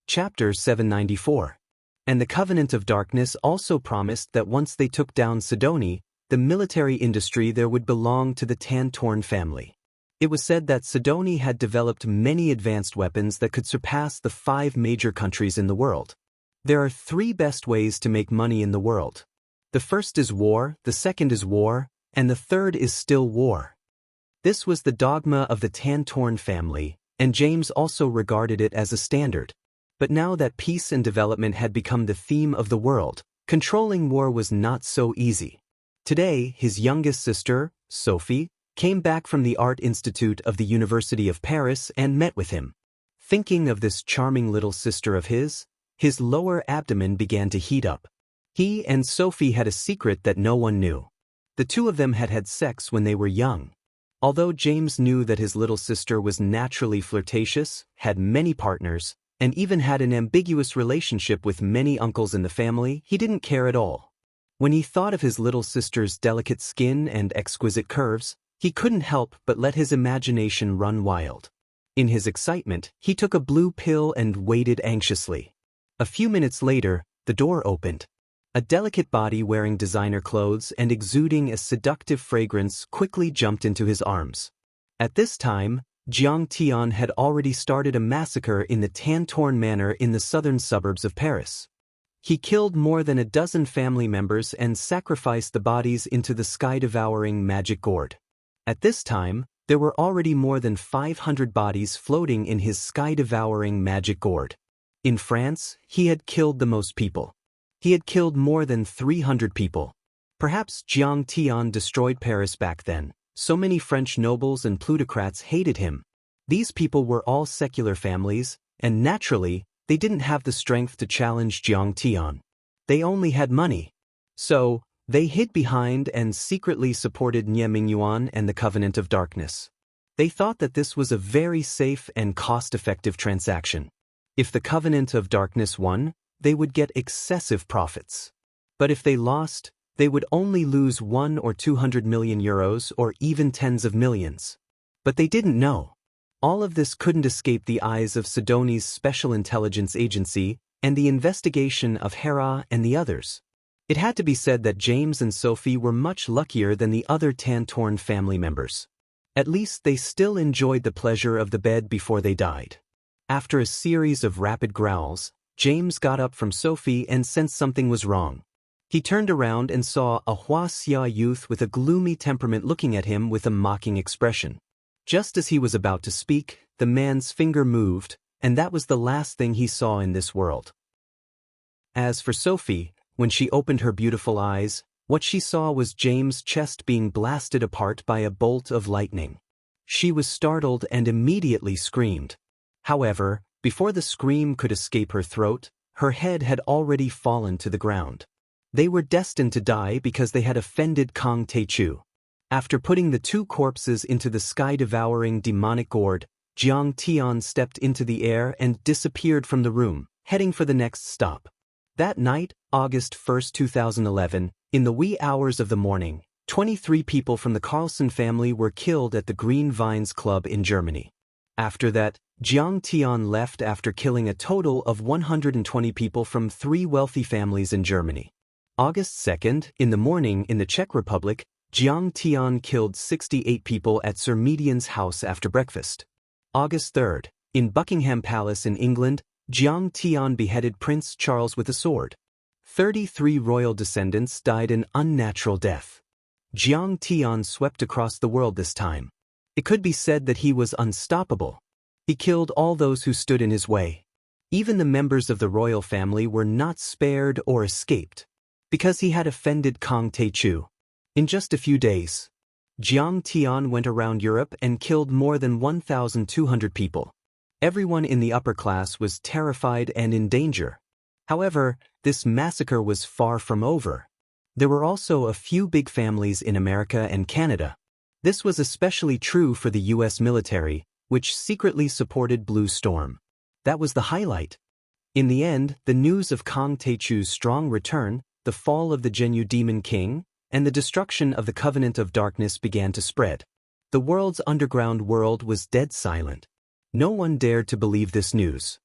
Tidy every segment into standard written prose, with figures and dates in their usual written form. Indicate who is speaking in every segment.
Speaker 1: Chapter 794. And the Covenant of Darkness also promised that once they took down Sidoni, the military industry there would belong to the Tantorn family. It was said that Sidoni had developed many advanced weapons that could surpass the 5 major countries in the world. There are 3 best ways to make money in the world. The first is war, the second is war, and the third is still war. This was the dogma of the Tantorn family, and James also regarded it as a standard. But now that peace and development had become the theme of the world, controlling war was not so easy. Today, his youngest sister, Sophie, came back from the Art Institute of the University of Paris and met with him. Thinking of this charming little sister of his lower abdomen began to heat up. He and Sophie had a secret that no one knew. The two of them had had sex when they were young. Although James knew that his little sister was naturally flirtatious, had many partners, and even had an ambiguous relationship with many uncles in the family, he didn't care at all. When he thought of his little sister's delicate skin and exquisite curves, he couldn't help but let his imagination run wild. In his excitement, he took a blue pill and waited anxiously. A few minutes later, the door opened. A delicate body wearing designer clothes and exuding a seductive fragrance quickly jumped into his arms. At this time, Jiang Tian had already started a massacre in the Tantorn Manor in the southern suburbs of Paris. He killed more than a dozen family members and sacrificed the bodies into the sky-devouring magic gourd. At this time, there were already more than 500 bodies floating in his sky-devouring magic gourd. In France, he had killed the most people. He had killed more than 300 people. Perhaps Jiang Tian destroyed Paris back then. So many French nobles and plutocrats hated him. These people were all secular families, and naturally, they didn't have the strength to challenge Jiang Tian. They only had money. So, they hid behind and secretly supported Nie Mingyuan and the Covenant of Darkness. They thought that this was a very safe and cost-effective transaction. If the Covenant of Darkness won, they would get excessive profits. But if they lost, they would only lose 1 or 200 million euros or even tens of millions. But they didn't know. All of this couldn't escape the eyes of Sidoni's Special Intelligence Agency and the investigation of Hera and the others. It had to be said that James and Sophie were much luckier than the other Tantorn family members. At least they still enjoyed the pleasure of the bed before they died. After a series of rapid growls, James got up from Sophie and sensed something was wrong. He turned around and saw a Huaxia youth with a gloomy temperament looking at him with a mocking expression. Just as he was about to speak, the man's finger moved, and that was the last thing he saw in this world. As for Sophie, when she opened her beautiful eyes, what she saw was James' chest being blasted apart by a bolt of lightning. She was startled and immediately screamed. However, before the scream could escape her throat, her head had already fallen to the ground. They were destined to die because they had offended Kang Taichu. After putting the 2 corpses into the sky-devouring demonic gourd, Jiang Tian stepped into the air and disappeared from the room, heading for the next stop. That night, August 1, 2011, in the wee hours of the morning, 23 people from the Carlson family were killed at the Green Vines Club in Germany. After that, Jiang Tian left after killing a total of 120 people from 3 wealthy families in Germany. August 2nd, in the morning in the Czech Republic, Jiang Tian killed 68 people at Sir Median's house after breakfast. August 3rd, in Buckingham Palace in England, Jiang Tian beheaded Prince Charles with a sword. 33 royal descendants died an unnatural death. Jiang Tian swept across the world this time. It could be said that he was unstoppable. He killed all those who stood in his way. Even the members of the royal family were not spared or escaped, because he had offended Kang Taichu. In just a few days, Jiang Tian went around Europe and killed more than 1,200 people. Everyone in the upper class was terrified and in danger. However, this massacre was far from over. There were also a few big families in America and Canada. This was especially true for the U.S. military, which secretly supported Blue Storm. That was the highlight. In the end, the news of Kang Taichu's strong return, the fall of the Zhenyu Demon King, and the destruction of the Covenant of Darkness began to spread. The world's underground world was dead silent. No one dared to believe this news.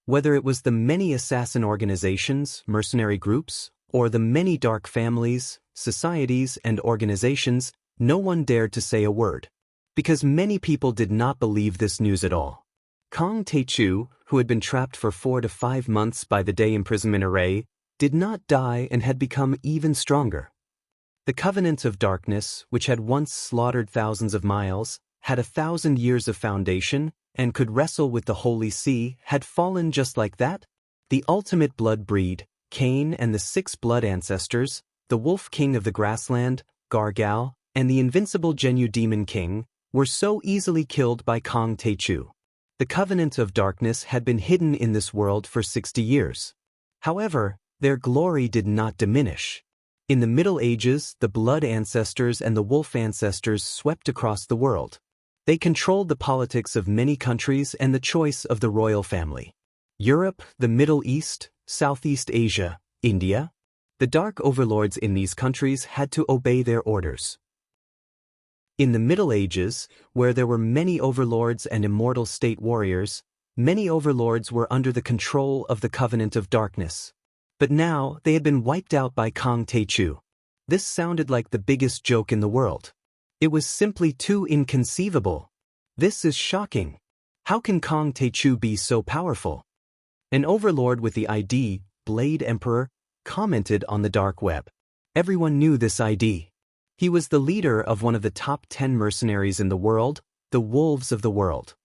Speaker 1: Whether it was the many assassin organizations, mercenary groups, or the many dark families, societies, and organizations, no one dared to say a word. Because many people did not believe this news at all. Kang Tae-chu, who had been trapped for 4 to 5 months by the day imprisonment array, did not die and had become even stronger. The Covenant of Darkness, which had once slaughtered thousands of miles, had 1,000 years of foundation, and could wrestle with the Holy See, had fallen just like that. The ultimate blood breed, Cain and the 6 blood ancestors, the Wolf King of the Grassland, Gargal, and the invincible Genyu Demon King, were so easily killed by Kang Tae-chu. The Covenant of Darkness had been hidden in this world for 60 years. However, their glory did not diminish. In the Middle Ages, the blood ancestors and the wolf ancestors swept across the world. They controlled the politics of many countries and the choice of the royal family. Europe, the Middle East, Southeast Asia, India. The dark overlords in these countries had to obey their orders. In the Middle Ages, where there were many overlords and immortal state warriors, many overlords were under the control of the Covenant of Darkness. But now they had been wiped out by Kang Tae-chu. This sounded like the biggest joke in the world. It was simply too inconceivable. This is shocking. How can Kang Tae-chu be so powerful? An overlord with the ID, Blade Emperor, commented on the dark web. Everyone knew this ID. He was the leader of one of the top 10 mercenaries in the world, the Wolves of the World.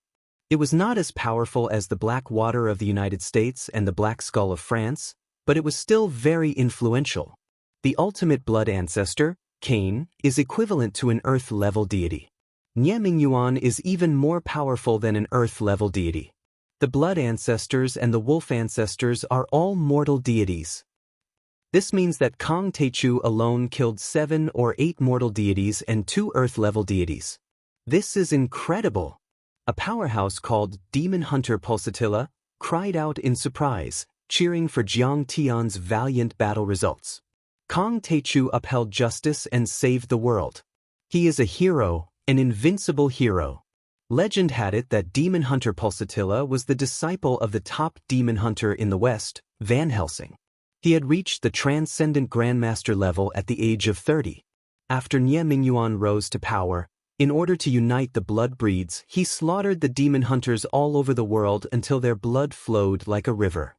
Speaker 1: It was not as powerful as the Black Water of the United States and the Black Skull of France, but it was still very influential. The ultimate blood ancestor, Cain, is equivalent to an Earth-level deity. Nye Mingyuan is even more powerful than an Earth-level deity. The blood ancestors and the wolf ancestors are all mortal deities. This means that Kang Tae-chu alone killed 7 or 8 mortal deities and 2 Earth-level deities. This is incredible. A powerhouse called Demon Hunter Pulsatilla cried out in surprise, cheering for Jiang Tian's valiant battle results. Kang Tae-chu upheld justice and saved the world. He is a hero, an invincible hero. Legend had it that Demon Hunter Pulsatilla was the disciple of the top demon hunter in the West, Van Helsing. He had reached the transcendent Grandmaster level at the age of 30. After Nye Mingyuan rose to power, in order to unite the blood breeds, he slaughtered the demon hunters all over the world until their blood flowed like a river.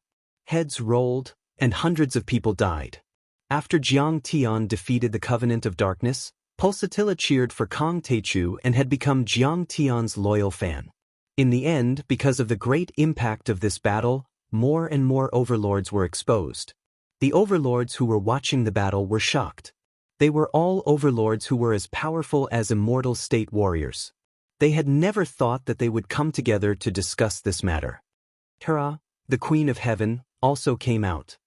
Speaker 1: Heads rolled, and hundreds of people died. After Jiang Tian defeated the Covenant of Darkness, Pulsatilla cheered for Kang Tae-chu and had become Jiang Tian's loyal fan. In the end, because of the great impact of this battle, more and more overlords were exposed. The overlords who were watching the battle were shocked. They were all overlords who were as powerful as immortal state warriors. They had never thought that they would come together to discuss this matter. Hera, the Queen of Heaven, also came out.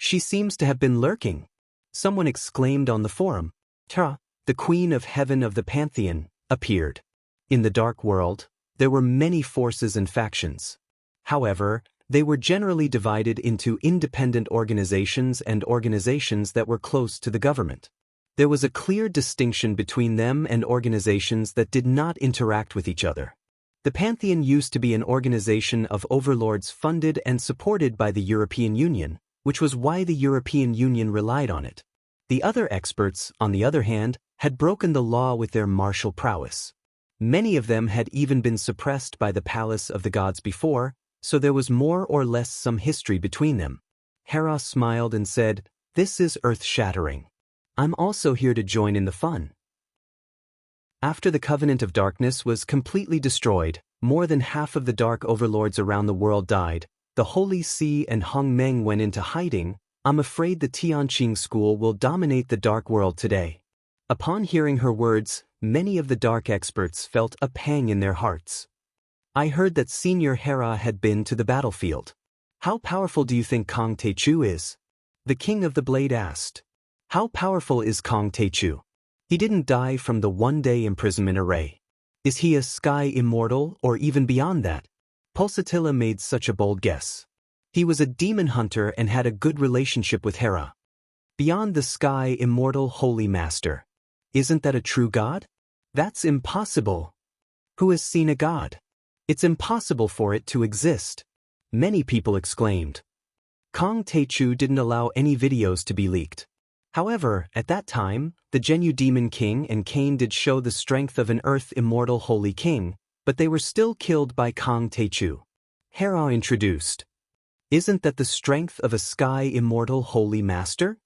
Speaker 1: She seems to have been lurking. Someone exclaimed on the forum. Hera, the Queen of Heaven of the Pantheon, appeared. In the dark world, there were many forces and factions. However, they were generally divided into independent organizations and organizations that were close to the government. There was a clear distinction between them and organizations that did not interact with each other. The Pantheon used to be an organization of overlords funded and supported by the European Union, which was why the European Union relied on it. The other experts, on the other hand, had broken the law with their martial prowess. Many of them had even been suppressed by the palace of the gods before, so there was more or less some history between them. Hera smiled and said, "This is earth-shattering. I'm also here to join in the fun." After the Covenant of Darkness was completely destroyed, more than half of the dark overlords around the world died. The Holy See and Hong Meng went into hiding. I'm afraid the Tianqing school will dominate the dark world today. Upon hearing her words, many of the dark experts felt a pang in their hearts. I heard that Senior Hera had been to the battlefield. How powerful do you think Kang Tae-chu is? The King of the Blade asked. How powerful is Kang Tae-chu? He didn't die from the one-day imprisonment array. Is he a sky immortal or even beyond that? Pulsatilla made such a bold guess. He was a demon hunter and had a good relationship with Hera. Beyond the sky immortal holy master. Isn't that a true god? That's impossible. Who has seen a god? It's impossible for it to exist. Many people exclaimed. Kong Taechu didn't allow any videos to be leaked. However, at that time, the Genu Demon King and Cain did show the strength of an Earth Immortal Holy King, but they were still killed by Kong Taechu. Hera introduced. Isn't that the strength of a Sky Immortal Holy Master?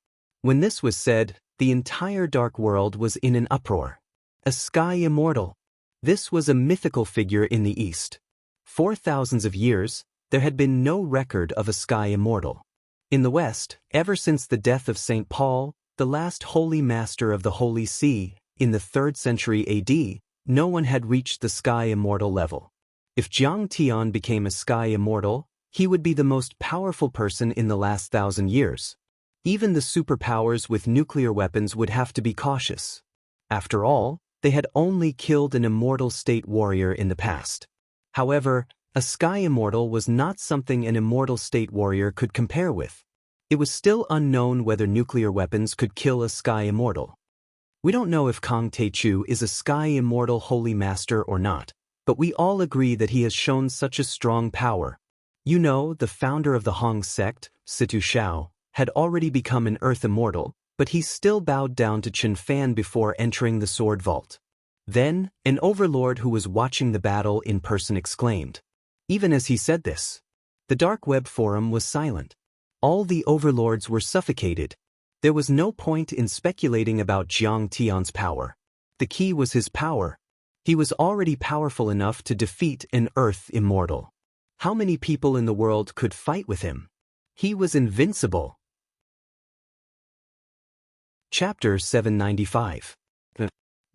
Speaker 1: When this was said, the entire dark world was in an uproar. A Sky Immortal. This was a mythical figure in the East. For thousands of years, there had been no record of a Sky Immortal. In the West, ever since the death of St. Paul, the last Holy Master of the Holy See, in the 3rd century AD, no one had reached the Sky Immortal level. If Jiang Tian became a Sky Immortal, he would be the most powerful person in the last 1,000 years. Even the superpowers with nuclear weapons would have to be cautious. After all, they had only killed an immortal state warrior in the past. However, a Sky Immortal was not something an immortal state warrior could compare with. It was still unknown whether nuclear weapons could kill a Sky Immortal. We don't know if Kong Taechu is a Sky Immortal Holy Master or not, but we all agree that he has shown such a strong power. You know, the founder of the Hong sect, Situ Shao, had already become an Earth Immortal, but he still bowed down to Chen Fan before entering the Sword Vault. Then, an overlord who was watching the battle in person exclaimed. Even as he said this, the dark web forum was silent. All the overlords were suffocated. There was no point in speculating about Jiang Tian's power. The key was his power. He was already powerful enough to defeat an Earth Immortal. How many people in the world could fight with him? He was invincible. Chapter 795.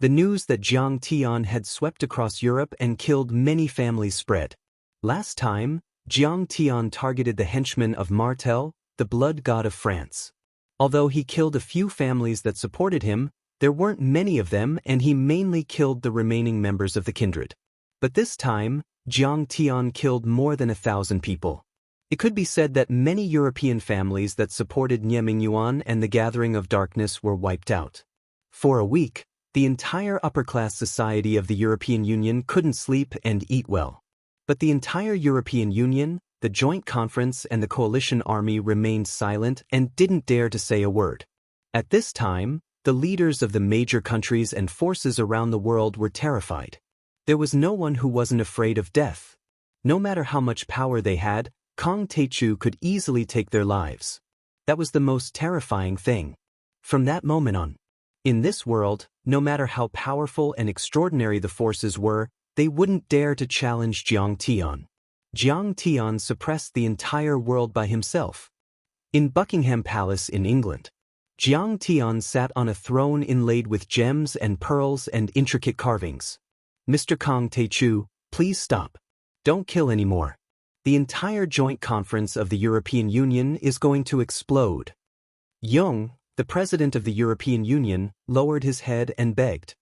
Speaker 1: The news that Jiang Tian had swept across Europe and killed many families spread. Last time, Jiang Tian targeted the henchmen of Martel, the blood god of France. Although he killed a few families that supported him, there weren't many of them and he mainly killed the remaining members of the kindred. But this time, Jiang Tian killed more than 1,000 people. It could be said that many European families that supported Nie Mingyuan and the Gathering of Darkness were wiped out. For a week, the entire upper-class society of the European Union couldn't sleep and eat well. But the entire European Union, the Joint Conference and the Coalition Army remained silent and didn't dare to say a word. At this time, the leaders of the major countries and forces around the world were terrified. There was no one who wasn't afraid of death. No matter how much power they had, Kong Taechu could easily take their lives. That was the most terrifying thing. From that moment on, in this world, no matter how powerful and extraordinary the forces were, they wouldn't dare to challenge Jiang Tian. Jiang Tian suppressed the entire world by himself. In Buckingham Palace in England, Jiang Tian sat on a throne inlaid with gems and pearls and intricate carvings. Mr. Kong Taechu, please stop. Don't kill anymore. The entire joint conference of the European Union is going to explode. Jung, the president of the European Union, lowered his head and begged.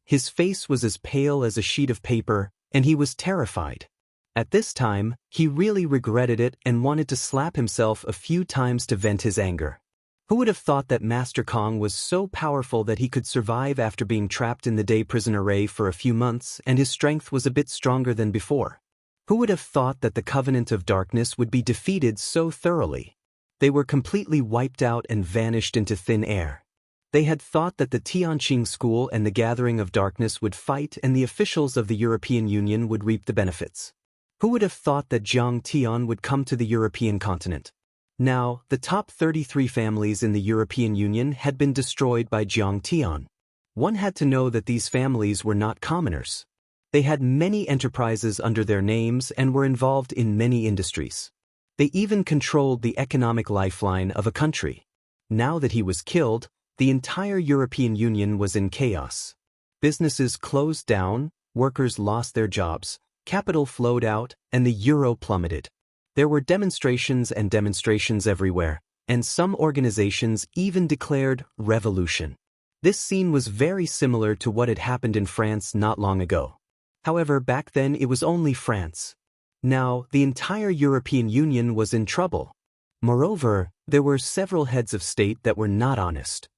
Speaker 1: His face was as pale as a sheet of paper, and he was terrified. At this time, he really regretted it and wanted to slap himself a few times to vent his anger. Who would have thought that Master Kong was so powerful that he could survive after being trapped in the day prison array for a few months and his strength was a bit stronger than before? Who would have thought that the Covenant of Darkness would be defeated so thoroughly? They were completely wiped out and vanished into thin air. They had thought that the Tianqing School and the Gathering of Darkness would fight and the officials of the European Union would reap the benefits. Who would have thought that Jiang Tian would come to the European continent? Now, the top 33 families in the European Union had been destroyed by Jiang Tian. One had to know that these families were not commoners. They had many enterprises under their names and were involved in many industries. They even controlled the economic lifeline of a country. Now that he was killed, the entire European Union was in chaos. Businesses closed down, workers lost their jobs, capital flowed out, and the euro plummeted. There were demonstrations and demonstrations everywhere, and some organizations even declared revolution. This scene was very similar to what had happened in France not long ago. However, back then it was only France. Now, the entire European Union was in trouble. Moreover, there were several heads of state that were not honest.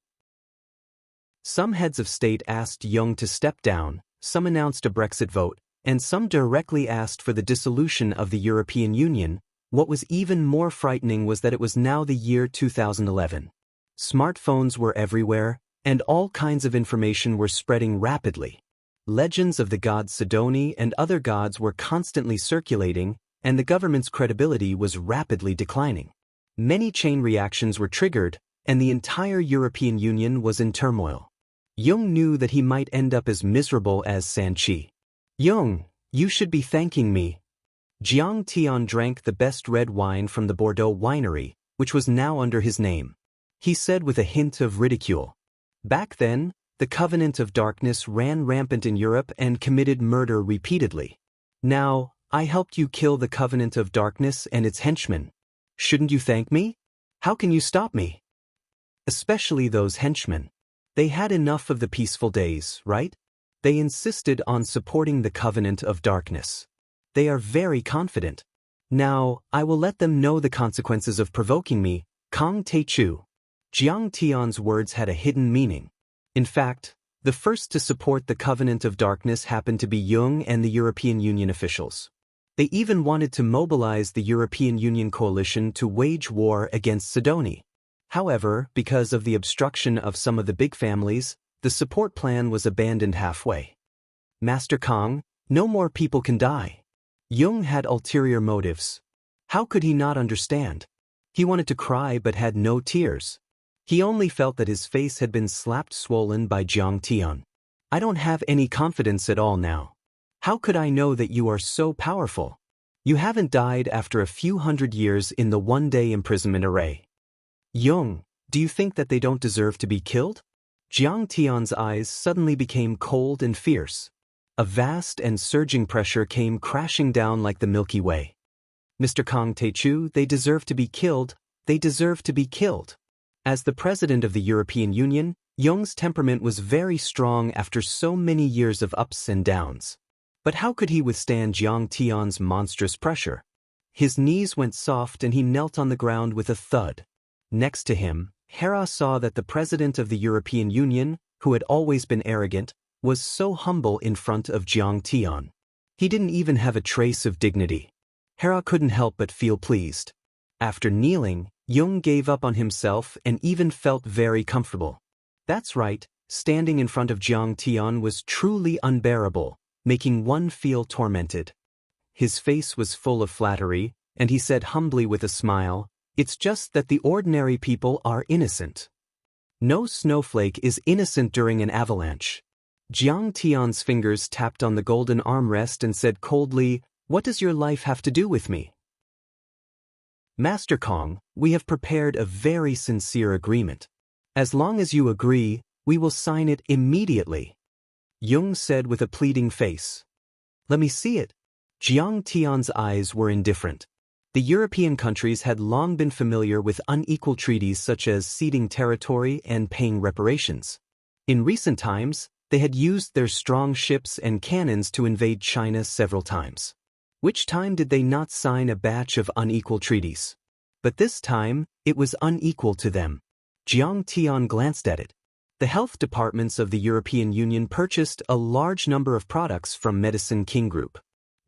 Speaker 1: Some heads of state asked Jung to step down, some announced a Brexit vote, and some directly asked for the dissolution of the European Union, What was even more frightening was that it was now the year 2011. Smartphones were everywhere, and all kinds of information were spreading rapidly. Legends of the god Sidoni and other gods were constantly circulating, and the government's credibility was rapidly declining. Many chain reactions were triggered, and the entire European Union was in turmoil. Jung knew that he might end up as miserable as Sanchi. Jung, you should be thanking me. Jiang Tian drank the best red wine from the Bordeaux winery, which was now under his name. He said with a hint of ridicule. Back then, the Covenant of Darkness ran rampant in Europe and committed murder repeatedly. Now, I helped you kill the Covenant of Darkness and its henchmen. Shouldn't you thank me? How can you stop me? Especially those henchmen. They had enough of the peaceful days, right? They insisted on supporting the Covenant of Darkness. They are very confident. Now, I will let them know the consequences of provoking me, Kang Teichu. Jiang Tian's words had a hidden meaning. In fact, the first to support the Covenant of Darkness happened to be Jung and the European Union officials. They even wanted to mobilize the European Union coalition to wage war against Sidoni. However, because of the obstruction of some of the big families, the support plan was abandoned halfway. Master Kang, no more people can die. Jung had ulterior motives. How could he not understand? He wanted to cry but had no tears. He only felt that his face had been slapped swollen by Jiang Tian. I don't have any confidence at all now. How could I know that you are so powerful? You haven't died after a few hundred years in the one-day imprisonment array. Jung, do you think that they don't deserve to be killed? Jiang Tian's eyes suddenly became cold and fierce. A vast and surging pressure came crashing down like the Milky Way. Mr. Kang Teichu, they deserve to be killed. They deserve to be killed. As the president of the European Union, Jung's temperament was very strong after so many years of ups and downs. But how could he withstand Jiang Tian's monstrous pressure? His knees went soft and he knelt on the ground with a thud. Next to him, Hera saw that the president of the European Union, who had always been arrogant, was so humble in front of Jiang Tian. He didn't even have a trace of dignity. Hera couldn't help but feel pleased. After kneeling, Jung gave up on himself and even felt very comfortable. That's right, standing in front of Jiang Tian was truly unbearable, making one feel tormented. His face was full of flattery, and he said humbly with a smile, "It's just that the ordinary people are innocent. No snowflake is innocent during an avalanche." Jiang Tian's fingers tapped on the golden armrest and said coldly, "What does your life have to do with me?" Master Kang, we have prepared a very sincere agreement. As long as you agree, we will sign it immediately. Jung said with a pleading face. Let me see it. Jiang Tian's eyes were indifferent. The European countries had long been familiar with unequal treaties such as ceding territory and paying reparations. In recent times, they had used their strong ships and cannons to invade China several times. Which time did they not sign a batch of unequal treaties? But this time, it was unequal to them. Jiang Tian glanced at it. The health departments of the European Union purchased a large number of products from Medicine King Group.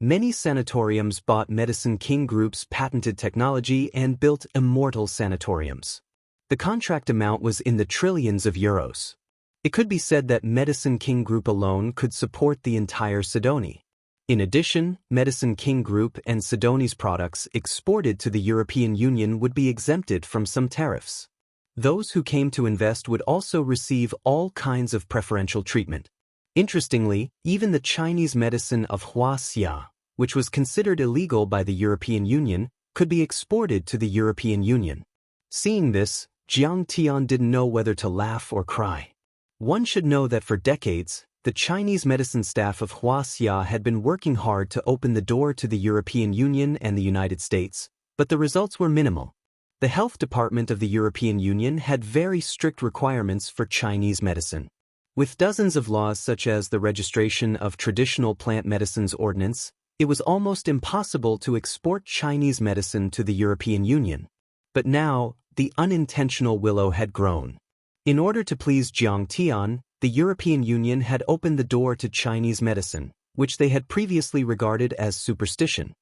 Speaker 1: Many sanatoriums bought Medicine King Group's patented technology and built immortal sanatoriums. The contract amount was in the trillions of euros. It could be said that Medicine King Group alone could support the entire Sidoni. In addition, Medicine King Group and Sidoni's products exported to the European Union would be exempted from some tariffs. Those who came to invest would also receive all kinds of preferential treatment. Interestingly, even the Chinese medicine of Huaxia, which was considered illegal by the European Union, could be exported to the European Union. Seeing this, Jiang Tian didn't know whether to laugh or cry. One should know that for decades, the Chinese medicine staff of Huaxia had been working hard to open the door to the European Union and the United States, but the results were minimal. The health department of the European Union had very strict requirements for Chinese medicine. With dozens of laws such as the Registration of Traditional Plant Medicines Ordinance, it was almost impossible to export Chinese medicine to the European Union. But now, the unintentional willow had grown. In order to please Jiang Tian, the European Union had opened the door to Chinese medicine, which they had previously regarded as superstition.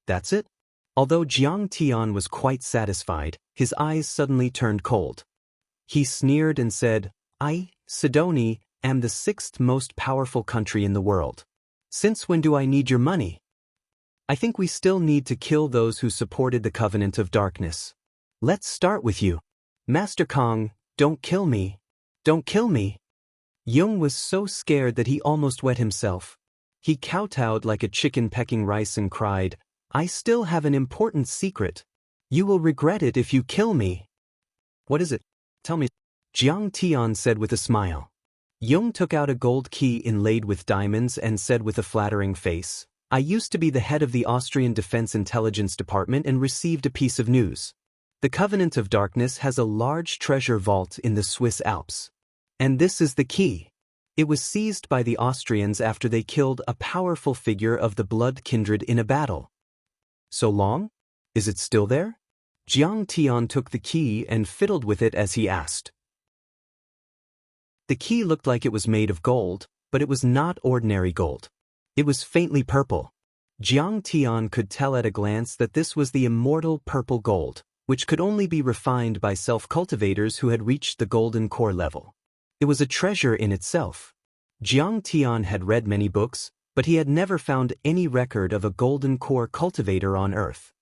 Speaker 1: That's it? Although Jiang Tian was quite satisfied, his eyes suddenly turned cold. He sneered and said, "I, Sidoni, am the 6th most powerful country in the world. Since when do I need your money? I think we still need to kill those who supported the Covenant of Darkness. Let's start with you. Master Kong, don't kill me. Don't kill me." Yung was so scared that he almost wet himself. He kowtowed like a chicken pecking rice and cried, "I still have an important secret. You will regret it if you kill me." "What is it? Tell me," Jiang Tian said with a smile. Yung took out a gold key inlaid with diamonds and said with a flattering face, "I used to be the head of the Austrian Defense Intelligence Department and received a piece of news. The Covenant of Darkness has a large treasure vault in the Swiss Alps. And this is the key. It was seized by the Austrians after they killed a powerful figure of the blood kindred in a battle." "So long? Is it still there?" Jiang Tian took the key and fiddled with it as he asked. The key looked like it was made of gold, but it was not ordinary gold. It was faintly purple. Jiang Tian could tell at a glance that this was the immortal purple gold, which could only be refined by self-cultivators who had reached the golden core level. It was a treasure in itself. Jiang Tian had read many books, but he had never found any record of a golden core cultivator on Earth.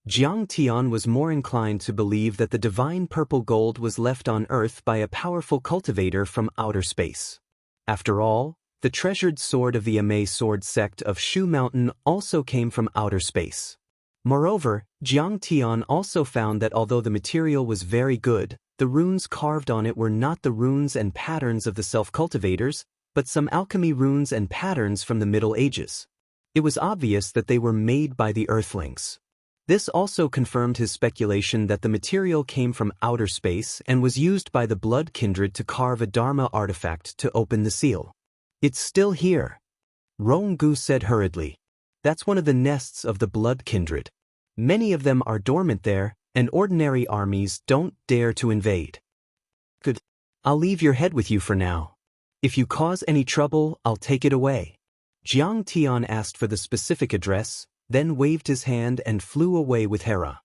Speaker 1: Jiang Tian was more inclined to believe that the divine purple gold was left on Earth by a powerful cultivator from outer space. After all, the treasured sword of the Amei sword sect of Shu Mountain also came from outer space. Moreover, Jiang Tian also found that although the material was very good, the runes carved on it were not the runes and patterns of the self-cultivators, but some alchemy runes and patterns from the Middle Ages. It was obvious that they were made by the Earthlings. This also confirmed his speculation that the material came from outer space and was used by the blood kindred to carve a Dharma artifact to open the seal. "It's still here," Ronggu said hurriedly. "That's one of the nests of the blood kindred. Many of them are dormant there, and ordinary armies don't dare to invade." "Good. I'll leave your head with you for now. If you cause any trouble, I'll take it away." Jiang Tian asked for the specific address, then waved his hand and flew away with Hera.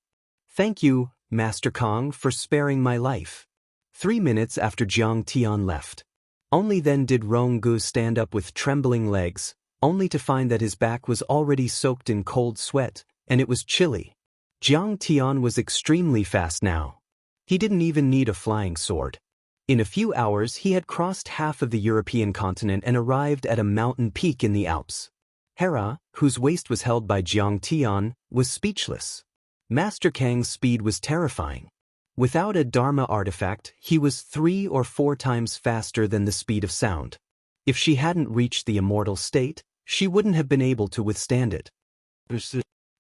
Speaker 1: "Thank you, Master Kong, for sparing my life." 3 minutes after Jiang Tian left. Only then did Ronggu stand up with trembling legs, only to find that his back was already soaked in cold sweat, and it was chilly. Jiang Tian was extremely fast now. He didn't even need a flying sword. In a few hours he had crossed half of the European continent and arrived at a mountain peak in the Alps. Hera, whose waist was held by Jiang Tian, was speechless. Master Kang's speed was terrifying. Without a Dharma artifact, he was 3 or 4 times faster than the speed of sound. If she hadn't reached the immortal state, she wouldn't have been able to withstand it.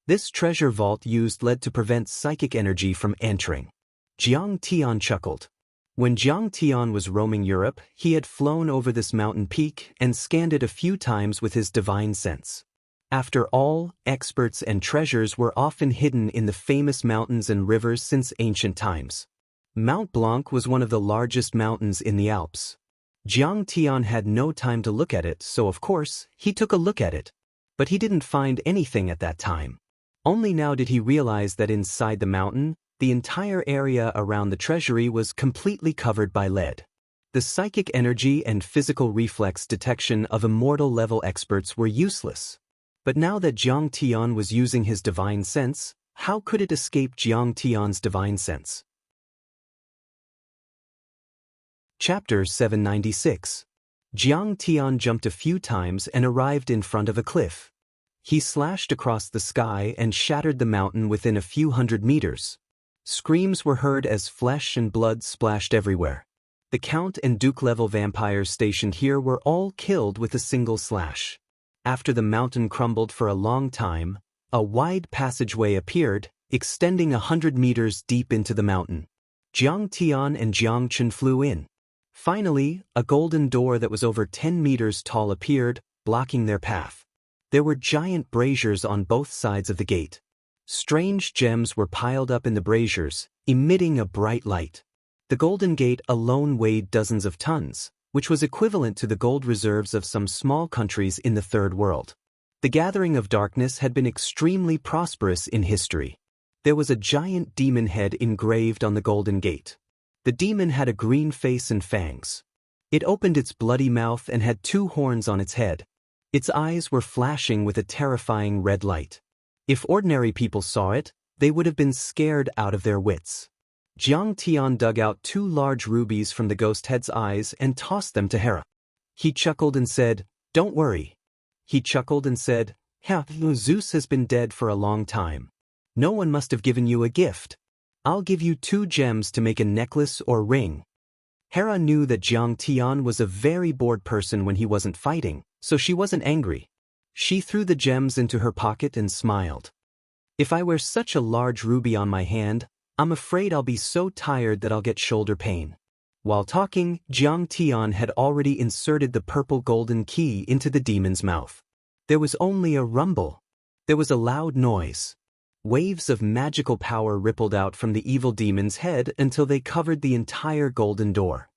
Speaker 1: This treasure vault used lead to prevent psychic energy from entering. Jiang Tian chuckled. When Jiang Tian was roaming Europe, he had flown over this mountain peak and scanned it a few times with his divine sense. After all, experts and treasures were often hidden in the famous mountains and rivers since ancient times. Mount Blanc was one of the largest mountains in the Alps. Jiang Tian had no time to look at it, so of course, he took a look at it. But he didn't find anything at that time. Only now did he realize that inside the mountain, the entire area around the treasury was completely covered by lead. The psychic energy and physical reflex detection of immortal-level experts were useless. But now that Jiang Tian was using his divine sense, how could it escape Jiang Tian's divine sense? Chapter 796. Jiang Tian jumped a few times and arrived in front of a cliff. He slashed across the sky and shattered the mountain within a few hundred meters. Screams were heard as flesh and blood splashed everywhere. The Count and Duke-level vampires stationed here were all killed with a single slash. After the mountain crumbled for a long time, a wide passageway appeared, extending 100 meters deep into the mountain. Jiang Tian and Jiang Chen flew in. Finally, a golden door that was over 10 meters tall appeared, blocking their path. There were giant braziers on both sides of the gate. Strange gems were piled up in the braziers, emitting a bright light. The golden gate alone weighed dozens of tons, which was equivalent to the gold reserves of some small countries in the Third World. The gathering of darkness had been extremely prosperous in history. There was a giant demon head engraved on the golden gate. The demon had a green face and fangs. It opened its bloody mouth and had 2 horns on its head. Its eyes were flashing with a terrifying red light. If ordinary people saw it, they would have been scared out of their wits. Jiang Tian dug out 2 large rubies from the ghost head's eyes and tossed them to Hera. He chuckled and said, "Don't worry." He chuckled and said, Zeus has been dead for a long time. No one must have given you a gift. I'll give you 2 gems to make a necklace or ring. Hera knew that Jiang Tian was a very bored person when he wasn't fighting, so she wasn't angry. She threw the gems into her pocket and smiled. If I wear such a large ruby on my hand, I'm afraid I'll be so tired that I'll get shoulder pain. While talking, Jiang Tian had already inserted the purple golden key into the demon's mouth. There was only a rumble. There was a loud noise. Waves of magical power rippled out from the evil demon's head until they covered the entire golden door.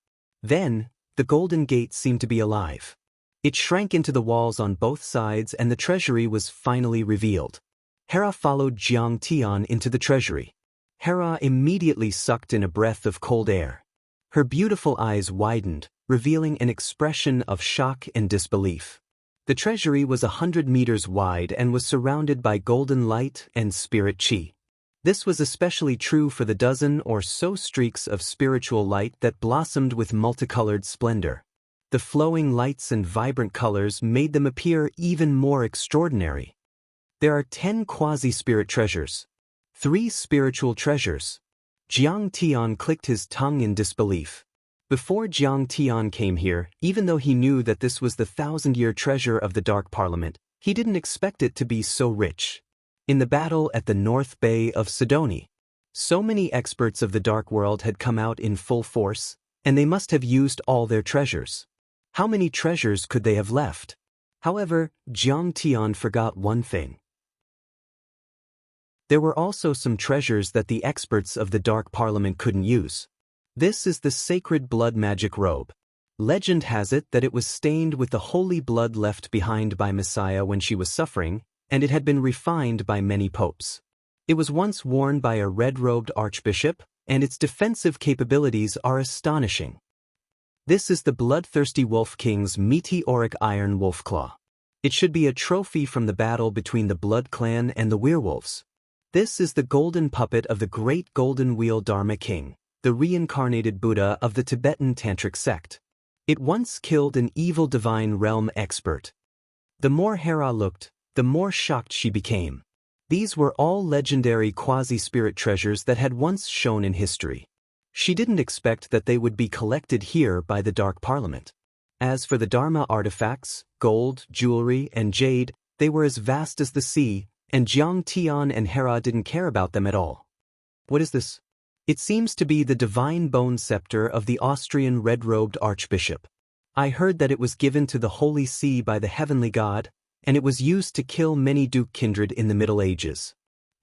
Speaker 1: Then, the golden gate seemed to be alive. It shrank into the walls on both sides and the treasury was finally revealed. Hera followed Jiang Tian into the treasury. Hera immediately sucked in a breath of cold air. Her beautiful eyes widened, revealing an expression of shock and disbelief. The treasury was 100 meters wide and was surrounded by golden light and spirit chi. This was especially true for the dozen or so streaks of spiritual light that blossomed with multicolored splendor. The flowing lights and vibrant colors made them appear even more extraordinary. There are 10 quasi-spirit treasures. 3 spiritual treasures. Jiang Tian clicked his tongue in disbelief. Before Jiang Tian came here, even though he knew that this was the 1,000-year treasure of the Dark Parliament, he didn't expect it to be so rich. In the battle at the North Bay of Sidoni, so many experts of the Dark World had come out in full force, and they must have used all their treasures. How many treasures could they have left? However, Jiang Tian forgot one thing. There were also some treasures that the experts of the Dark Parliament couldn't use. This is the sacred blood magic robe. Legend has it that it was stained with the holy blood left behind by Messiah when she was suffering, and it had been refined by many popes. It was once worn by a red-robed archbishop, and its defensive capabilities are astonishing. This is the bloodthirsty Wolf King's meteoric iron wolf claw. It should be a trophy from the battle between the Blood Clan and the werewolves. This is the golden puppet of the great golden wheel Dharma King, the reincarnated Buddha of the Tibetan Tantric sect. It once killed an evil divine realm expert. The more Hera looked, the more shocked she became. These were all legendary quasi-spirit treasures that had once shone in history. She didn't expect that they would be collected here by the Dark Parliament. As for the Dharma artifacts, gold, jewelry, and jade, they were as vast as the sea, and Jiang Tian and Hera didn't care about them at all. What is this? It seems to be the divine bone scepter of the Austrian red-robed archbishop. I heard that it was given to the Holy See by the heavenly god, and it was used to kill many Duke kindred in the Middle Ages.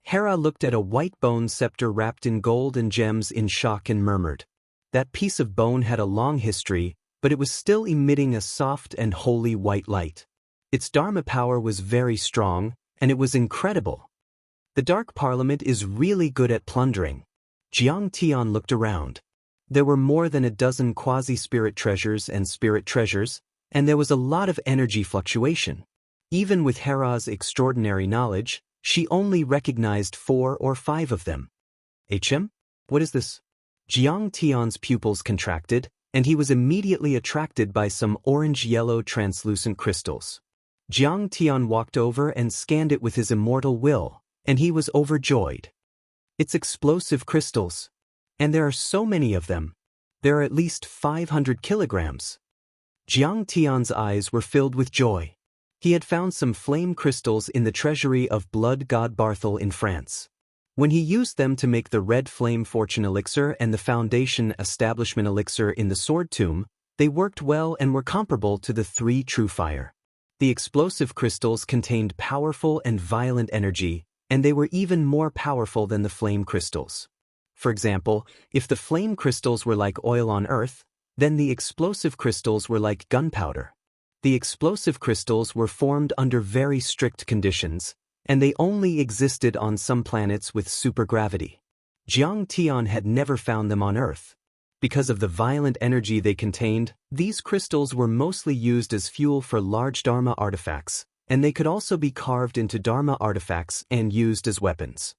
Speaker 1: Hera looked at a white bone scepter wrapped in gold and gems in shock and murmured. That piece of bone had a long history, but it was still emitting a soft and holy white light. Its Dharma power was very strong, and it was incredible. The Dark Parliament is really good at plundering. Jiang Tian looked around. There were more than a dozen quasi-spirit treasures and spirit treasures, and there was a lot of energy fluctuation. Even with Hera's extraordinary knowledge, she only recognized 4 or 5 of them. What is this? Jiang Tian's pupils contracted, and he was immediately attracted by some orange-yellow translucent crystals. Jiang Tian walked over and scanned it with his immortal will, and he was overjoyed. It's explosive crystals. And there are so many of them. There are at least 500 kilograms. Jiang Tian's eyes were filled with joy. He had found some flame crystals in the treasury of blood god Barthel in France. When he used them to make the red flame fortune elixir and the foundation establishment elixir in the sword tomb, they worked well and were comparable to the 3 true fire. The explosive crystals contained powerful and violent energy, and they were even more powerful than the flame crystals. For example, if the flame crystals were like oil on earth, then the explosive crystals were like gunpowder. The explosive crystals were formed under very strict conditions, and they only existed on some planets with supergravity. Jiang Tian had never found them on Earth. Because of the violent energy they contained, these crystals were mostly used as fuel for large Dharma artifacts, and they could also be carved into Dharma artifacts and used as weapons.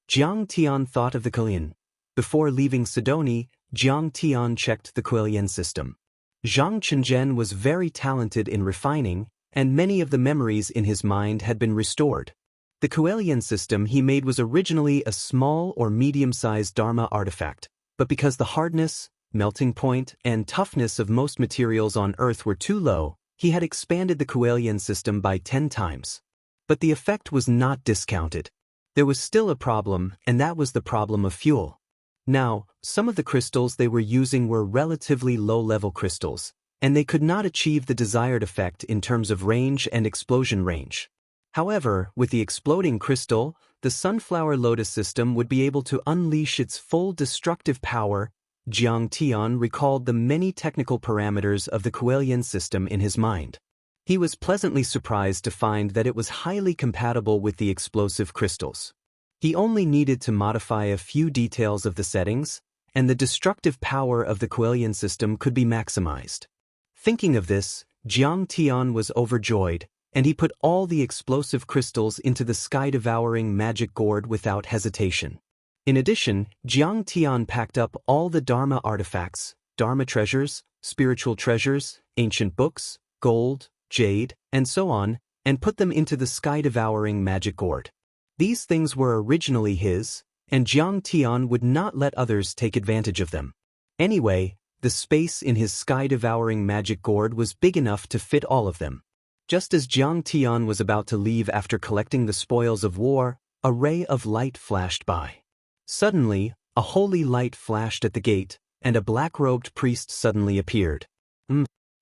Speaker 1: Jiang Tian thought of the Kulian. Before leaving Sidoni, Jiang Tian checked the Kulian system. Zhang Chenzhen was very talented in refining, and many of the memories in his mind had been restored. The Kuelian system he made was originally a small or medium-sized Dharma artifact, but because the hardness, melting point, and toughness of most materials on Earth were too low, he had expanded the Kuelian system by 10 times. But the effect was not discounted. There was still a problem, and that was the problem of fuel. Now, some of the crystals they were using were relatively low-level crystals, and they could not achieve the desired effect in terms of range and explosion range. However, with the exploding crystal, the sunflower lotus system would be able to unleash its full destructive power. Jiang Tian recalled the many technical parameters of the Kuelian system in his mind. He was pleasantly surprised to find that it was highly compatible with the explosive crystals. He only needed to modify a few details of the settings, and the destructive power of the Kuelian system could be maximized. Thinking of this, Jiang Tian was overjoyed, and he put all the explosive crystals into the sky-devouring magic gourd without hesitation. In addition, Jiang Tian packed up all the Dharma artifacts, Dharma treasures, spiritual treasures, ancient books, gold, jade, and so on, and put them into the sky-devouring magic gourd. These things were originally his, and Jiang Tian would not let others take advantage of them. Anyway, the space in his sky-devouring magic gourd was big enough to fit all of them. Just as Jiang Tian was about to leave after collecting the spoils of war, a ray of light flashed by. Suddenly, a holy light flashed at the gate, and a black-robed priest suddenly appeared.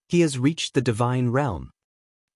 Speaker 1: He has reached the divine realm.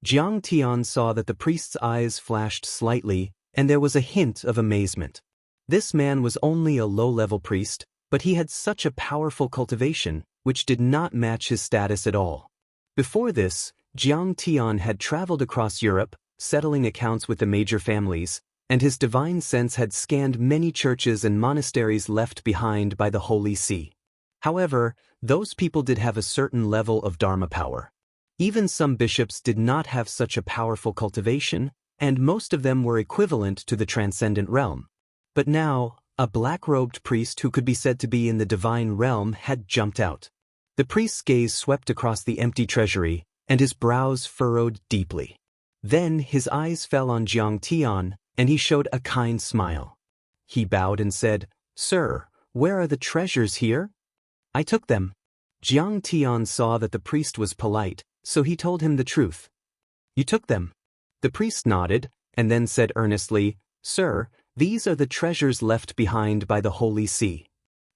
Speaker 1: Jiang Tian saw that the priest's eyes flashed slightly, and there was a hint of amazement. This man was only a low-level priest, but he had such a powerful cultivation, which did not match his status at all. Before this, Jiang Tian had traveled across Europe, settling accounts with the major families, and his divine sense had scanned many churches and monasteries left behind by the Holy See. However, those people did have a certain level of Dharma power. Even some bishops did not have such a powerful cultivation, and most of them were equivalent to the transcendent realm. But now, a black-robed priest who could be said to be in the divine realm had jumped out. The priest's gaze swept across the empty treasury, and his brows furrowed deeply. Then his eyes fell on Jiang Tian, and he showed a kind smile. He bowed and said, "Sir, where are the treasures here?" "I took them." Jiang Tian saw that the priest was polite, so he told him the truth. "You took them?" The priest nodded, and then said earnestly, "Sir, these are the treasures left behind by the Holy See.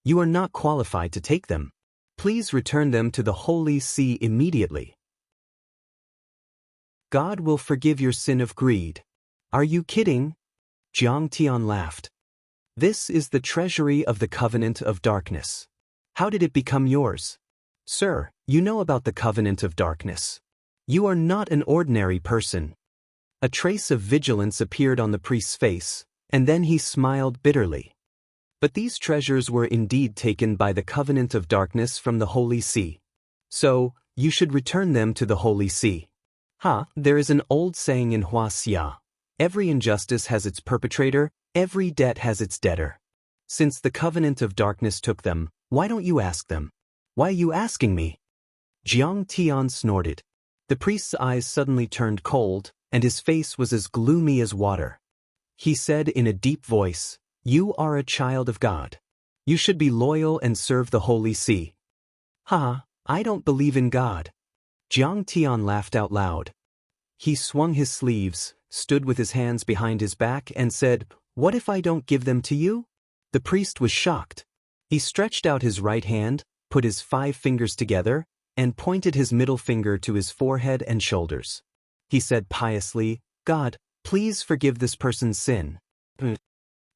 Speaker 1: You are not qualified to take them. Please return them to the Holy See immediately. God will forgive your sin of greed." "Are you kidding?" Jiang Tian laughed. "This is the treasury of the Covenant of Darkness. How did it become yours?" "Sir, you know about the Covenant of Darkness. You are not an ordinary person." A trace of vigilance appeared on the priest's face, and then he smiled bitterly. "But these treasures were indeed taken by the Covenant of Darkness from the Holy See. So, you should return them to the Holy See." There is an old saying in Huaxia, "Every injustice has its perpetrator, every debt has its debtor." Since the Covenant of Darkness took them, why don't you ask them? "Why are you asking me?" Jiang Tian snorted. The priest's eyes suddenly turned cold, and his face was as gloomy as water. He said in a deep voice, "You are a child of God. You should be loyal and serve the Holy See." I don't believe in God." Jiang Tian laughed out loud. He swung his sleeves, stood with his hands behind his back, and said, "What if I don't give them to you?" The priest was shocked. He stretched out his right hand, put his 5 fingers together, and pointed his middle finger to his forehead and shoulders. He said piously, "God, please forgive this person's sin."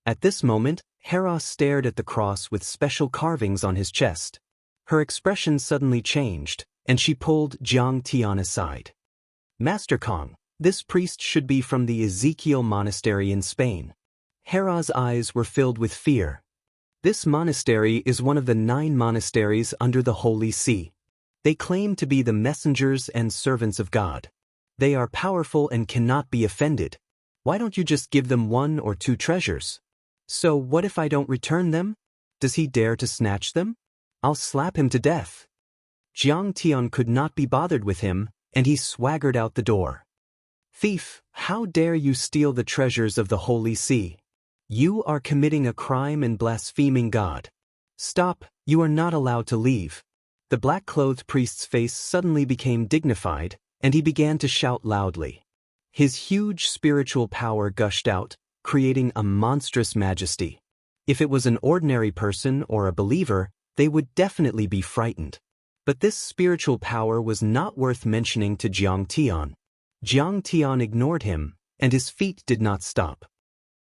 Speaker 1: At this moment, Hera stared at the cross with special carvings on his chest. Her expression suddenly changed, and she pulled Jiang Tian aside. "Master Kong, This priest should be from the Ezekiel monastery in Spain. Hera's eyes were filled with fear. This monastery is one of the 9 monasteries under the Holy See. They claim to be the messengers and servants of God. They are powerful and cannot be offended. Why don't you just give them 1 or 2 treasures? So what if I don't return them? Does he dare to snatch them? I'll slap him to death. Jiang Tian could not be bothered with him, and he swaggered out the door. Thief, how dare you steal the treasures of the Holy See? You are committing a crime and blaspheming God. Stop, you are not allowed to leave. The black-clothed priest's face suddenly became dignified, and he began to shout loudly. His huge spiritual power gushed out, creating a monstrous majesty. If it was an ordinary person or a believer, they would definitely be frightened. But this spiritual power was not worth mentioning to Jiang Tian. Jiang Tian ignored him, and his feet did not stop.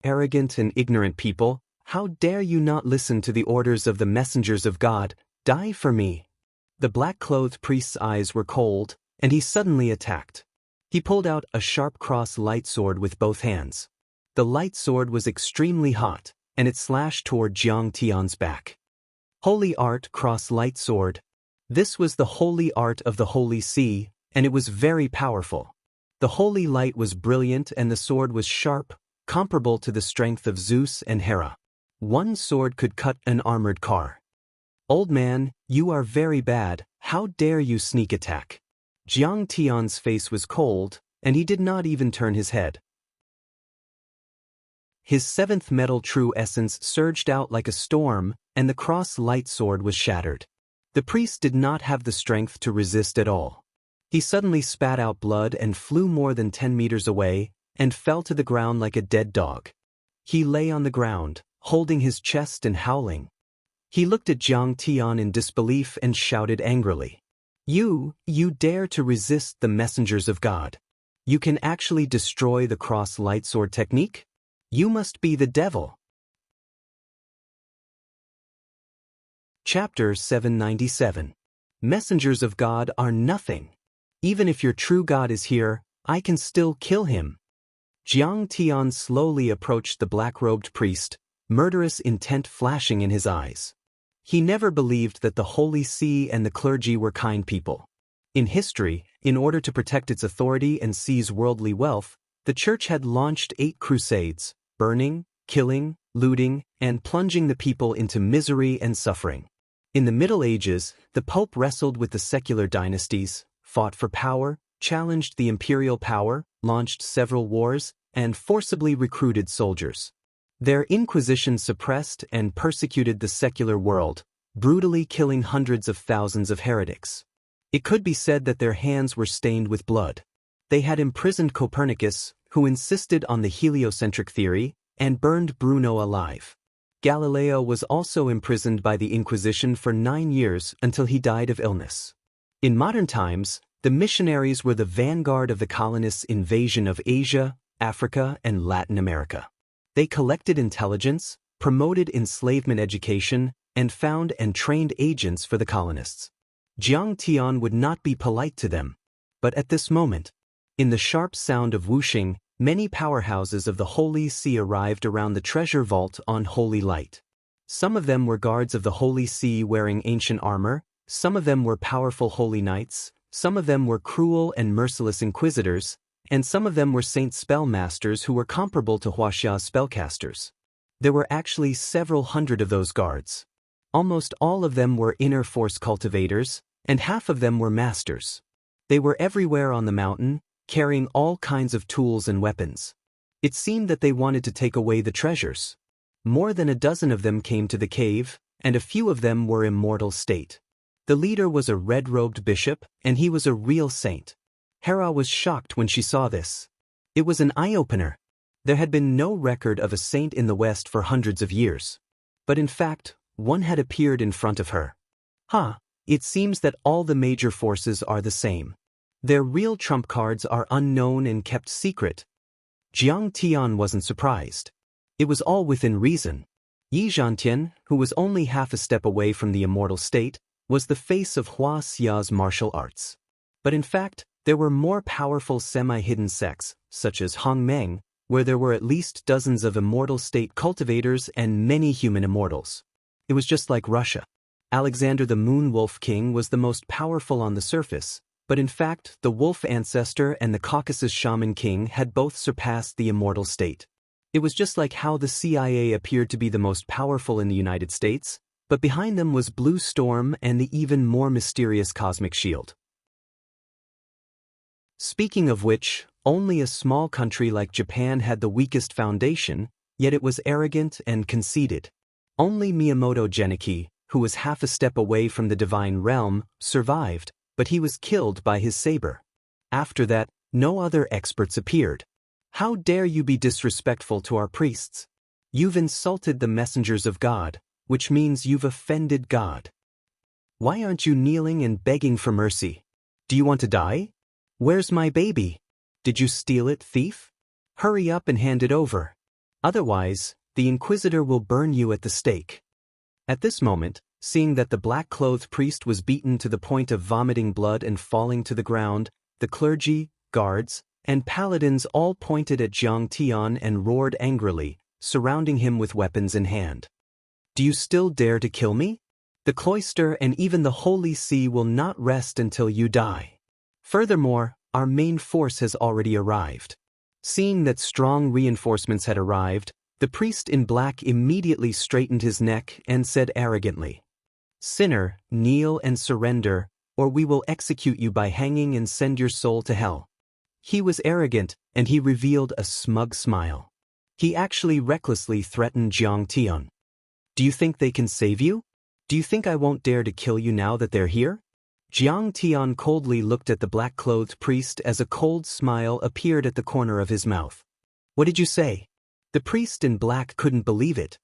Speaker 1: Arrogant and ignorant people, how dare you not listen to the orders of the messengers of God? Die for me. The black-clothed priest's eyes were cold, and he suddenly attacked. He pulled out a sharp cross light sword with both hands. The light sword was extremely hot, and it slashed toward Jiang Tian's back. Holy Art Cross Light Sword. This was the holy art of the Holy See, and it was very powerful. The holy light was brilliant and the sword was sharp, comparable to the strength of Zeus and Hera. One sword could cut an armored car. Old man, you are very bad, how dare you sneak attack? Jiang Tian's face was cold, and he did not even turn his head. His 7th metal true essence surged out like a storm, and the cross light sword was shattered. The priest did not have the strength to resist at all. He suddenly spat out blood and flew more than 10 meters away, and fell to the ground like a dead dog. He lay on the ground, holding his chest and howling. He looked at Jiang Tian in disbelief and shouted angrily. You dare to resist the messengers of God. You can actually destroy the cross light sword technique? You must be the devil. Chapter 797. Messengers of God are nothing. Even if your true God is here, I can still kill him. Jiang Tian slowly approached the black-robed priest, murderous intent flashing in his eyes. He never believed that the Holy See and the clergy were kind people. In history, in order to protect its authority and seize worldly wealth, the Church had launched 8 crusades, burning, killing, looting, and plunging the people into misery and suffering. In the Middle Ages, the Pope wrestled with the secular dynasties, fought for power, challenged the imperial power, launched several wars, and forcibly recruited soldiers. Their Inquisition suppressed and persecuted the secular world, brutally killing hundreds of thousands of heretics. It could be said that their hands were stained with blood. They had imprisoned Copernicus, who insisted on the heliocentric theory, and burned Bruno alive. Galileo was also imprisoned by the Inquisition for 9 years until he died of illness. In modern times, the missionaries were the vanguard of the colonists' invasion of Asia, Africa, and Latin America. They collected intelligence, promoted enslavement education, and found and trained agents for the colonists. Jiang Tian would not be polite to them. But at this moment, in the sharp sound of whooshing, many powerhouses of the Holy See arrived around the treasure vault on holy light. Some of them were guards of the Holy See wearing ancient armor, some of them were powerful holy knights, some of them were cruel and merciless inquisitors, and some of them were saint spellmasters who were comparable to Huaxia's spellcasters. There were actually several hundred of those guards. Almost all of them were inner force cultivators, and half of them were masters. They were everywhere on the mountain, carrying all kinds of tools and weapons. It seemed that they wanted to take away the treasures. More than a dozen of them came to the cave, and a few of them were immortal state. The leader was a red-robed bishop, and he was a real saint. Hera was shocked when she saw this. It was an eye-opener. There had been no record of a saint in the West for hundreds of years. But in fact, one had appeared in front of her. It seems that all the major forces are the same. Their real trump cards are unknown and kept secret. Jiang Tian wasn't surprised. It was all within reason. Yi Zhantian, who was only half a step away from the immortal state, was the face of Huaxia's martial arts. But in fact, There were more powerful semi-hidden sects, such as Hongmeng, where there were at least dozens of immortal state cultivators and many human immortals. It was just like Russia. Alexander the Moon Wolf King was the most powerful on the surface, but in fact the Wolf Ancestor and the Caucasus Shaman King had both surpassed the immortal state. It was just like how the CIA appeared to be the most powerful in the United States, but behind them was Blue Storm and the even more mysterious Cosmic Shield. Speaking of which, only a small country like Japan had the weakest foundation, yet it was arrogant and conceited. Only Miyamoto Genichi, who was half a step away from the divine realm, survived, but he was killed by his saber. After that, no other experts appeared. How dare you be disrespectful to our priests? You've insulted the messengers of God, which means you've offended God. Why aren't you kneeling and begging for mercy? Do you want to die? Where's my baby? Did you steal it, thief? Hurry up and hand it over. Otherwise, the Inquisitor will burn you at the stake. At this moment, seeing that the black-clothed priest was beaten to the point of vomiting blood and falling to the ground, the clergy, guards, and paladins all pointed at Jiang Tian and roared angrily, surrounding him with weapons in hand. Do you still dare to kill me? The cloister and even the Holy See will not rest until you die. Furthermore, our main force has already arrived. Seeing that strong reinforcements had arrived, the priest in black immediately straightened his neck and said arrogantly, "Sinner, kneel and surrender, or we will execute you by hanging and send your soul to hell." He was arrogant, and he revealed a smug smile. He actually recklessly threatened Jiang Tian. Do you think they can save you? Do you think I won't dare to kill you now that they're here? Jiang Tian coldly looked at the black-clothed priest as a cold smile appeared at the corner of his mouth. What did you say? The priest in black couldn't believe it.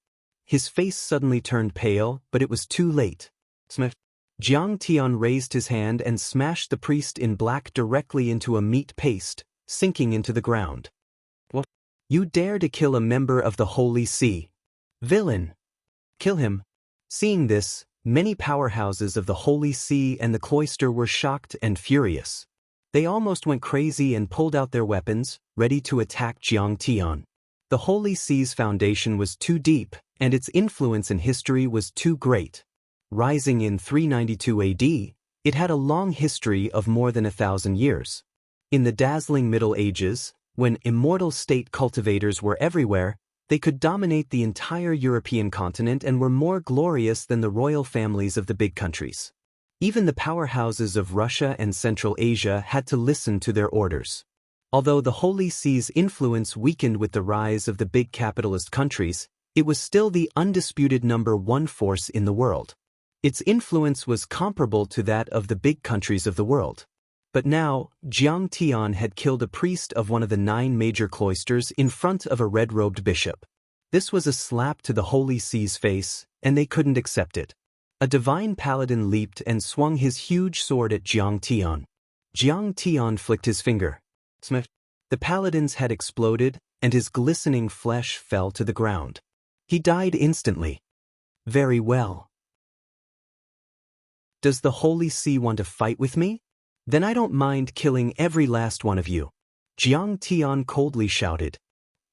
Speaker 1: His face suddenly turned pale, but it was too late. Jiang Tian raised his hand and smashed the priest in black directly into a meat paste, sinking into the ground. What? You dare to kill a member of the Holy See? Villain! Kill him. Seeing this, many powerhouses of the Holy See and the cloister were shocked and furious. They almost went crazy and pulled out their weapons, ready to attack Jiang Tian. The Holy See's foundation was too deep, and its influence in history was too great. Rising in 392 AD, it had a long history of more than 1,000 years. In the dazzling Middle Ages, when immortal state cultivators were everywhere, they could dominate the entire European continent and were more glorious than the royal families of the big countries. Even the powerhouses of Russia and Central Asia had to listen to their orders. Although the Holy See's influence weakened with the rise of the big capitalist countries, it was still the undisputed #1 force in the world. Its influence was comparable to that of the big countries of the world. But now, Jiang Tian had killed a priest of one of the 9 major cloisters in front of a red-robed bishop. This was a slap to the Holy See's face, and they couldn't accept it. A divine paladin leaped and swung his huge sword at Jiang Tian. Jiang Tian flicked his finger. The paladins had exploded, and his glistening flesh fell to the ground. He died instantly. Very well. Does the Holy See want to fight with me? Then I don't mind killing every last one of you. Jiang Tian coldly shouted.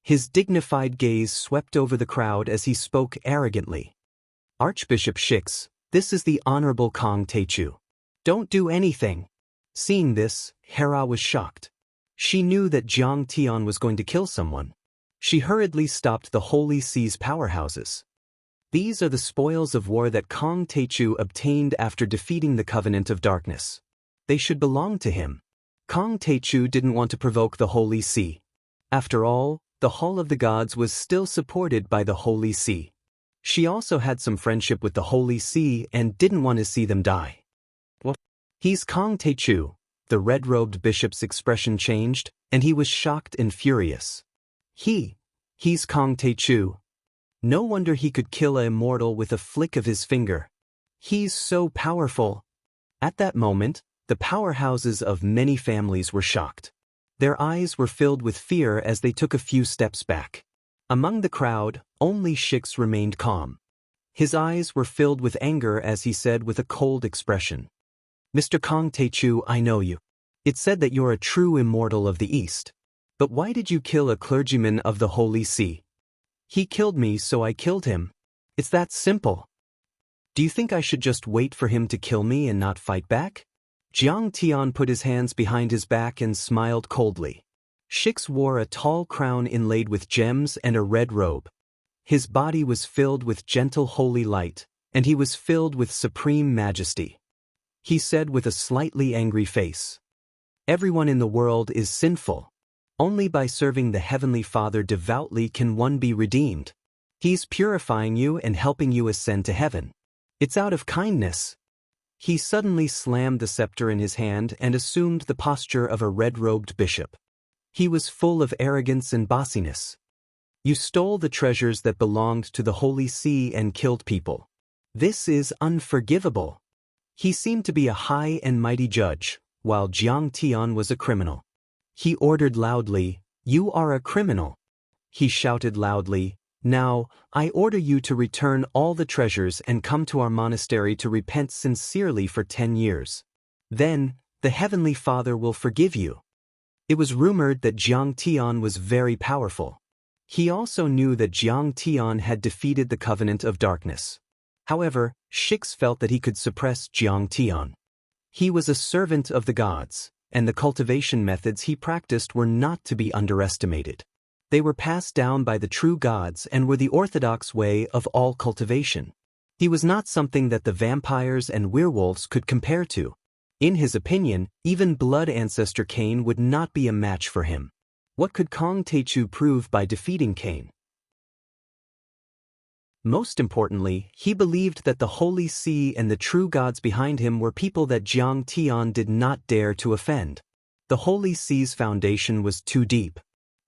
Speaker 1: His dignified gaze swept over the crowd as he spoke arrogantly. Archbishop Shix, this is the Honorable Kong Teichu. Don't do anything. Seeing this, Hera was shocked. She knew that Jiang Tian was going to kill someone. She hurriedly stopped the Holy See's powerhouses. These are the spoils of war that Kong Teichu obtained after defeating the Covenant of Darkness. They should belong to him. Kong Teichu didn't want to provoke the Holy See. After all, the Hall of the Gods was still supported by the Holy See. She also had some friendship with the Holy See and didn't want to see them die. What? He's Kong Teichu. The red-robed bishop's expression changed, and he was shocked and furious. He's Kong Teichu. No wonder he could kill an immortal with a flick of his finger. He's so powerful. At that moment, the powerhouses of many families were shocked. Their eyes were filled with fear as they took a few steps back. Among the crowd, only Shix remained calm. His eyes were filled with anger as he said with a cold expression, "Mr. Kong Teichu, I know you. It said that you're a true immortal of the East. But why did you kill a clergyman of the Holy See? He killed me, so I killed him. It's that simple. Do you think I should just wait for him to kill me and not fight back? Jiang Tian put his hands behind his back and smiled coldly. Shix wore a tall crown inlaid with gems and a red robe. His body was filled with gentle holy light, and he was filled with supreme majesty. He said with a slightly angry face, "Everyone in the world is sinful. Only by serving the Heavenly Father devoutly can one be redeemed. He's purifying you and helping you ascend to heaven. It's out of kindness." He suddenly slammed the scepter in his hand and assumed the posture of a red-robed bishop. He was full of arrogance and bossiness. "You stole the treasures that belonged to the Holy See and killed people. This is unforgivable." He seemed to be a high and mighty judge, while Jiang Tian was a criminal. He ordered loudly, "You are a criminal." He shouted loudly, "Now, I order you to return all the treasures and come to our monastery to repent sincerely for 10 years. Then, the Heavenly Father will forgive you." It was rumored that Jiang Tian was very powerful. He also knew that Jiang Tian had defeated the Covenant of Darkness. However, Shix felt that he could suppress Jiang Tian. He was a servant of the gods, and the cultivation methods he practiced were not to be underestimated. They were passed down by the true gods and were the orthodox way of all cultivation. He was not something that the vampires and werewolves could compare to. In his opinion, even blood ancestor Cain would not be a match for him. What could Kong Teichu prove by defeating Cain? Most importantly, he believed that the Holy See and the true gods behind him were people that Jiang Tian did not dare to offend. The Holy See's foundation was too deep.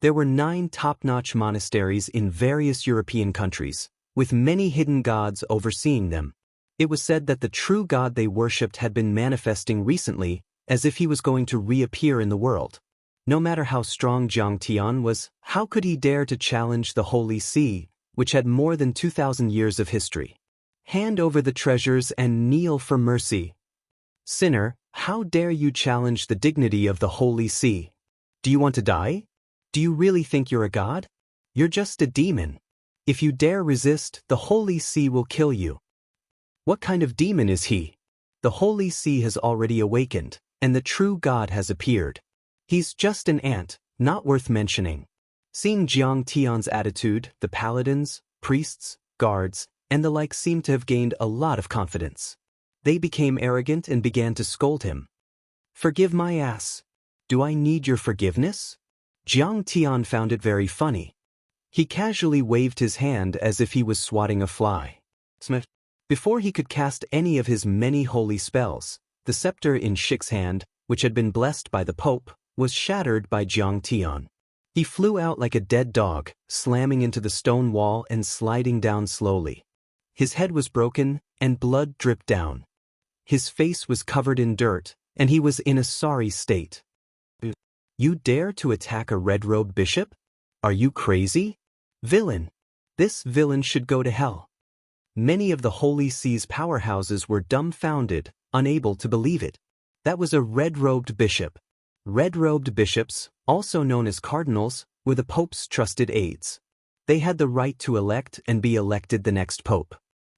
Speaker 1: There were 9 top-notch monasteries in various European countries, with many hidden gods overseeing them. It was said that the true god they worshipped had been manifesting recently, as if he was going to reappear in the world. No matter how strong Jiang Tian was, how could he dare to challenge the Holy See, which had more than 2,000 years of history? "Hand over the treasures and kneel for mercy." "Sinner, how dare you challenge the dignity of the Holy See? Do you want to die? Do you really think you're a god? You're just a demon. If you dare resist, the Holy See will kill you." What kind of demon is he? The Holy See has already awakened, and the true God has appeared. He's just an ant, not worth mentioning. Seeing Jiang Tian's attitude, the paladins, priests, guards, and the like seemed to have gained a lot of confidence. They became arrogant and began to scold him. "Forgive my ass. Do I need your forgiveness?" Jiang Tian found it very funny. He casually waved his hand as if he was swatting a fly. Smith. Before he could cast any of his many holy spells, the scepter in Shix's hand, which had been blessed by the Pope, was shattered by Jiang Tian. He flew out like a dead dog, slamming into the stone wall and sliding down slowly. His head was broken, and blood dripped down. His face was covered in dirt, and he was in a sorry state. "You dare to attack a red-robed bishop? Are you crazy? Villain! This villain should go to hell." Many of the Holy See's powerhouses were dumbfounded, unable to believe it. That was a red-robed bishop. Red-robed bishops, also known as cardinals, were the Pope's trusted aides. They had the right to elect and be elected the next Pope.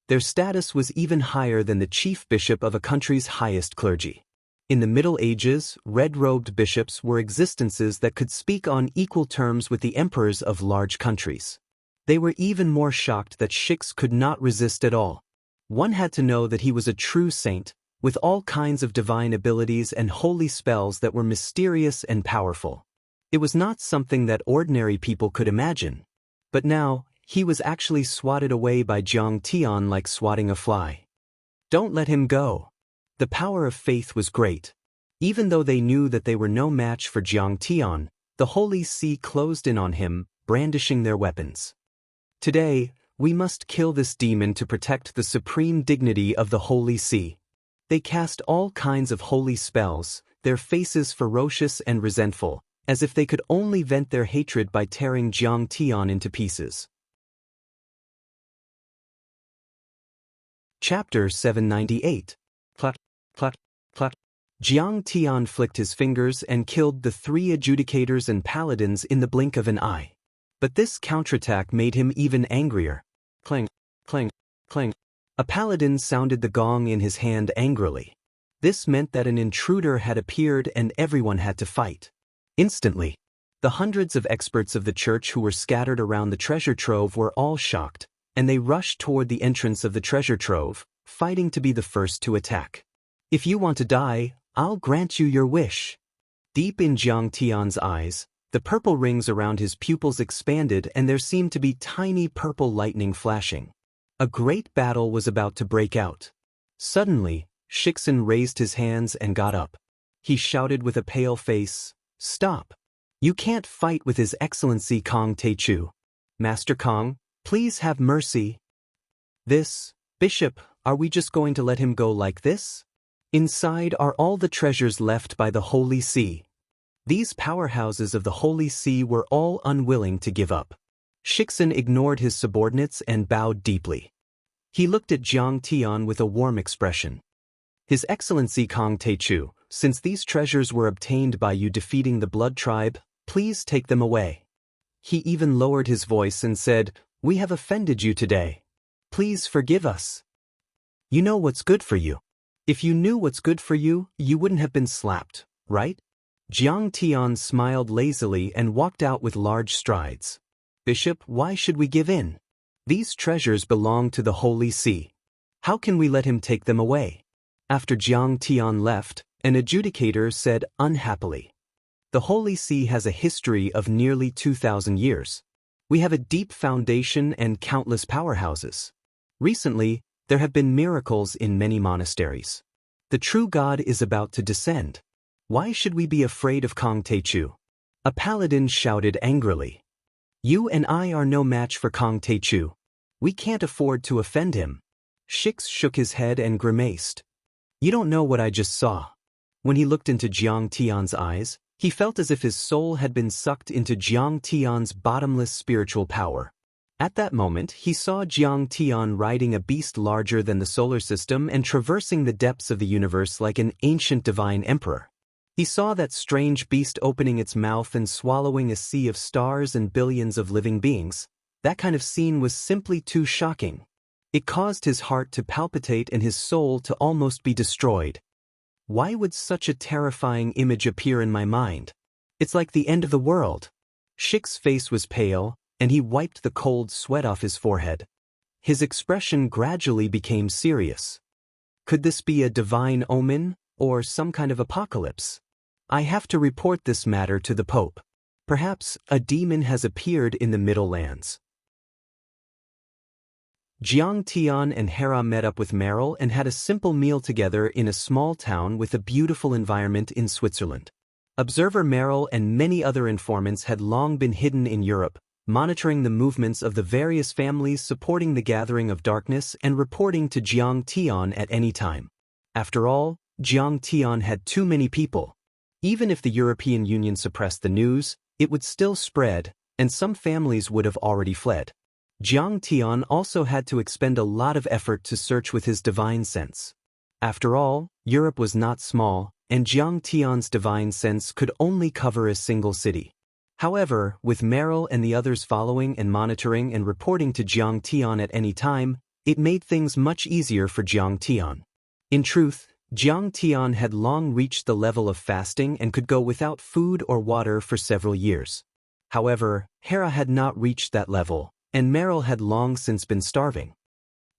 Speaker 1: Their status was even higher than the chief bishop of a country's highest clergy. In the Middle Ages, red-robed bishops were existences that could speak on equal terms with the emperors of large countries. They were even more shocked that Shix could not resist at all. One had to know that he was a true saint, with all kinds of divine abilities and holy spells that were mysterious and powerful. It was not something that ordinary people could imagine. But now, he was actually swatted away by Jiang Tian like swatting a fly. Don't let him go. The power of faith was great. Even though they knew that they were no match for Jiang Tian, the Holy See closed in on him, brandishing their weapons. Today, we must kill this demon to protect the supreme dignity of the Holy See. They cast all kinds of holy spells, their faces ferocious and resentful, as if they could only vent their hatred by tearing Jiang Tian into pieces. Chapter 798. Clot, clot, clot. Jiang Tian flicked his fingers and killed the 3 adjudicators and paladins in the blink of an eye. But this counterattack made him even angrier. Clang, clang, clang. A paladin sounded the gong in his hand angrily. This meant that an intruder had appeared and everyone had to fight. Instantly, the hundreds of experts of the church who were scattered around the treasure trove were all shocked, and they rushed toward the entrance of the treasure trove, fighting to be the first to attack. If you want to die, I'll grant you your wish. Deep in Jiang Tian's eyes, the purple rings around his pupils expanded and there seemed to be tiny purple lightning flashing. A great battle was about to break out. Suddenly, Shixin raised his hands and got up. He shouted with a pale face, "Stop! You can't fight with His Excellency Kong Teichu. Master Kong, please have mercy." Bishop, are we just going to let him go like this? Inside are all the treasures left by the Holy See. These powerhouses of the Holy See were all unwilling to give up. Shixin ignored his subordinates and bowed deeply. He looked at Jiang Tian with a warm expression. "His Excellency Kong Teichu, since these treasures were obtained by you defeating the Blood Tribe, please take them away." He even lowered his voice and said, "We have offended you today. Please forgive us. You know what's good for you. If you knew what's good for you, you wouldn't have been slapped, right?" Jiang Tian smiled lazily and walked out with large strides. "Bishop, why should we give in? These treasures belong to the Holy See. How can we let him take them away?" After Jiang Tian left, an adjudicator said unhappily, "The Holy See has a history of nearly 2,000 years. We have a deep foundation and countless powerhouses. Recently, there have been miracles in many monasteries. The true God is about to descend. Why should we be afraid of Kong Teichu?" A paladin shouted angrily. "You and I are no match for Kong Teichu. We can't afford to offend him." Shix shook his head and grimaced. "You don't know what I just saw." When he looked into Jiang Tian's eyes, he felt as if his soul had been sucked into Jiang Tian's bottomless spiritual power. At that moment, he saw Jiang Tian riding a beast larger than the solar system and traversing the depths of the universe like an ancient divine emperor. He saw that strange beast opening its mouth and swallowing a sea of stars and billions of living beings. That kind of scene was simply too shocking. It caused his heart to palpitate and his soul to almost be destroyed. Why would such a terrifying image appear in my mind? It's like the end of the world. Shik's face was pale, and he wiped the cold sweat off his forehead. His expression gradually became serious. Could this be a divine omen, or some kind of apocalypse? I have to report this matter to the Pope. Perhaps a demon has appeared in the Middle Lands. Jiang Tian and Hera met up with Meryl and had a simple meal together in a small town with a beautiful environment in Switzerland. Observer Meryl and many other informants had long been hidden in Europe, monitoring the movements of the various families supporting the gathering of darkness and reporting to Jiang Tian at any time. After all, Jiang Tian had too many people. Even if the European Union suppressed the news, it would still spread, and some families would have already fled. Jiang Tian also had to expend a lot of effort to search with his divine sense. After all, Europe was not small, and Jiang Tian's divine sense could only cover a single city. However, with Meryl and the others following and monitoring and reporting to Jiang Tian at any time, it made things much easier for Jiang Tian. In truth, Jiang Tian had long reached the level of fasting and could go without food or water for several years. However, Hera had not reached that level, and Meryl had long since been starving.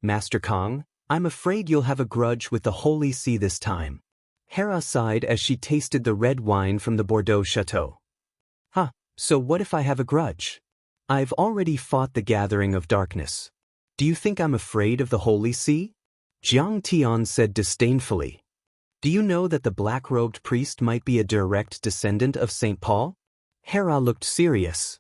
Speaker 1: "Master Kong, I'm afraid you'll have a grudge with the Holy See this time." Hera sighed as she tasted the red wine from the Bordeaux chateau. "Huh, so what if I have a grudge? I've already fought the gathering of darkness. Do you think I'm afraid of the Holy See?" Jiang Tian said disdainfully. "Do you know that the black-robed priest might be a direct descendant of St. Paul?" Hera looked serious.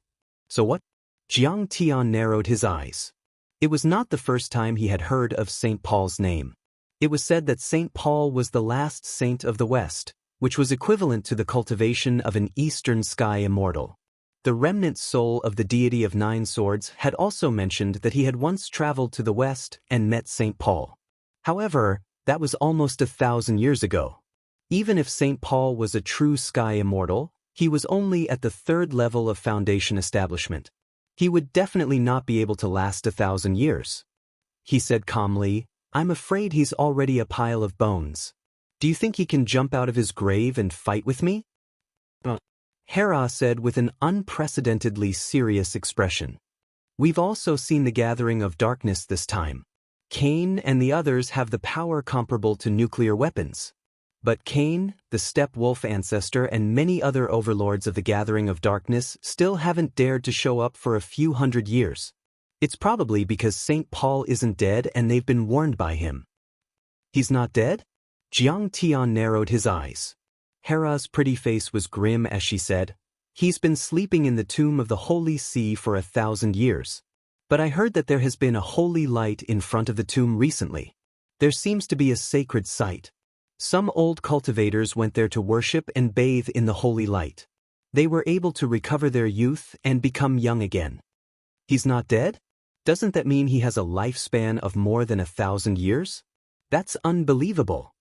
Speaker 1: "So what?" Jiang Tian narrowed his eyes. It was not the first time he had heard of St. Paul's name. It was said that St. Paul was the last saint of the West, which was equivalent to the cultivation of an eastern sky immortal. The remnant soul of the deity of Nine Swords had also mentioned that he had once traveled to the West and met St. Paul. However, that was almost 1,000 years ago. Even if St. Paul was a true sky immortal, he was only at the third level of Foundation establishment. He would definitely not be able to last 1,000 years. He said calmly, "I'm afraid he's already a pile of bones. Do you think he can jump out of his grave and fight with me?" Hera said with an unprecedentedly serious expression. "We've also seen the gathering of darkness this time. Cain and the others have the power comparable to nuclear weapons. But Cain, the steppe wolf ancestor, and many other overlords of the gathering of darkness still haven't dared to show up for a few hundred years. It's probably because St. Paul isn't dead and they've been warned by him." "He's not dead?" Jiang Tian narrowed his eyes. Hera's pretty face was grim as she said, "He's been sleeping in the tomb of the Holy See for 1,000 years. But I heard that there has been a holy light in front of the tomb recently. There seems to be a sacred site. Some old cultivators went there to worship and bathe in the holy light. They were able to recover their youth and become young again." "He's not dead? Doesn't that mean he has a lifespan of more than 1,000 years? That's unbelievable."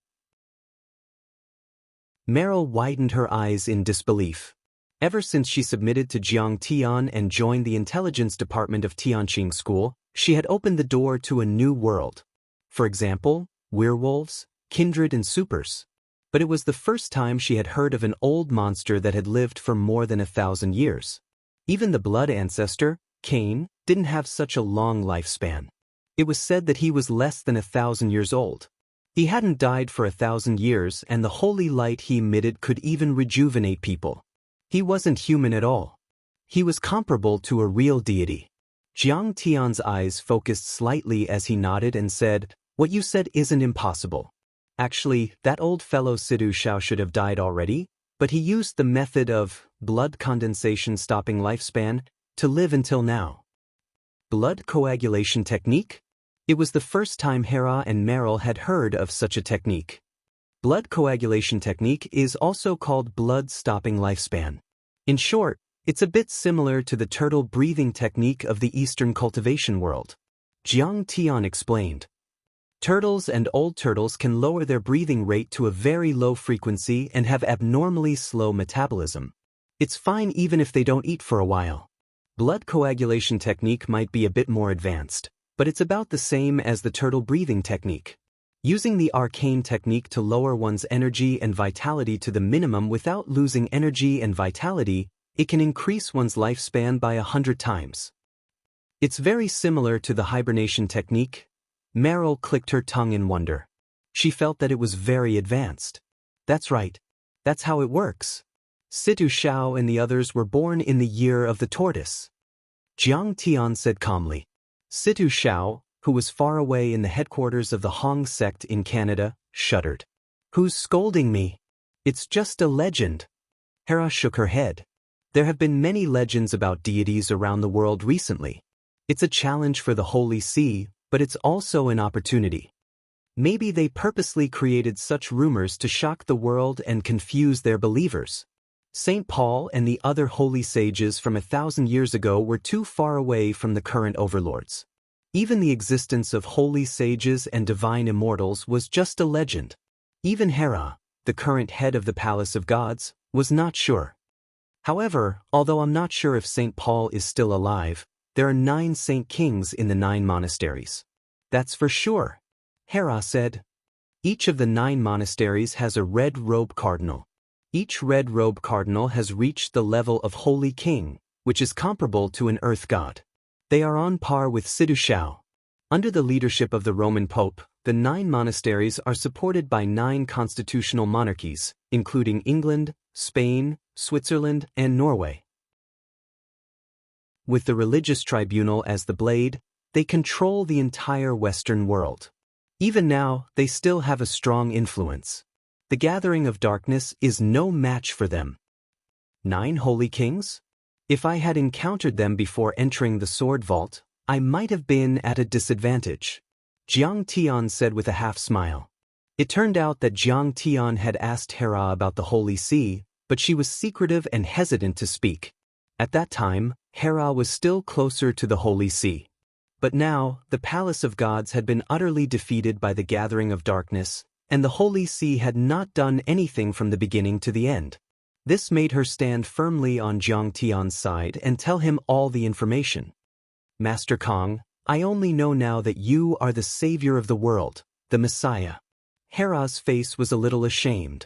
Speaker 1: Meryl widened her eyes in disbelief. Ever since she submitted to Jiang Tian and joined the intelligence department of Tianqing School, she had opened the door to a new world. For example, werewolves, kindred and supers. But it was the first time she had heard of an old monster that had lived for more than 1,000 years. Even the blood ancestor, Cain, didn't have such a long lifespan. It was said that he was less than 1,000 years old. He hadn't died for 1,000 years, and the holy light he emitted could even rejuvenate people. He wasn't human at all. He was comparable to a real deity. Jiang Tian's eyes focused slightly as he nodded and said, "What you said isn't impossible. Actually, that old fellow Sidhu Shao should have died already, but he used the method of blood condensation stopping lifespan to live until now." Blood coagulation technique? It was the first time Hera and Meryl had heard of such a technique. Blood coagulation technique is also called blood stopping lifespan. In short, it's a bit similar to the turtle breathing technique of the Eastern cultivation world. Jiang Tian explained. Turtles and old turtles can lower their breathing rate to a very low frequency and have abnormally slow metabolism. It's fine even if they don't eat for a while. Blood coagulation technique might be a bit more advanced, but it's about the same as the turtle breathing technique. Using the arcane technique to lower one's energy and vitality to the minimum without losing energy and vitality, it can increase one's lifespan by 100 times. It's very similar to the hibernation technique. Meryl clicked her tongue in wonder. She felt that it was very advanced. That's right. That's how it works. Sidhu Shao and the others were born in the year of the tortoise. Jiang Tian said calmly. Sidhu Shao, who was far away in the headquarters of the Hong sect in Canada, shuddered. "Who's scolding me? It's just a legend." Hera shook her head. There have been many legends about deities around the world recently. It's a challenge for the Holy See, but it's also an opportunity. Maybe they purposely created such rumors to shock the world and confuse their believers. St. Paul and the other holy sages from 1,000 years ago were too far away from the current overlords. Even the existence of holy sages and divine immortals was just a legend. Even Hera, the current head of the Palace of Gods, was not sure. However, although I'm not sure if St. Paul is still alive, there are 9 Saint Kings in the 9 monasteries. That's for sure, Hera said. Each of the 9 monasteries has a red robe cardinal. Each red robe cardinal has reached the level of Holy King, which is comparable to an earth god. They are on par with Sidhu Shao. Under the leadership of the Roman Pope, the 9 monasteries are supported by 9 constitutional monarchies, including England, Spain, Switzerland, and Norway. With the religious tribunal as the blade, they control the entire Western world. Even now, they still have a strong influence. The gathering of darkness is no match for them. 9 holy kings? If I had encountered them before entering the sword vault, I might have been at a disadvantage, Jiang Tian said with a half-smile. It turned out that Jiang Tian had asked Hera about the Holy See, but she was secretive and hesitant to speak. At that time, Hera was still closer to the Holy See. But now, the Palace of Gods had been utterly defeated by the gathering of darkness, and the Holy See had not done anything from the beginning to the end. This made her stand firmly on Jiang Tian's side and tell him all the information. Master Kong, I only know now that you are the savior of the world, the Messiah. Hera's face was a little ashamed.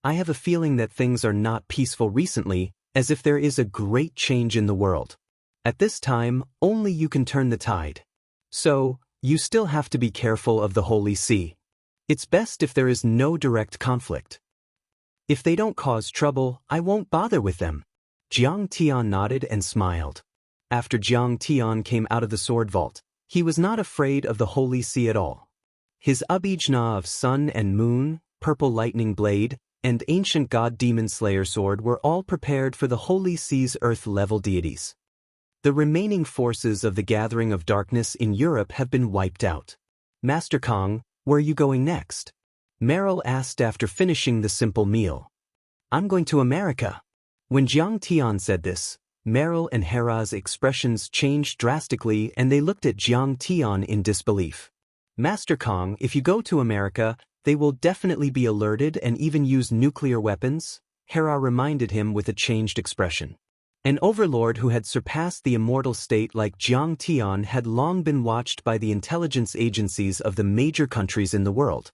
Speaker 1: I have a feeling that things are not peaceful recently, as if there is a great change in the world. At this time, only you can turn the tide. So, you still have to be careful of the Holy See. It's best if there is no direct conflict. If they don't cause trouble, I won't bother with them. Jiang Tian nodded and smiled. After Jiang Tian came out of the sword vault, he was not afraid of the Holy See at all. His abijna of sun and moon, purple lightning blade, and ancient god demon slayer sword were all prepared for the Holy See's earth-level deities. The remaining forces of the Gathering of Darkness in Europe have been wiped out. Master Kong, where are you going next? Meryl asked after finishing the simple meal. I'm going to America. When Jiang Tian said this, Meryl and Hera's expressions changed drastically and they looked at Jiang Tian in disbelief. Master Kong, if you go to America, they will definitely be alerted and even use nuclear weapons, Hera reminded him with a changed expression. An overlord who had surpassed the immortal state like Jiang Tian had long been watched by the intelligence agencies of the major countries in the world.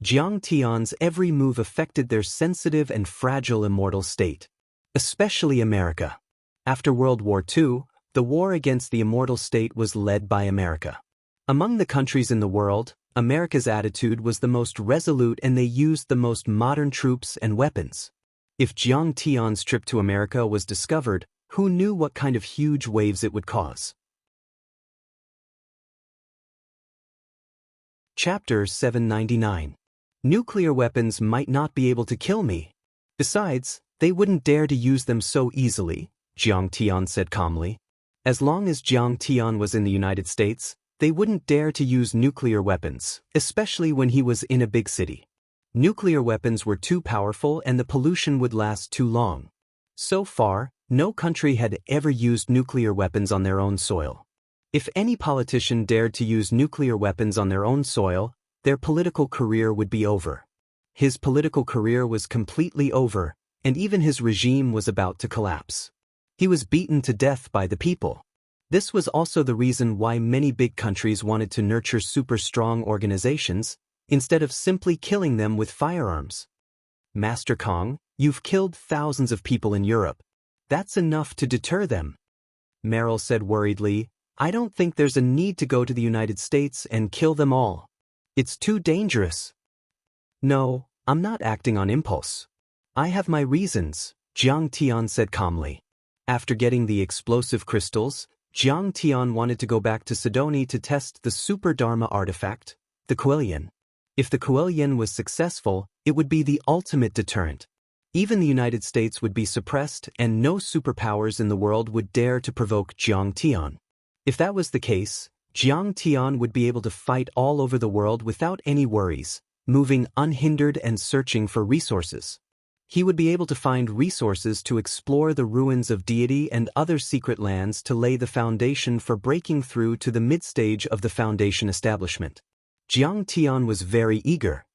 Speaker 1: Jiang Tian's every move affected their sensitive and fragile immortal state. Especially America. After World War II, the war against the immortal state was led by America. Among the countries in the world, America's attitude was the most resolute and they used the most modern troops and weapons. If Jiang Tian's trip to America was discovered, who knew what kind of huge waves it would cause? Chapter 799. Nuclear weapons might not be able to kill me. Besides, they wouldn't dare to use them so easily, Jiang Tian said calmly. As long as Jiang Tian was in the United States, they wouldn't dare to use nuclear weapons, especially when he was in a big city. Nuclear weapons were too powerful and the pollution would last too long. So far, no country had ever used nuclear weapons on their own soil. If any politician dared to use nuclear weapons on their own soil, their political career would be over. His political career was completely over, and even his regime was about to collapse. He was beaten to death by the people. This was also the reason why many big countries wanted to nurture super strong organizations, instead of simply killing them with firearms. Master Kong, you've killed thousands of people in Europe. That's enough to deter them. Meryl said worriedly, I don't think there's a need to go to the United States and kill them all. It's too dangerous. No, I'm not acting on impulse. I have my reasons, Jiang Tian said calmly. After getting the explosive crystals, Jiang Tian wanted to go back to Sidoni to test the Super Dharma artifact, the Kuelian. If the Kuelian was successful, it would be the ultimate deterrent. Even the United States would be suppressed and no superpowers in the world would dare to provoke Jiang Tian. If that was the case, Jiang Tian would be able to fight all over the world without any worries, moving unhindered and searching for resources. He would be able to find resources to explore the ruins of deity and other secret lands to lay the foundation for breaking through to the mid-stage of the Foundation establishment. Jiang Tian was very eager.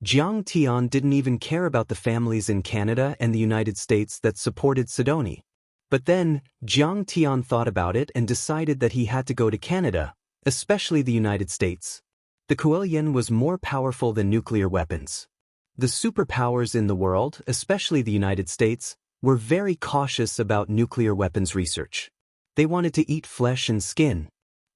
Speaker 1: Jiang Tian didn't even care about the families in Canada and the United States that supported Sidoni. But then, Jiang Tian thought about it and decided that he had to go to Canada, especially the United States. The Kuelian was more powerful than nuclear weapons. The superpowers in the world, especially the United States, were very cautious about nuclear weapons research. They wanted to eat flesh and skin.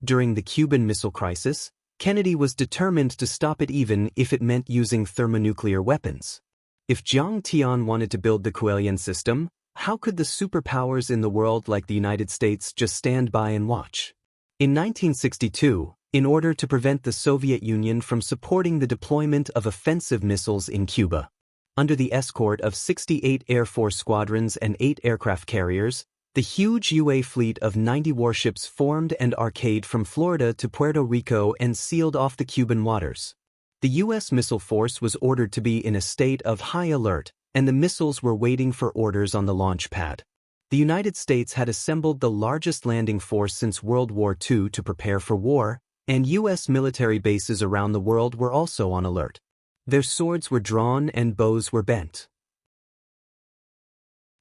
Speaker 1: During the Cuban Missile Crisis, Kennedy was determined to stop it even if it meant using thermonuclear weapons. If Jiang Tian wanted to build the Kuelian system, how could the superpowers in the world like the United States just stand by and watch? In 1962, in order to prevent the Soviet Union from supporting the deployment of offensive missiles in Cuba, under the escort of 68 Air Force squadrons and 8 aircraft carriers, the huge UA fleet of 90 warships formed and arcade from Florida to Puerto Rico and sealed off the Cuban waters. The U.S. missile force was ordered to be in a state of high alert, and the missiles were waiting for orders on the launch pad. The United States had assembled the largest landing force since World War II to prepare for war, and U.S. military bases around the world were also on alert. Their swords were drawn and bows were bent.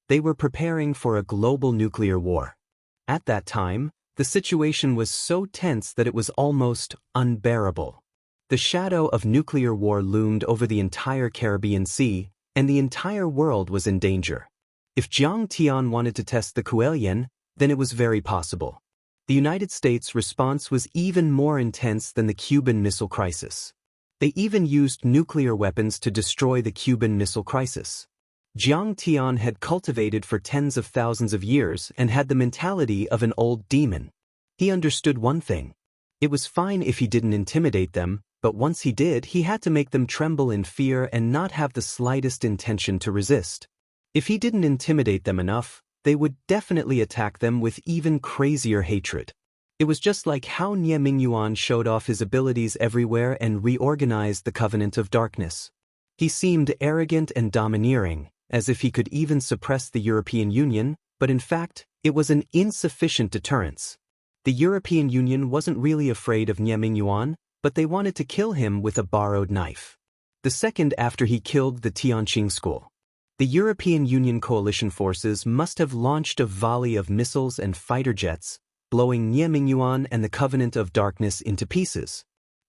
Speaker 1: They were preparing for a global nuclear war. At that time, the situation was so tense that it was almost unbearable. The shadow of nuclear war loomed over the entire Caribbean Sea, and the entire world was in danger. If Jiang Tian wanted to test the Kuelian, then it was very possible. The United States' response was even more intense than the Cuban Missile Crisis. They even used nuclear weapons to destroy the Cuban Missile Crisis. Jiang Tian had cultivated for tens of thousands of years and had the mentality of an old demon. He understood one thing. It was fine if he didn't intimidate them, but once he did, he had to make them tremble in fear and not have the slightest intention to resist. If he didn't intimidate them enough, they would definitely attack them with even crazier hatred. It was just like how Nie Mingyuan showed off his abilities everywhere and reorganized the Covenant of Darkness. He seemed arrogant and domineering, as if he could even suppress the European Union, but in fact, it was an insufficient deterrence. The European Union wasn't really afraid of Nie Mingyuan, but they wanted to kill him with a borrowed knife. The second after he killed the Tianqing school. The European Union coalition forces must have launched a volley of missiles and fighter jets, blowing Nie Mingyuan and the Covenant of Darkness into pieces.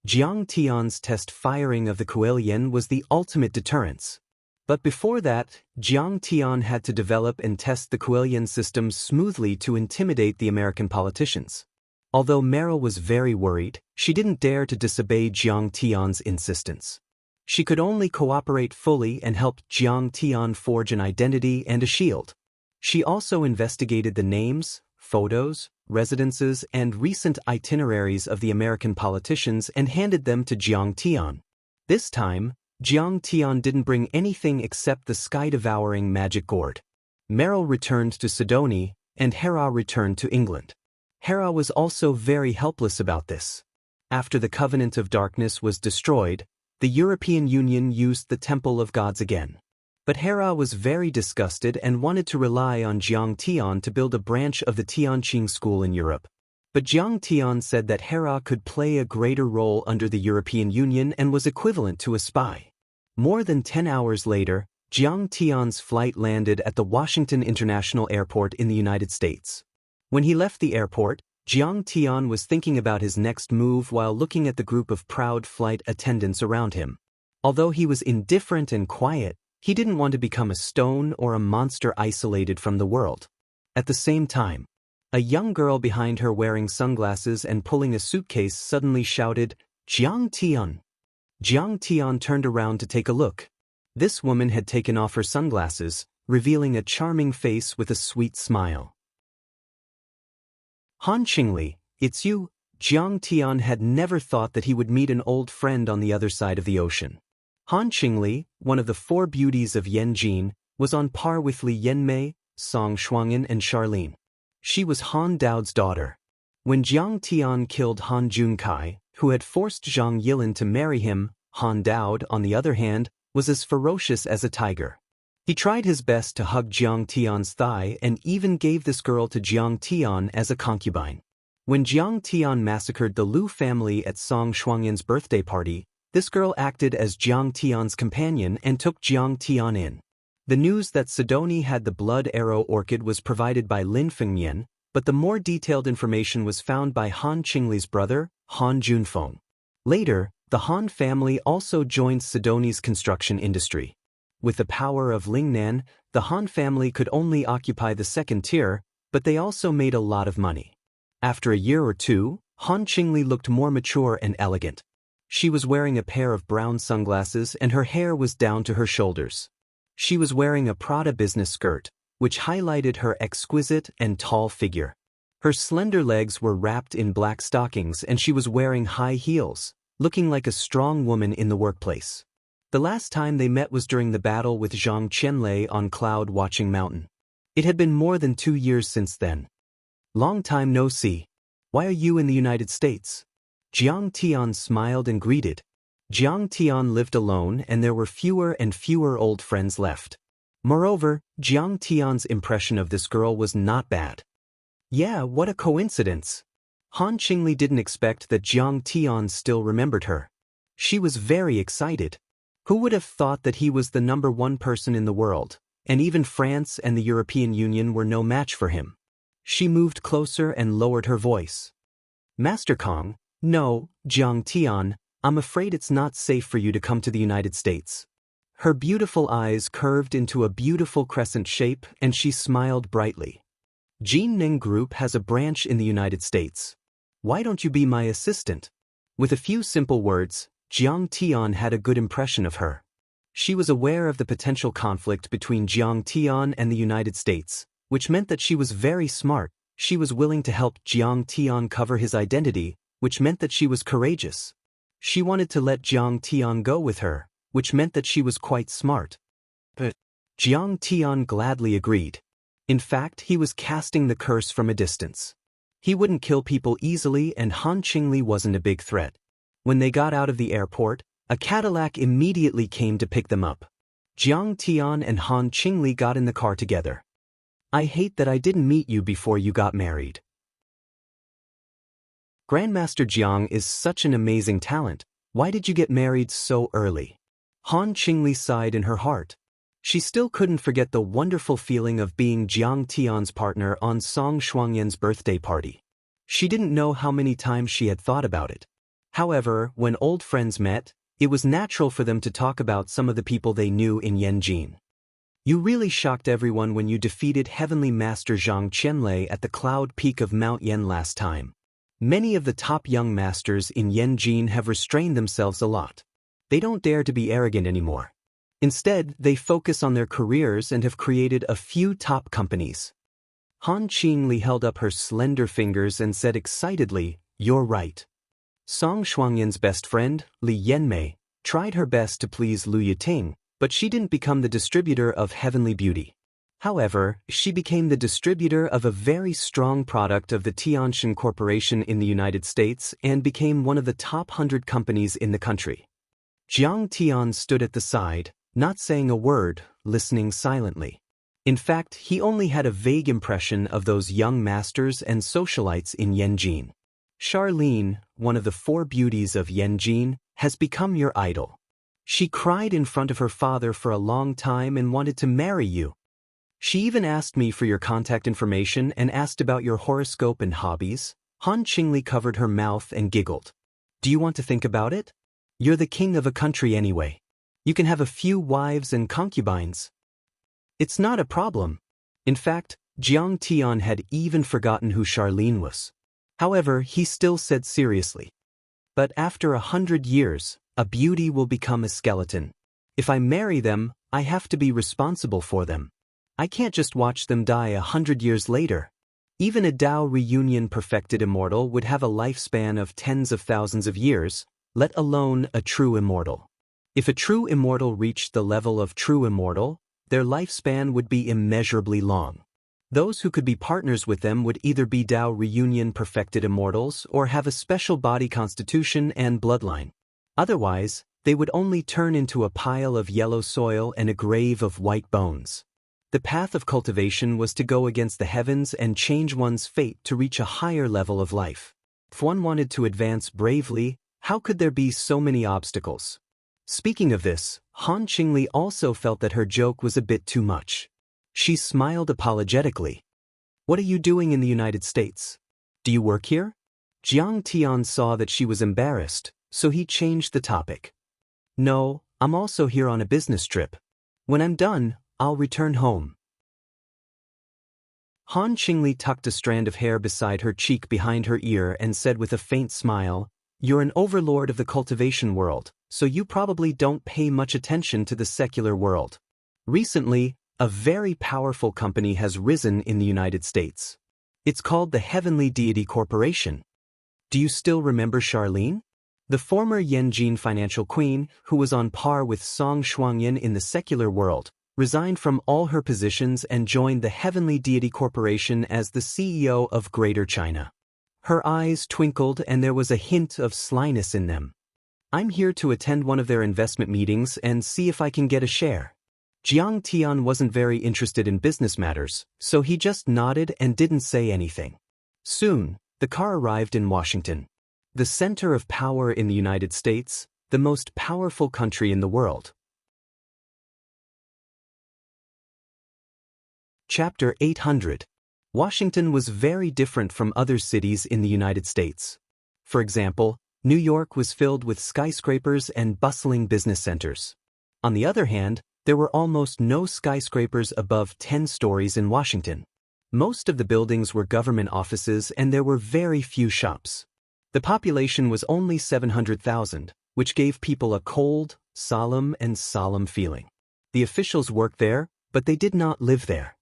Speaker 1: Jiang Tian's test firing of the Kuelian was the ultimate deterrence. But before that, Jiang Tian had to develop and test the Kuelian system smoothly to intimidate the American politicians. Although Meryl was very worried, she didn't dare to disobey Jiang Tian's insistence. She could only cooperate fully and help Jiang Tian forge an identity and a shield. She also investigated the names, photos, residences, and recent itineraries of the American politicians and handed them to Jiang Tian. This time, Jiang Tian didn't bring anything except the sky-devouring magic gourd. Meryl returned to Sidonie, and Hera returned to England. Hera was also very helpless about this. After the Covenant of Darkness was destroyed, the European Union used the Temple of Gods again. But Hera was very disgusted and wanted to rely on Jiang Tian to build a branch of the Tianqing school in Europe. But Jiang Tian said that Hera could play a greater role under the European Union and was equivalent to a spy. More than 10 hours later, Jiang Tian's flight landed at the Washington International Airport in the United States. When he left the airport, Jiang Tian was thinking about his next move while looking at the group of proud flight attendants around him. Although he was indifferent and quiet, he didn't want to become a stone or a monster isolated from the world. At the same time, a young girl behind her wearing sunglasses and pulling a suitcase suddenly shouted, "Jiang Tian!" Jiang Tian turned around to take a look. This woman had taken off her sunglasses, revealing a charming face with a sweet smile. "Han Qingli, it's you." Jiang Tian had never thought that he would meet an old friend on the other side of the ocean. Han Qingli, one of the four beauties of Yanjin, was on par with Li Yanmei, Song Shuangyan and Charlene. She was Han Dao's daughter. When Jiang Tian killed Han Junkai, who had forced Zhang Yilin to marry him, Han Dao, on the other hand, was as ferocious as a tiger. He tried his best to hug Jiang Tian's thigh and even gave this girl to Jiang Tian as a concubine. When Jiang Tian massacred the Lu family at Song Shuangyan's birthday party, this girl acted as Jiang Tian's companion and took Jiang Tian in. The news that Sidonie had the blood arrow orchid was provided by Lin Fengmian, but the more detailed information was found by Han Qingli's brother, Han Junfeng. Later, the Han family also joined Sidonie's construction industry. With the power of Lingnan, the Han family could only occupy the second tier, but they also made a lot of money. After a year or two, Han Qingli looked more mature and elegant. She was wearing a pair of brown sunglasses and her hair was down to her shoulders. She was wearing a Prada business skirt, which highlighted her exquisite and tall figure. Her slender legs were wrapped in black stockings and she was wearing high heels, looking like a strong woman in the workplace. The last time they met was during the battle with Zhang Qianlei on Cloud Watching Mountain. It had been more than 2 years since then. "Long time no see. Why are you in the United States?" Jiang Tian smiled and greeted. Jiang Tian lived alone and there were fewer and fewer old friends left. Moreover, Jiang Tian's impression of this girl was not bad. Yeah, what a coincidence. Han Qingli didn't expect that Jiang Tian still remembered her. She was very excited. Who would have thought that he was the #1 person in the world, and even France and the European Union were no match for him? She moved closer and lowered her voice. Master Kong, no, Jiang Tian, I'm afraid it's not safe for you to come to the United States. Her beautiful eyes curved into a beautiful crescent shape and she smiled brightly. Jin Ning Group has a branch in the United States. Why don't you be my assistant? With a few simple words, Jiang Tian had a good impression of her. She was aware of the potential conflict between Jiang Tian and the United States, which meant that she was very smart. She was willing to help Jiang Tian cover his identity, which meant that she was courageous. She wanted to let Jiang Tian go with her, which meant that she was quite smart. But Jiang Tian gladly agreed. In fact, he was casting the curse from a distance. He wouldn't kill people easily and Han Qingli wasn't a big threat. When they got out of the airport, a Cadillac immediately came to pick them up. Jiang Tian and Han Qingli got in the car together. I hate that I didn't meet you before you got married. Grandmaster Jiang is such an amazing talent. Why did you get married so early? Han Qingli sighed in her heart. She still couldn't forget the wonderful feeling of being Jiang Tian's partner on Song Shuangyan's birthday party. She didn't know how many times she had thought about it. However, when old friends met, it was natural for them to talk about some of the people they knew in Yanjin. You really shocked everyone when you defeated Heavenly Master Zhang Qianlei at the cloud peak of Mount Yan last time. Many of the top young masters in Yanjin have restrained themselves a lot. They don't dare to be arrogant anymore. Instead, they focus on their careers and have created a few top companies. Han Qingli held up her slender fingers and said excitedly, "You're right." Song Shuangyan's best friend, Li Yanmei, tried her best to please Lu Yiting, but she didn't become the distributor of Heavenly Beauty. However, she became the distributor of a very strong product of the Tianshan Corporation in the United States and became one of the top 100 companies in the country. Jiang Tian stood at the side, not saying a word, listening silently. In fact, he only had a vague impression of those young masters and socialites in Yanjin. Charlene, one of the 4 beauties of Yanjin, has become your idol. She cried in front of her father for a long time and wanted to marry you. She even asked me for your contact information and asked about your horoscope and hobbies. Han Qingli covered her mouth and giggled. Do you want to think about it? You're the king of a country anyway. You can have a few wives and concubines. It's not a problem. In fact, Jiang Tian had even forgotten who Charlene was. However, he still said seriously. But after 100 years, a beauty will become a skeleton. If I marry them, I have to be responsible for them. I can't just watch them die 100 years later. Even a Dao reunion perfected immortal would have a lifespan of tens of thousands of years, let alone a true immortal. If a true immortal reached the level of true immortal, their lifespan would be immeasurably long. Those who could be partners with them would either be Dao reunion perfected immortals or have a special body constitution and bloodline. Otherwise, they would only turn into a pile of yellow soil and a grave of white bones. The path of cultivation was to go against the heavens and change one's fate to reach a higher level of life. If one wanted to advance bravely, how could there be so many obstacles? Speaking of this, Han Qingli also felt that her joke was a bit too much. She smiled apologetically. What are you doing in the United States? Do you work here? Jiang Tian saw that she was embarrassed, so he changed the topic. No, I'm also here on a business trip. When I'm done, I'll return home. Han Qingli tucked a strand of hair beside her cheek behind her ear and said with a faint smile, You're an overlord of the cultivation world, so you probably don't pay much attention to the secular world. Recently, a very powerful company has risen in the United States. It's called the Heavenly Deity Corporation. Do you still remember Charlene? The former Yanjin financial queen, who was on par with Song Shuangyan in the secular world, resigned from all her positions and joined the Heavenly Deity Corporation as the CEO of Greater China. Her eyes twinkled and there was a hint of slyness in them. I'm here to attend one of their investment meetings and see if I can get a share. Jiang Tian wasn't very interested in business matters, so he just nodded and didn't say anything. Soon, the car arrived in Washington. The center of power in the United States, the most powerful country in the world. Chapter 800. Washington was very different from other cities in the United States. For example, New York was filled with skyscrapers and bustling business centers. On the other hand, there were almost no skyscrapers above 10 stories in Washington. Most of the buildings were government offices and there were very few shops. The population was only 700,000, which gave people a cold, solemn feeling. The officials worked there, but they did not live there.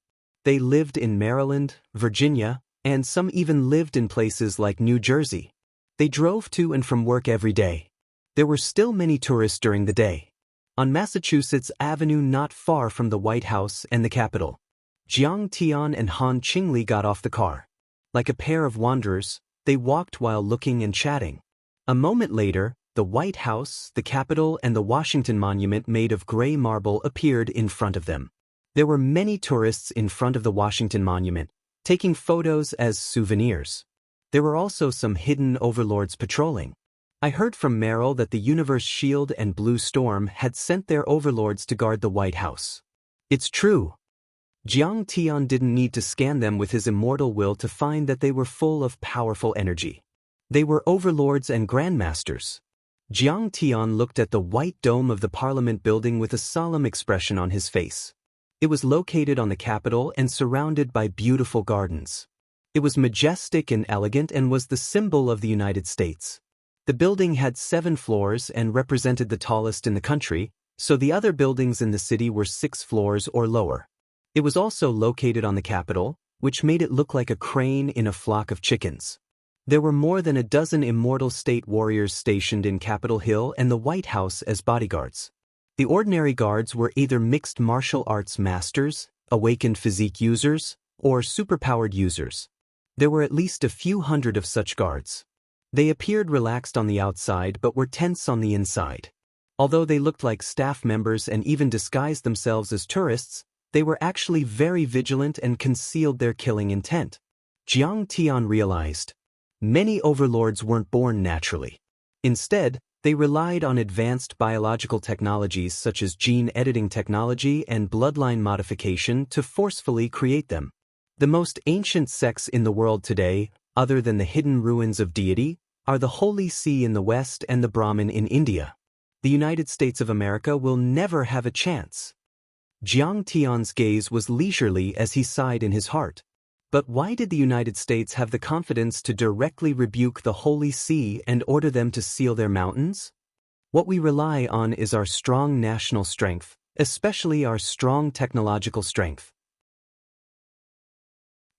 Speaker 1: They lived in Maryland, Virginia, and some even lived in places like New Jersey. They drove to and from work every day. There were still many tourists during the day. On Massachusetts Avenue not far from the White House and the Capitol, Jiang Tian and Han Qingli got off the car. Like a pair of wanderers, they walked while looking and chatting. A moment later, the White House, the Capitol, and the Washington Monument made of gray marble appeared in front of them. There were many tourists in front of the Washington Monument, taking photos as souvenirs. There were also some hidden overlords patrolling. I heard from Merrill that the Universe Shield and Blue Storm had sent their overlords to guard the White House. It's true. Jiang Tian didn't need to scan them with his immortal will to find that they were full of powerful energy. They were overlords and grandmasters. Jiang Tian looked at the white dome of the Parliament building with a solemn expression on his face. It was located on the Capitol and surrounded by beautiful gardens. It was majestic and elegant and was the symbol of the United States. The building had 7 floors and represented the tallest in the country, so the other buildings in the city were 6 floors or lower. It was also located on the Capitol, which made it look like a crane in a flock of chickens. There were more than a dozen immortal state warriors stationed in Capitol Hill and the White House as bodyguards. The ordinary guards were either mixed martial arts masters, awakened physique users, or superpowered users. There were at least a few hundred of such guards. They appeared relaxed on the outside but were tense on the inside. Although they looked like staff members and even disguised themselves as tourists, they were actually very vigilant and concealed their killing intent. Jiang Tian realized. Many overlords weren't born naturally. Instead, they relied on advanced biological technologies such as gene editing technology and bloodline modification to forcefully create them. The most ancient sects in the world today, other than the hidden ruins of deity, are the Holy See in the West and the Brahmin in India. The United States of America will never have a chance. Jiang Tian's gaze was leisurely as he sighed in his heart. But why did the United States have the confidence to directly rebuke the Holy See and order them to seal their mountains? What we rely on is our strong national strength, especially our strong technological strength.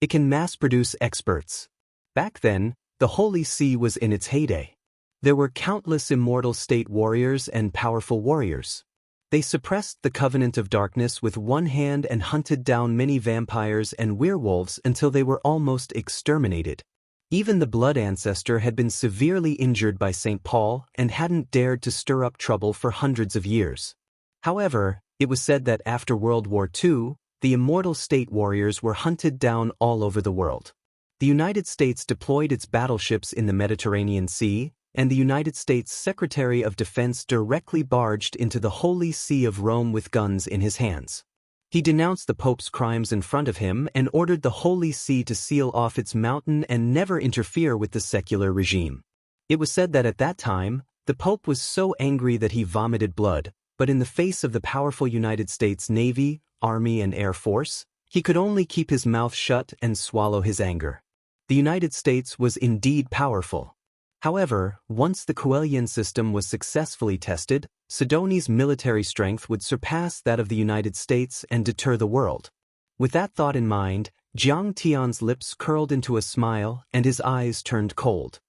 Speaker 1: It can mass-produce experts. Back then, the Holy See was in its heyday. There were countless immortal state warriors and powerful warriors. They suppressed the Covenant of Darkness with one hand and hunted down many vampires and werewolves until they were almost exterminated. Even the Blood Ancestor had been severely injured by St. Paul and hadn't dared to stir up trouble for hundreds of years. However, it was said that after World War II, the immortal state warriors were hunted down all over the world. The United States deployed its battleships in the Mediterranean Sea, and the United States Secretary of Defense directly barged into the Holy See of Rome with guns in his hands. He denounced the Pope's crimes in front of him and ordered the Holy See to seal off its mountain and never interfere with the secular regime. It was said that at that time, the Pope was so angry that he vomited blood, but in the face of the powerful United States Navy, Army, and Air Force, he could only keep his mouth shut and swallow his anger. The United States was indeed powerful. However, once the Coelian system was successfully tested, Sidoni's military strength would surpass that of the United States and deter the world. With that thought in mind, Jiang Tian's lips curled into a smile and his eyes turned cold.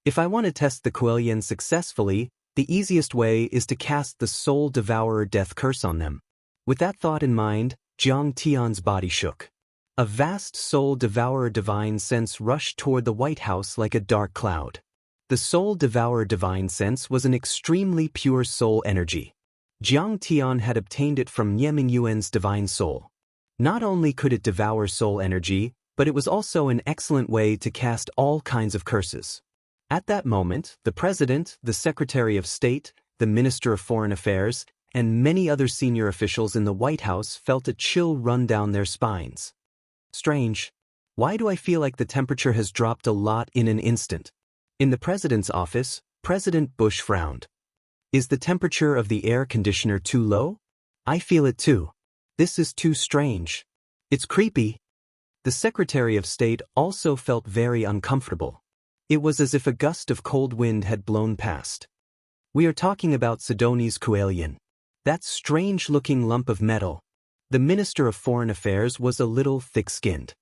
Speaker 1: If I want to test the Coelian successfully, the easiest way is to cast the Soul Devourer death curse on them. With that thought in mind, Jiang Tian's body shook. A vast Soul Devourer divine sense rushed toward the White House like a dark cloud. The Soul Devourer divine sense was an extremely pure soul energy. Jiang Tian had obtained it from Nie Mingyuan's divine soul. Not only could it devour soul energy, but it was also an excellent way to cast all kinds of curses. At that moment, the President, the Secretary of State, the Minister of Foreign Affairs, and many other senior officials in the White House felt a chill run down their spines. Strange. Why do I feel like the temperature has dropped a lot in an instant? In the president's office, President Bush frowned. Is the temperature of the air conditioner too low? I feel it too. This is too strange. It's creepy. The Secretary of State also felt very uncomfortable. It was as if a gust of cold wind had blown past. We are talking about Sidoni's Kuelian. That strange-looking lump of metal. The Minister of Foreign Affairs was a little thick-skinned.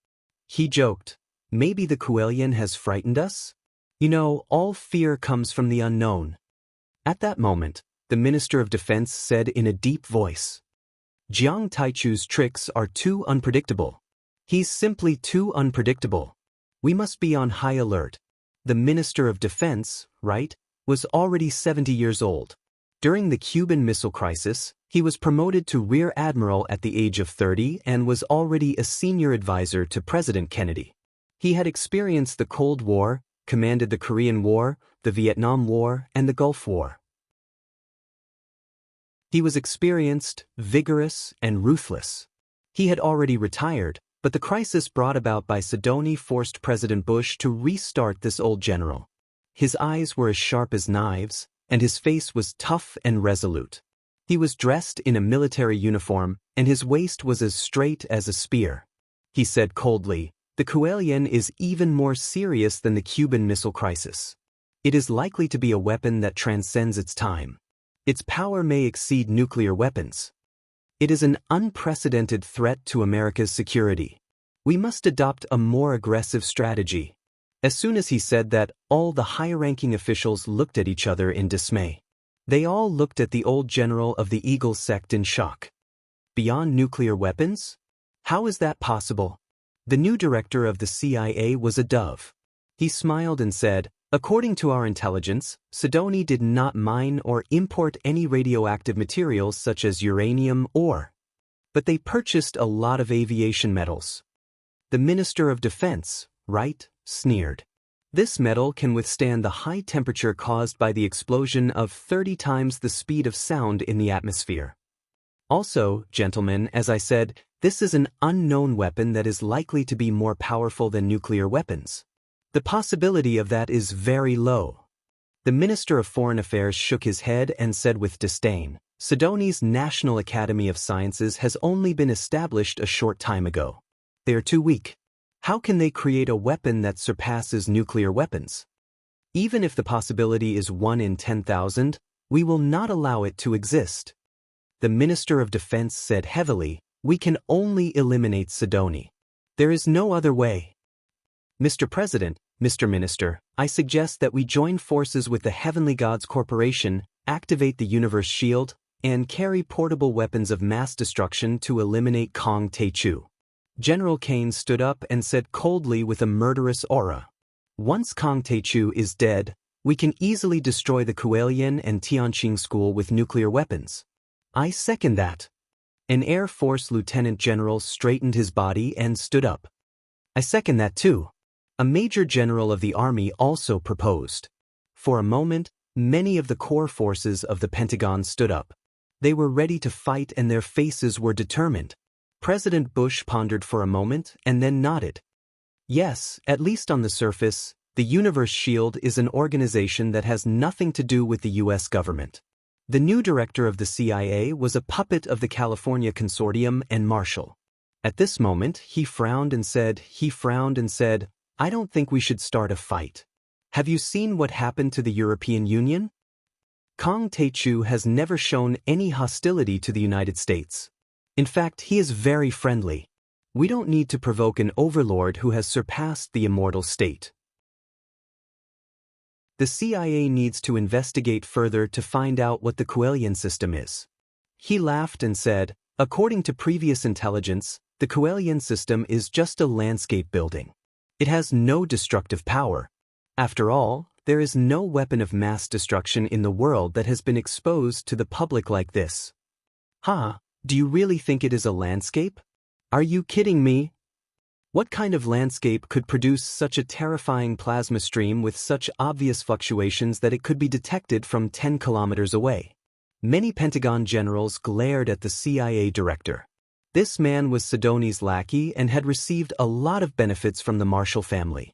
Speaker 1: He joked, maybe the Kuelian has frightened us? You know, all fear comes from the unknown. At that moment, the Minister of Defense said in a deep voice, Jiang Taichu's tricks are too unpredictable. He's simply too unpredictable. We must be on high alert. The Minister of Defense, right, was already 70 years old. During the Cuban Missile Crisis, he was promoted to Rear Admiral at the age of 30 and was already a senior advisor to President Kennedy. He had experienced the Cold War, commanded the Korean War, the Vietnam War, and the Gulf War. He was experienced, vigorous, and ruthless. He had already retired, but the crisis brought about by Sidoni forced President Bush to restart this old general. His eyes were as sharp as knives, and his face was tough and resolute. He was dressed in a military uniform, and his waist was as straight as a spear. He said coldly, the Kuelian is even more serious than the Cuban Missile Crisis. It is likely to be a weapon that transcends its time. Its power may exceed nuclear weapons. It is an unprecedented threat to America's security. We must adopt a more aggressive strategy. As soon as he said that, all the higher-ranking officials looked at each other in dismay. They all looked at the old general of the Eagle sect in shock. Beyond nuclear weapons? How is that possible? The new director of the CIA was a dove. He smiled and said, according to our intelligence, Sidoni did not mine or import any radioactive materials such as uranium or, but they purchased a lot of aviation metals. The Minister of Defense, right, sneered. This metal can withstand the high temperature caused by the explosion of 30 times the speed of sound in the atmosphere. Also, gentlemen, as I said, this is an unknown weapon that is likely to be more powerful than nuclear weapons. The possibility of that is very low. The Minister of Foreign Affairs shook his head and said with disdain, Sidoni's National Academy of Sciences has only been established a short time ago. They are too weak. How can they create a weapon that surpasses nuclear weapons? Even if the possibility is 1 in 10,000, we will not allow it to exist. The Minister of Defense said heavily, we can only eliminate Sidoni. There is no other way. Mr. President, Mr. Minister, I suggest that we join forces with the Heavenly Gods Corporation, activate the Universe Shield, and carry portable weapons of mass destruction to eliminate Kang Tae-chu. General Kane stood up and said coldly with a murderous aura, once Kang Tae-chu is dead, we can easily destroy the Kuelian and Tianqing School with nuclear weapons. I second that. An Air Force Lieutenant General straightened his body and stood up. I second that too. A Major General of the Army also proposed. For a moment, many of the core forces of the Pentagon stood up. They were ready to fight and their faces were determined. President Bush pondered for a moment and then nodded. Yes, at least on the surface, the Universe Shield is an organization that has nothing to do with the U.S. government. The new director of the CIA was a puppet of the California Consortium and Marshall. At this moment, he frowned and said, I don't think we should start a fight. Have you seen what happened to the European Union? Kang Tae-chu has never shown any hostility to the United States. In fact, he is very friendly. We don't need to provoke an overlord who has surpassed the immortal state. The CIA needs to investigate further to find out what the Kuelian system is. He laughed and said, according to previous intelligence, the Kuelian system is just a landscape building. It has no destructive power. After all, there is no weapon of mass destruction in the world that has been exposed to the public like this. Do you really think it is a landscape? Are you kidding me? What kind of landscape could produce such a terrifying plasma stream with such obvious fluctuations that it could be detected from 10 kilometers away? Many Pentagon generals glared at the CIA director. This man was Sidoni's lackey and had received a lot of benefits from the Marshall family.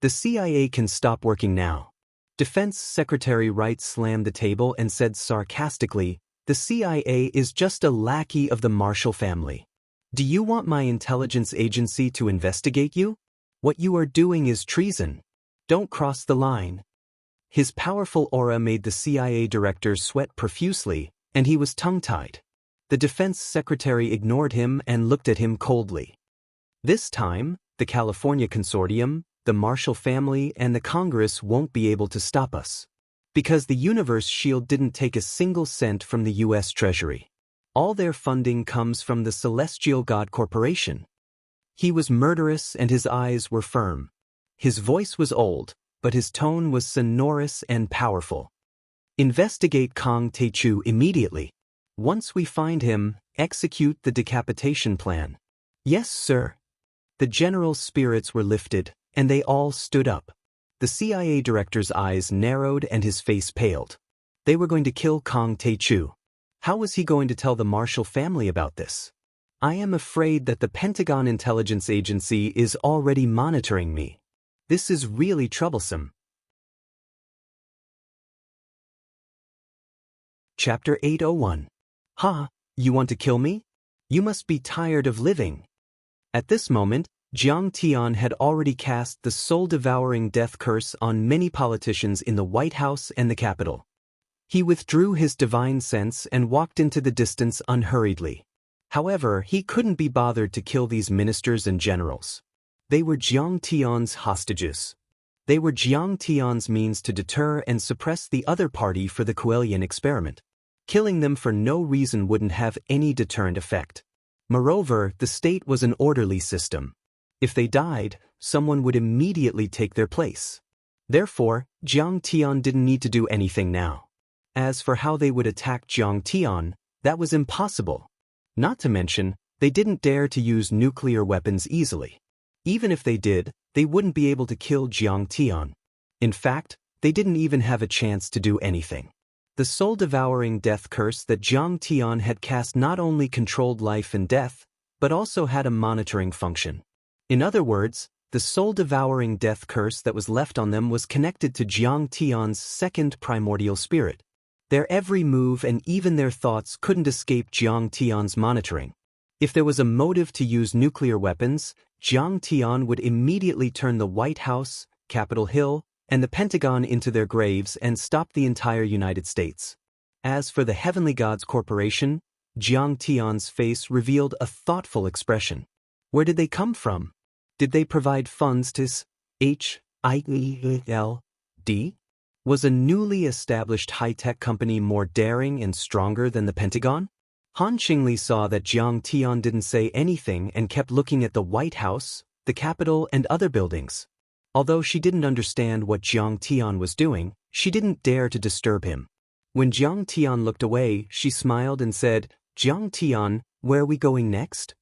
Speaker 1: The CIA can stop working now. Defense Secretary Wright slammed the table and said sarcastically, "The CIA is just a lackey of the Marshall family. Do you want my intelligence agency to investigate you? What you are doing is treason. Don't cross the line." His powerful aura made the CIA director sweat profusely, and he was tongue-tied. The defense secretary ignored him and looked at him coldly. This time, the California Consortium, the Marshall family, and the Congress won't be able to stop us. Because the Universe Shield didn't take a single cent from the U.S. Treasury. All their funding comes from the Celestial God Corporation. He was murderous and his eyes were firm. His voice was old, but his tone was sonorous and powerful. Investigate Kong Tae-chu immediately. Once we find him, execute the decapitation plan. Yes, sir. The general's spirits were lifted, and they all stood up. The CIA director's eyes narrowed and his face paled. They were going to kill Kong Tae-chu. How was he going to tell the Marshall family about this? I am afraid that the Pentagon Intelligence Agency is already monitoring me. This is really troublesome. Chapter 801. Ha, you want to kill me? You must be tired of living. At this moment, Jiang Tian had already cast the soul-devouring death curse on many politicians in the White House and the Capitol. He withdrew his divine sense and walked into the distance unhurriedly. However, he couldn't be bothered to kill these ministers and generals. They were Jiang Tian's hostages. They were Jiang Tian's means to deter and suppress the other party for the Coelian experiment. Killing them for no reason wouldn't have any deterrent effect. Moreover, the state was an orderly system. If they died, someone would immediately take their place. Therefore, Jiang Tian didn't need to do anything now. As for how they would attack Jiang Tian, that was impossible. Not to mention, they didn't dare to use nuclear weapons easily. Even if they did, they wouldn't be able to kill Jiang Tian. In fact, they didn't even have a chance to do anything. The soul-devouring death curse that Jiang Tian had cast not only controlled life and death, but also had a monitoring function. In other words, the soul-devouring death curse that was left on them was connected to Jiang Tian's second primordial spirit. Their every move and even their thoughts couldn't escape Jiang Tian's monitoring. If there was a motive to use nuclear weapons, Jiang Tian would immediately turn the White House, Capitol Hill, and the Pentagon into their graves and stop the entire United States. As for the Heavenly Gods Corporation, Jiang Tian's face revealed a thoughtful expression. Where did they come from? Did they provide funds to HIELD? Was a newly established high-tech company more daring and stronger than the Pentagon? Han Qingli saw that Jiang Tian didn't say anything and kept looking at the White House, the Capitol, and other buildings. Although she didn't understand what Jiang Tian was doing, she didn't dare to disturb him. When Jiang Tian looked away, she smiled and said, "Jiang Tian, where are we going next?"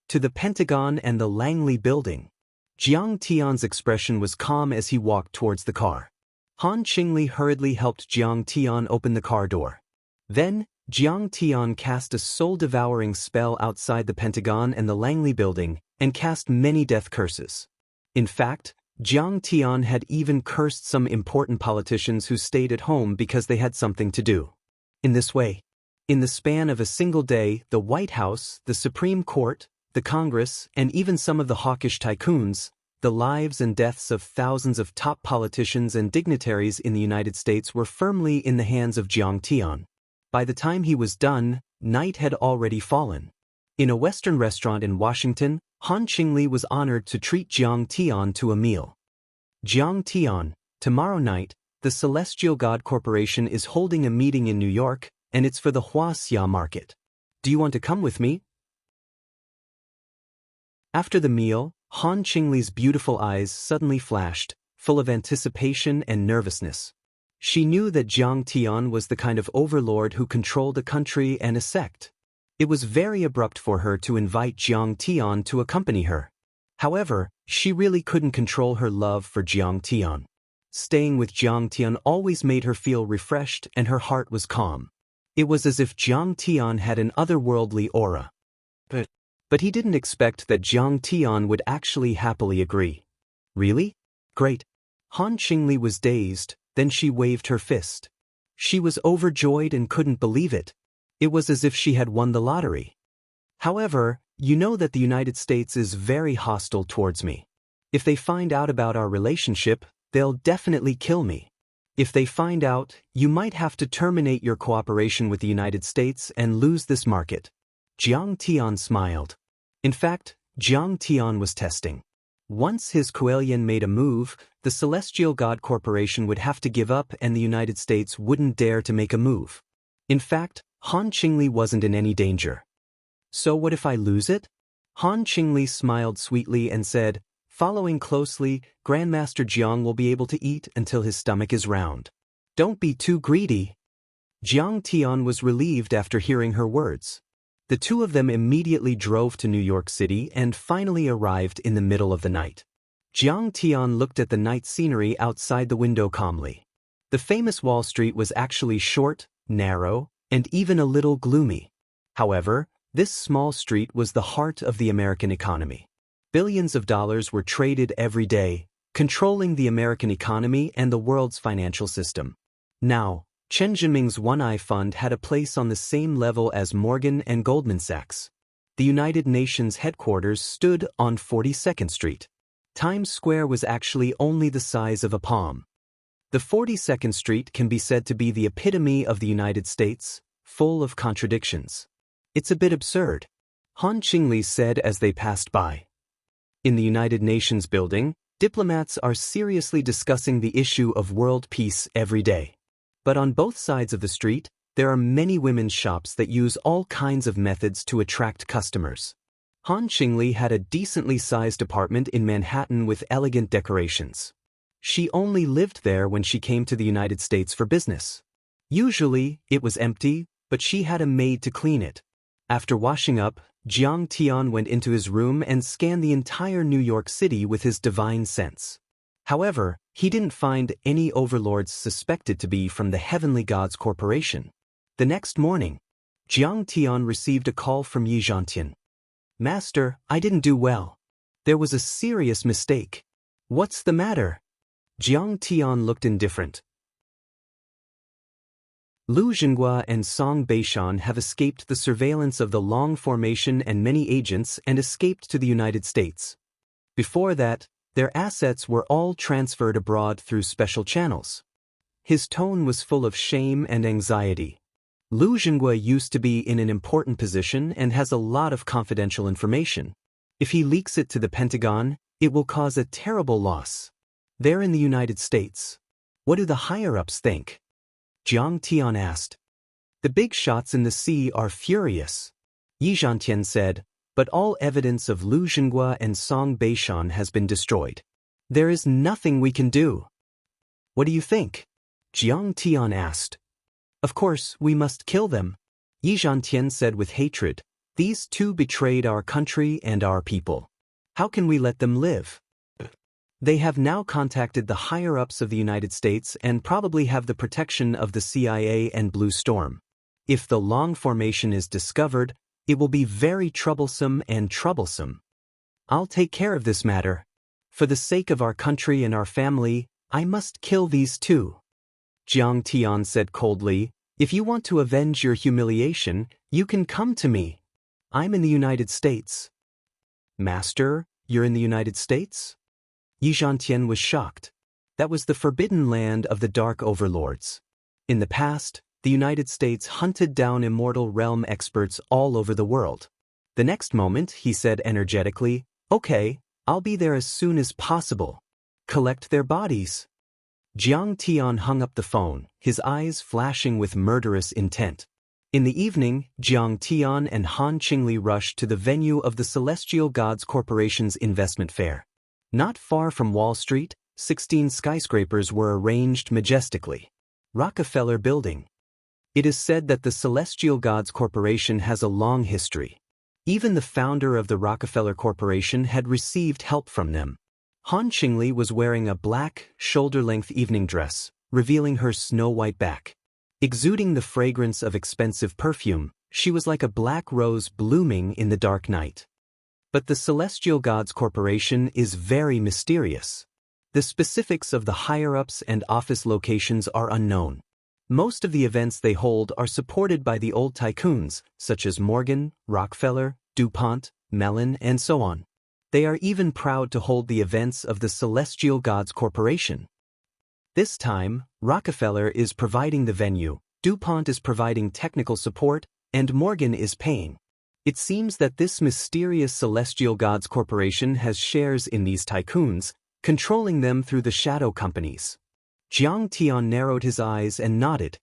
Speaker 1: "To the Pentagon and the Langley building." Jiang Tian's expression was calm as he walked towards the car. Han Qingli hurriedly helped Jiang Tian open the car door. Then, Jiang Tian cast a soul-devouring spell outside the Pentagon and the Langley building, and cast many death curses. In fact, Jiang Tian had even cursed some important politicians who stayed at home because they had something to do. In this way, in the span of a single day, the White House, the Supreme Court, the Congress, and even some of the hawkish tycoons, the lives and deaths of thousands of top politicians and dignitaries in the United States were firmly in the hands of Jiang Tian. By the time he was done, night had already fallen. In a Western restaurant in Washington, Han Qingli was honored to treat Jiang Tian to a meal. "Jiang Tian, tomorrow night, the Celestial God Corporation is holding a meeting in New York, and it's for the Huaxia market. Do you want to come with me?" After the meal, Han Qingli's beautiful eyes suddenly flashed, full of anticipation and nervousness. She knew that Jiang Tian was the kind of overlord who controlled a country and a sect. It was very abrupt for her to invite Jiang Tian to accompany her. However, she really couldn't control her love for Jiang Tian. Staying with Jiang Tian always made her feel refreshed and her heart was calm. It was as if Jiang Tian had an otherworldly aura. But he didn't expect that Jiang Tian would actually happily agree. Really? Great. Han Qingli was dazed, then she waved her fist. She was overjoyed and couldn't believe it. It was as if she had won the lottery. However, you know that the United States is very hostile towards me. If they find out about our relationship, they'll definitely kill me. If they find out, you might have to terminate your cooperation with the United States and lose this market. Jiang Tian smiled. In fact, Jiang Tian was testing. Once his Kuelian made a move, the Celestial God Corporation would have to give up and the United States wouldn't dare to make a move. In fact, Han Qingli wasn't in any danger. So what if I lose it? Han Qingli smiled sweetly and said, following closely, Grandmaster Jiang will be able to eat until his stomach is round. Don't be too greedy. Jiang Tian was relieved after hearing her words. The two of them immediately drove to New York City and finally arrived in the middle of the night. Jiang Tian looked at the night scenery outside the window calmly. The famous Wall Street was actually short, narrow, and even a little gloomy. However, this small street was the heart of the American economy. Billions of dollars were traded every day, controlling the American economy and the world's financial system. Now, Chen Jinming's One Eye Fund had a place on the same level as Morgan and Goldman Sachs. The United Nations headquarters stood on 42nd Street. Times Square was actually only the size of a palm. The 42nd Street can be said to be the epitome of the United States, full of contradictions. It's a bit absurd, Han Qingli said as they passed by. In the United Nations building, diplomats are seriously discussing the issue of world peace every day. But on both sides of the street, there are many women's shops that use all kinds of methods to attract customers. Han Qingli had a decently sized apartment in Manhattan with elegant decorations. She only lived there when she came to the United States for business. Usually, it was empty, but she had a maid to clean it. After washing up, Jiang Tian went into his room and scanned the entire New York City with his divine sense. However, he didn't find any overlords suspected to be from the Heavenly Gods Corporation. The next morning, Jiang Tian received a call from Yi Zhantian. Master, I didn't do well. There was a serious mistake. What's the matter? Jiang Tian looked indifferent. Lu Xinghua and Song Beishan have escaped the surveillance of the Long Formation and many agents and escaped to the United States. Before that, their assets were all transferred abroad through special channels. His tone was full of shame and anxiety. Lu Xinghua used to be in an important position and has a lot of confidential information. If he leaks it to the Pentagon, it will cause a terrible loss. They're in the United States. What do the higher-ups think? Jiang Tian asked. The big shots in the sea are furious. Yi Zhantian said, but all evidence of Lu Xinghua and Song Beishan has been destroyed. There is nothing we can do. What do you think? Jiang Tian asked. Of course, we must kill them. Yi Zhantian said with hatred. These two betrayed our country and our people. How can we let them live? They have now contacted the higher-ups of the United States and probably have the protection of the CIA and Blue Storm. If the Long Formation is discovered, it will be very troublesome and troublesome. I'll take care of this matter. For the sake of our country and our family, I must kill these two. Jiang Tian said coldly, if you want to avenge your humiliation, you can come to me. I'm in the United States. Master, you're in the United States? Yi Zhantian was shocked. That was the forbidden land of the Dark Overlords. In the past, the United States hunted down immortal realm experts all over the world. The next moment, he said energetically, okay, I'll be there as soon as possible. Collect their bodies. Jiang Tian hung up the phone, his eyes flashing with murderous intent. In the evening, Jiang Tian and Han Qingli rushed to the venue of the Celestial Gods Corporation's investment fair. Not far from Wall Street, 16 skyscrapers were arranged majestically. Rockefeller Building. It is said that the Celestial Gods Corporation has a long history. Even the founder of the Rockefeller Corporation had received help from them. Han Qingli was wearing a black, shoulder-length evening dress, revealing her snow-white back. Exuding the fragrance of expensive perfume, she was like a black rose blooming in the dark night. But the Celestial Gods Corporation is very mysterious. The specifics of the higher-ups and office locations are unknown. Most of the events they hold are supported by the old tycoons, such as Morgan, Rockefeller, DuPont, Mellon, and so on. They are even proud to hold the events of the Celestial Gods Corporation. This time, Rockefeller is providing the venue, DuPont is providing technical support, and Morgan is paying. It seems that this mysterious Celestial Gods Corporation has shares in these tycoons, controlling them through the shadow companies. Jiang Tian narrowed his eyes and nodded.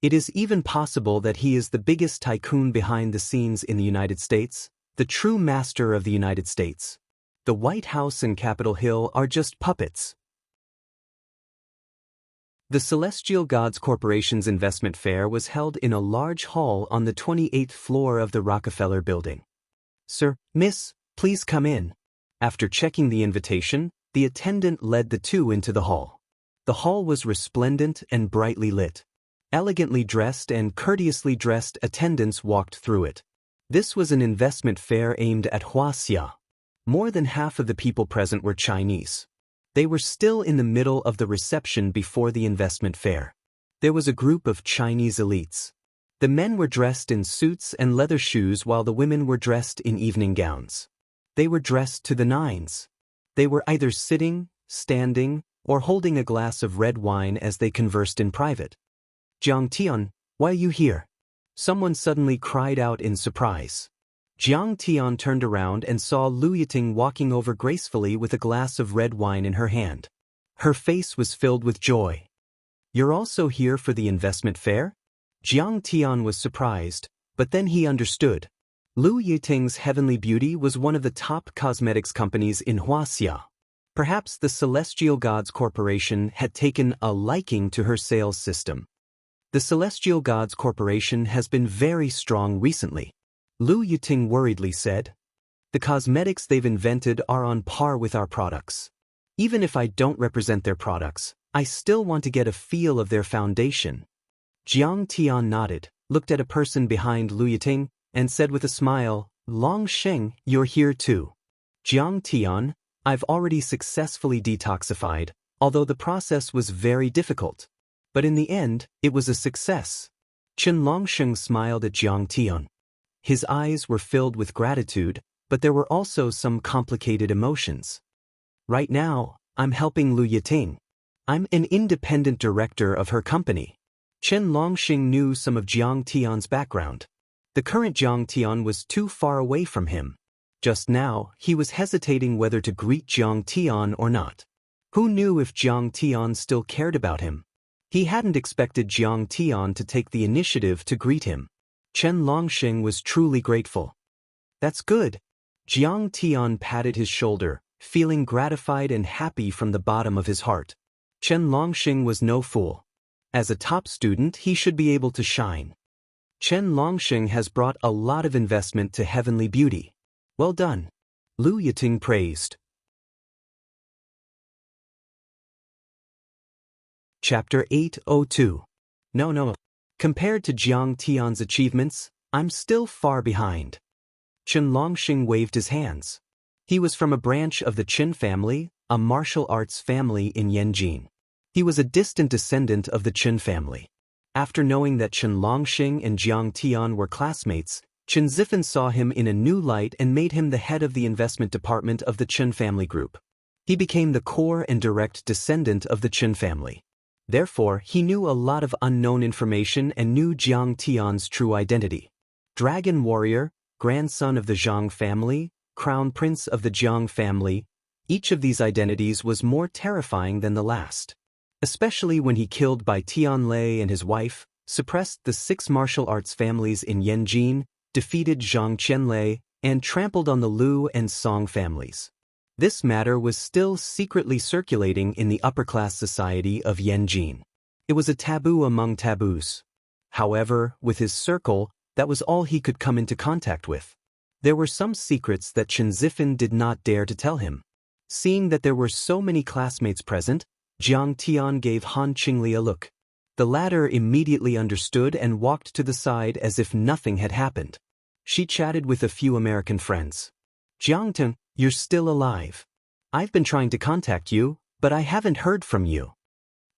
Speaker 1: It is even possible that he is the biggest tycoon behind the scenes in the United States, the true master of the United States. The White House and Capitol Hill are just puppets. The Celestial Gods Corporation's investment fair was held in a large hall on the 28th floor of the Rockefeller Building. "Sir, Miss, please come in." After checking the invitation, the attendant led the two into the hall. The hall was resplendent and brightly lit. Elegantly dressed and courteously dressed attendants walked through it. This was an investment fair aimed at Huaxia. More than half of the people present were Chinese. They were still in the middle of the reception before the investment fair. There was a group of Chinese elites. The men were dressed in suits and leather shoes while the women were dressed in evening gowns. They were dressed to the nines. They were either sitting, standing, or holding a glass of red wine as they conversed in private. "Jiang Tian, why are you here?" Someone suddenly cried out in surprise. Jiang Tian turned around and saw Lu Yiting walking over gracefully with a glass of red wine in her hand. Her face was filled with joy. "You're also here for the investment fair?" Jiang Tian was surprised, but then he understood. Lu Yiting's Heavenly Beauty was one of the top cosmetics companies in Huaxia. Perhaps the Celestial Gods Corporation had taken a liking to her sales system. The Celestial Gods Corporation has been very strong recently, Lu Yiting worriedly said. "The cosmetics they've invented are on par with our products. Even if I don't represent their products, I still want to get a feel of their foundation." Jiang Tian nodded, looked at a person behind Lu Yiting, and said with a smile, "Long Sheng, you're here too." "Jiang Tian, I've already successfully detoxified, although the process was very difficult. But in the end, it was a success." Chen Longsheng smiled at Jiang Tian. His eyes were filled with gratitude, but there were also some complicated emotions. "Right now, I'm helping Lu Yiting. I'm an independent director of her company." Chen Longsheng knew some of Jiang Tian's background. The current Jiang Tian was too far away from him. Just now, he was hesitating whether to greet Jiang Tian or not. Who knew if Jiang Tian still cared about him? He hadn't expected Jiang Tian to take the initiative to greet him. Chen Longsheng was truly grateful. "That's good." Jiang Tian patted his shoulder, feeling gratified and happy from the bottom of his heart. Chen Longsheng was no fool. As a top student, he should be able to shine. Chen Longsheng has brought a lot of investment to Heavenly Beauty. Well done. Lu Yiting praised. Chapter 802. No. Compared to Jiang Tian's achievements, I'm still far behind. Chen Longsheng waved his hands. He was from a branch of the Qin family, a martial arts family in Yanjin. He was a distant descendant of the Qin family. After knowing that Chen Longsheng and Jiang Tian were classmates, Chen Zifen saw him in a new light and made him the head of the investment department of the Qin family group. He became the core and direct descendant of the Qin family. Therefore, he knew a lot of unknown information and knew Jiang Tian's true identity. Dragon warrior, grandson of the Zhang family, crown prince of the Jiang family, each of these identities was more terrifying than the last. Especially when he killed Bai Tianlei and his wife, suppressed the 6 martial arts families in Yanjin, defeated Zhang Qianlei, and trampled on the Lu and Song families. This matter was still secretly circulating in the upper-class society of Yanjin. It was a taboo among taboos. However, with his circle, that was all he could come into contact with. There were some secrets that Chen Zifan did not dare to tell him. Seeing that there were so many classmates present, Jiang Tian gave Han Qingli a look. The latter immediately understood and walked to the side as if nothing had happened. She chatted with a few American friends. Jiang Tian, you're still alive. I've been trying to contact you, but I haven't heard from you.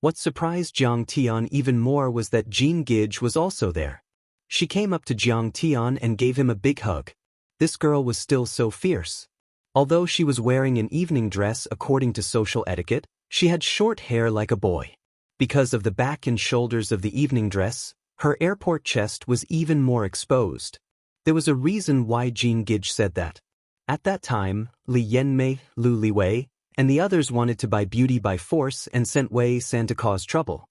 Speaker 1: What surprised Jiang Tian even more was that Jean Gage was also there. She came up to Jiang Tian and gave him a big hug. This girl was still so fierce. Although she was wearing an evening dress according to social etiquette, she had short hair like a boy. Because of the back and shoulders of the evening dress, her airport chest was even more exposed. There was a reason why Jean Gage said that. At that time, Li Yanmei, Lu Liwei, and the others wanted to buy beauty by force and sent Wei San to cause trouble.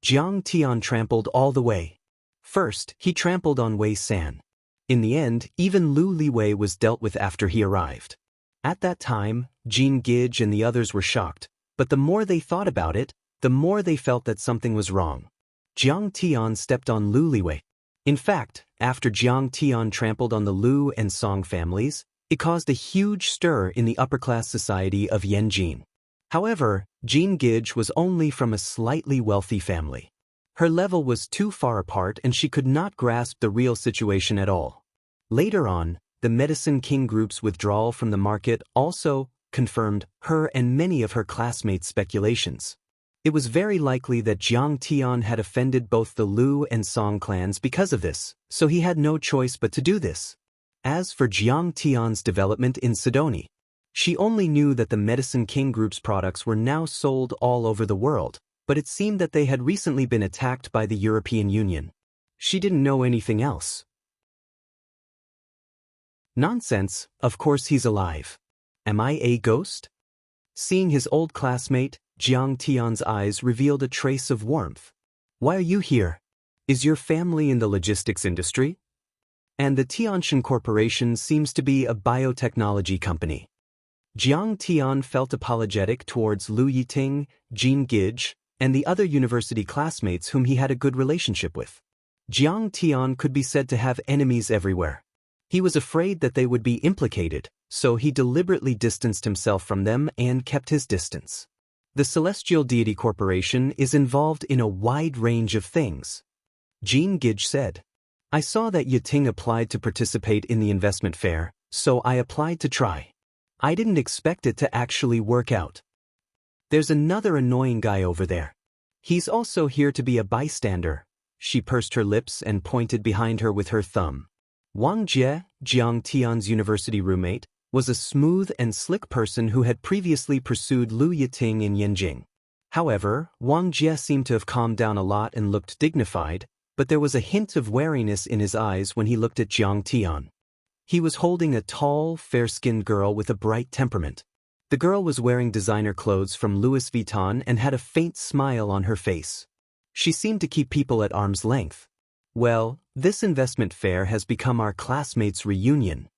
Speaker 1: Jiang Tian trampled all the way. First, he trampled on Wei San. In the end, even Lu Liwei was dealt with after he arrived. At that time, Jean Gage and the others were shocked, but the more they thought about it, the more they felt that something was wrong. Jiang Tian stepped on Lu Liwei. In fact, after Jiang Tian trampled on the Lu and Song families, it caused a huge stir in the upper-class society of Yanjin. However, Jean Gage was only from a slightly wealthy family. Her level was too far apart and she could not grasp the real situation at all. Later on, the Medicine King Group's withdrawal from the market also confirmed her and many of her classmates' speculations. It was very likely that Jiang Tian had offended both the Lu and Song clans because of this, so he had no choice but to do this. As for Jiang Tian's development in Sidonie, she only knew that the Medicine King Group's products were now sold all over the world, but it seemed that they had recently been attacked by the European Union. She didn't know anything else. Nonsense, of course he's alive. Am I a ghost? Seeing his old classmate, Jiang Tian's eyes revealed a trace of warmth. Why are you here? Is your family in the logistics industry? And the Tianshan Corporation seems to be a biotechnology company. Jiang Tian felt apologetic towards Lu Yiting, Jean Gage, and the other university classmates whom he had a good relationship with. Jiang Tian could be said to have enemies everywhere. He was afraid that they would be implicated, so he deliberately distanced himself from them and kept his distance. The Celestial Deity Corporation is involved in a wide range of things. Jean Gage said. I saw that Yiting applied to participate in the investment fair, so I applied to try. I didn't expect it to actually work out. There's another annoying guy over there. He's also here to be a bystander. She pursed her lips and pointed behind her with her thumb. Wang Jie, Jiang Tian's university roommate, was a smooth and slick person who had previously pursued Lu Yiting in Yanjing. However, Wang Jie seemed to have calmed down a lot and looked dignified, but there was a hint of wariness in his eyes when he looked at Jiang Tian. He was holding a tall, fair-skinned girl with a bright temperament. The girl was wearing designer clothes from Louis Vuitton and had a faint smile on her face. She seemed to keep people at arm's length. Well, this investment fair has become our classmates' reunion.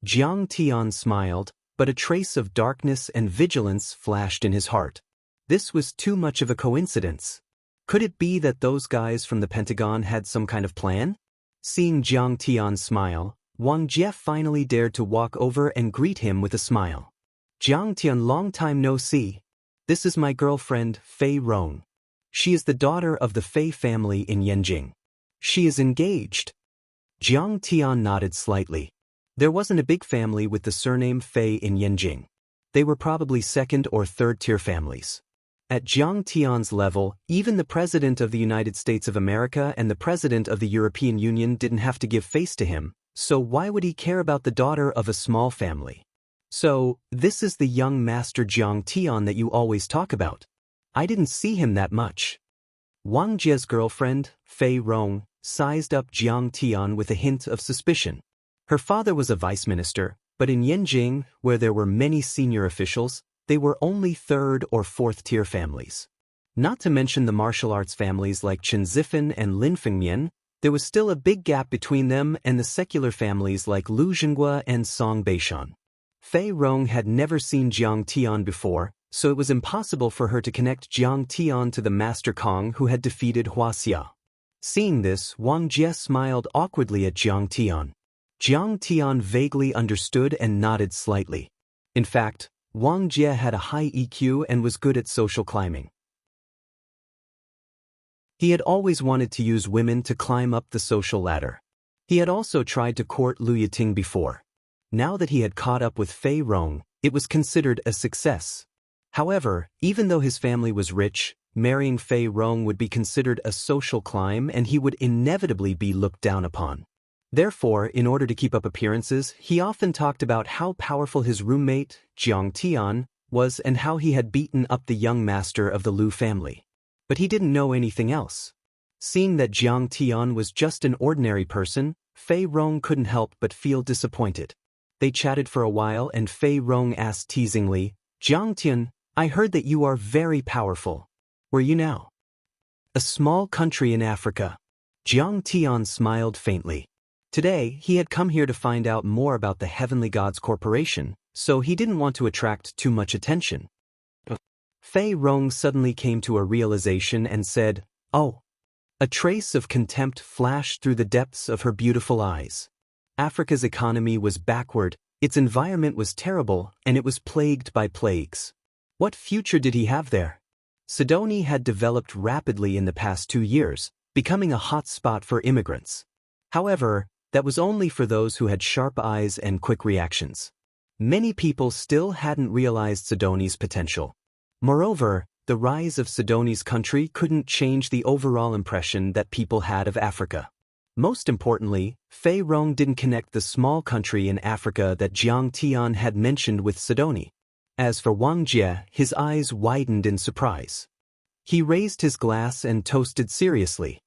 Speaker 1: Jiang Tian smiled, but a trace of darkness and vigilance flashed in his heart. This was too much of a coincidence. Could it be that those guys from the Pentagon had some kind of plan? Seeing Jiang Tian smile, Wang Jie finally dared to walk over and greet him with a smile. Jiang Tian, long time no see. This is my girlfriend, Fei Rong. She is the daughter of the Fei family in Yanjing. She is engaged. Jiang Tian nodded slightly. There wasn't a big family with the surname Fei in Yanjing. They were probably second or third-tier families. At Jiang Tian's level, even the President of the United States of America and the President of the European Union didn't have to give face to him, so why would he care about the daughter of a small family? So, this is the young Master Jiang Tian that you always talk about. I didn't see him that much. Wang Jie's girlfriend, Fei Rong, sized up Jiang Tian with a hint of suspicion. Her father was a vice minister, but in Yanjing, where there were many senior officials, they were only third or fourth-tier families. Not to mention the martial arts families like Chen Zifan and Lin Fengmian, there was still a big gap between them and the secular families like Lu Jinghua and Song Beishan. Fei Rong had never seen Jiang Tian before, so it was impossible for her to connect Jiang Tian to the Master Kong who had defeated Hua Xia. Seeing this, Wang Jie smiled awkwardly at Jiang Tian. Jiang Tian vaguely understood and nodded slightly. In fact, Wang Jie had a high EQ and was good at social climbing. He had always wanted to use women to climb up the social ladder. He had also tried to court Lu Yiting before. Now that he had caught up with Fei Rong, it was considered a success. However, even though his family was rich, marrying Fei Rong would be considered a social climb and he would inevitably be looked down upon. Therefore, in order to keep up appearances, he often talked about how powerful his roommate, Jiang Tian, was and how he had beaten up the young master of the Lu family. But he didn't know anything else. Seeing that Jiang Tian was just an ordinary person, Fei Rong couldn't help but feel disappointed. They chatted for a while and Fei Rong asked teasingly, "Jiang Tian, I heard that you are very powerful. Where are you now?" "A small country in Africa." Jiang Tian smiled faintly. Today, he had come here to find out more about the Heavenly Gods Corporation, so he didn't want to attract too much attention. Fei Rong suddenly came to a realization and said, "Oh." A trace of contempt flashed through the depths of her beautiful eyes. Africa's economy was backward, its environment was terrible, and it was plagued by plagues. What future did he have there? Sidonie had developed rapidly in the past 2 years, becoming a hot spot for immigrants. However, that was only for those who had sharp eyes and quick reactions. Many people still hadn't realized Sidonie's potential. Moreover, the rise of Sidonie's country couldn't change the overall impression that people had of Africa. Most importantly, Fei Rong didn't connect the small country in Africa that Jiang Tian had mentioned with Sidonie. As for Wang Jie, his eyes widened in surprise. He raised his glass and toasted seriously.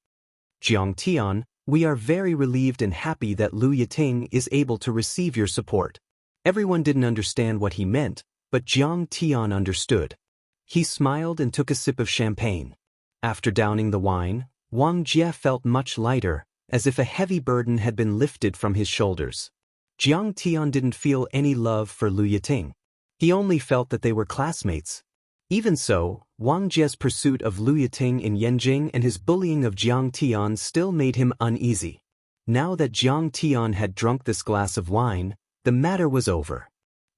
Speaker 1: "Jiang Tian, we are very relieved and happy that Lu Yiting is able to receive your support." Everyone didn't understand what he meant, but Jiang Tian understood. He smiled and took a sip of champagne. After downing the wine, Wang Jie felt much lighter, as if a heavy burden had been lifted from his shoulders. Jiang Tian didn't feel any love for Lu Yiting. He only felt that they were classmates. Even so, Wang Jie's pursuit of Lu Yiting in Yanjing and his bullying of Jiang Tian still made him uneasy. Now that Jiang Tian had drunk this glass of wine, the matter was over.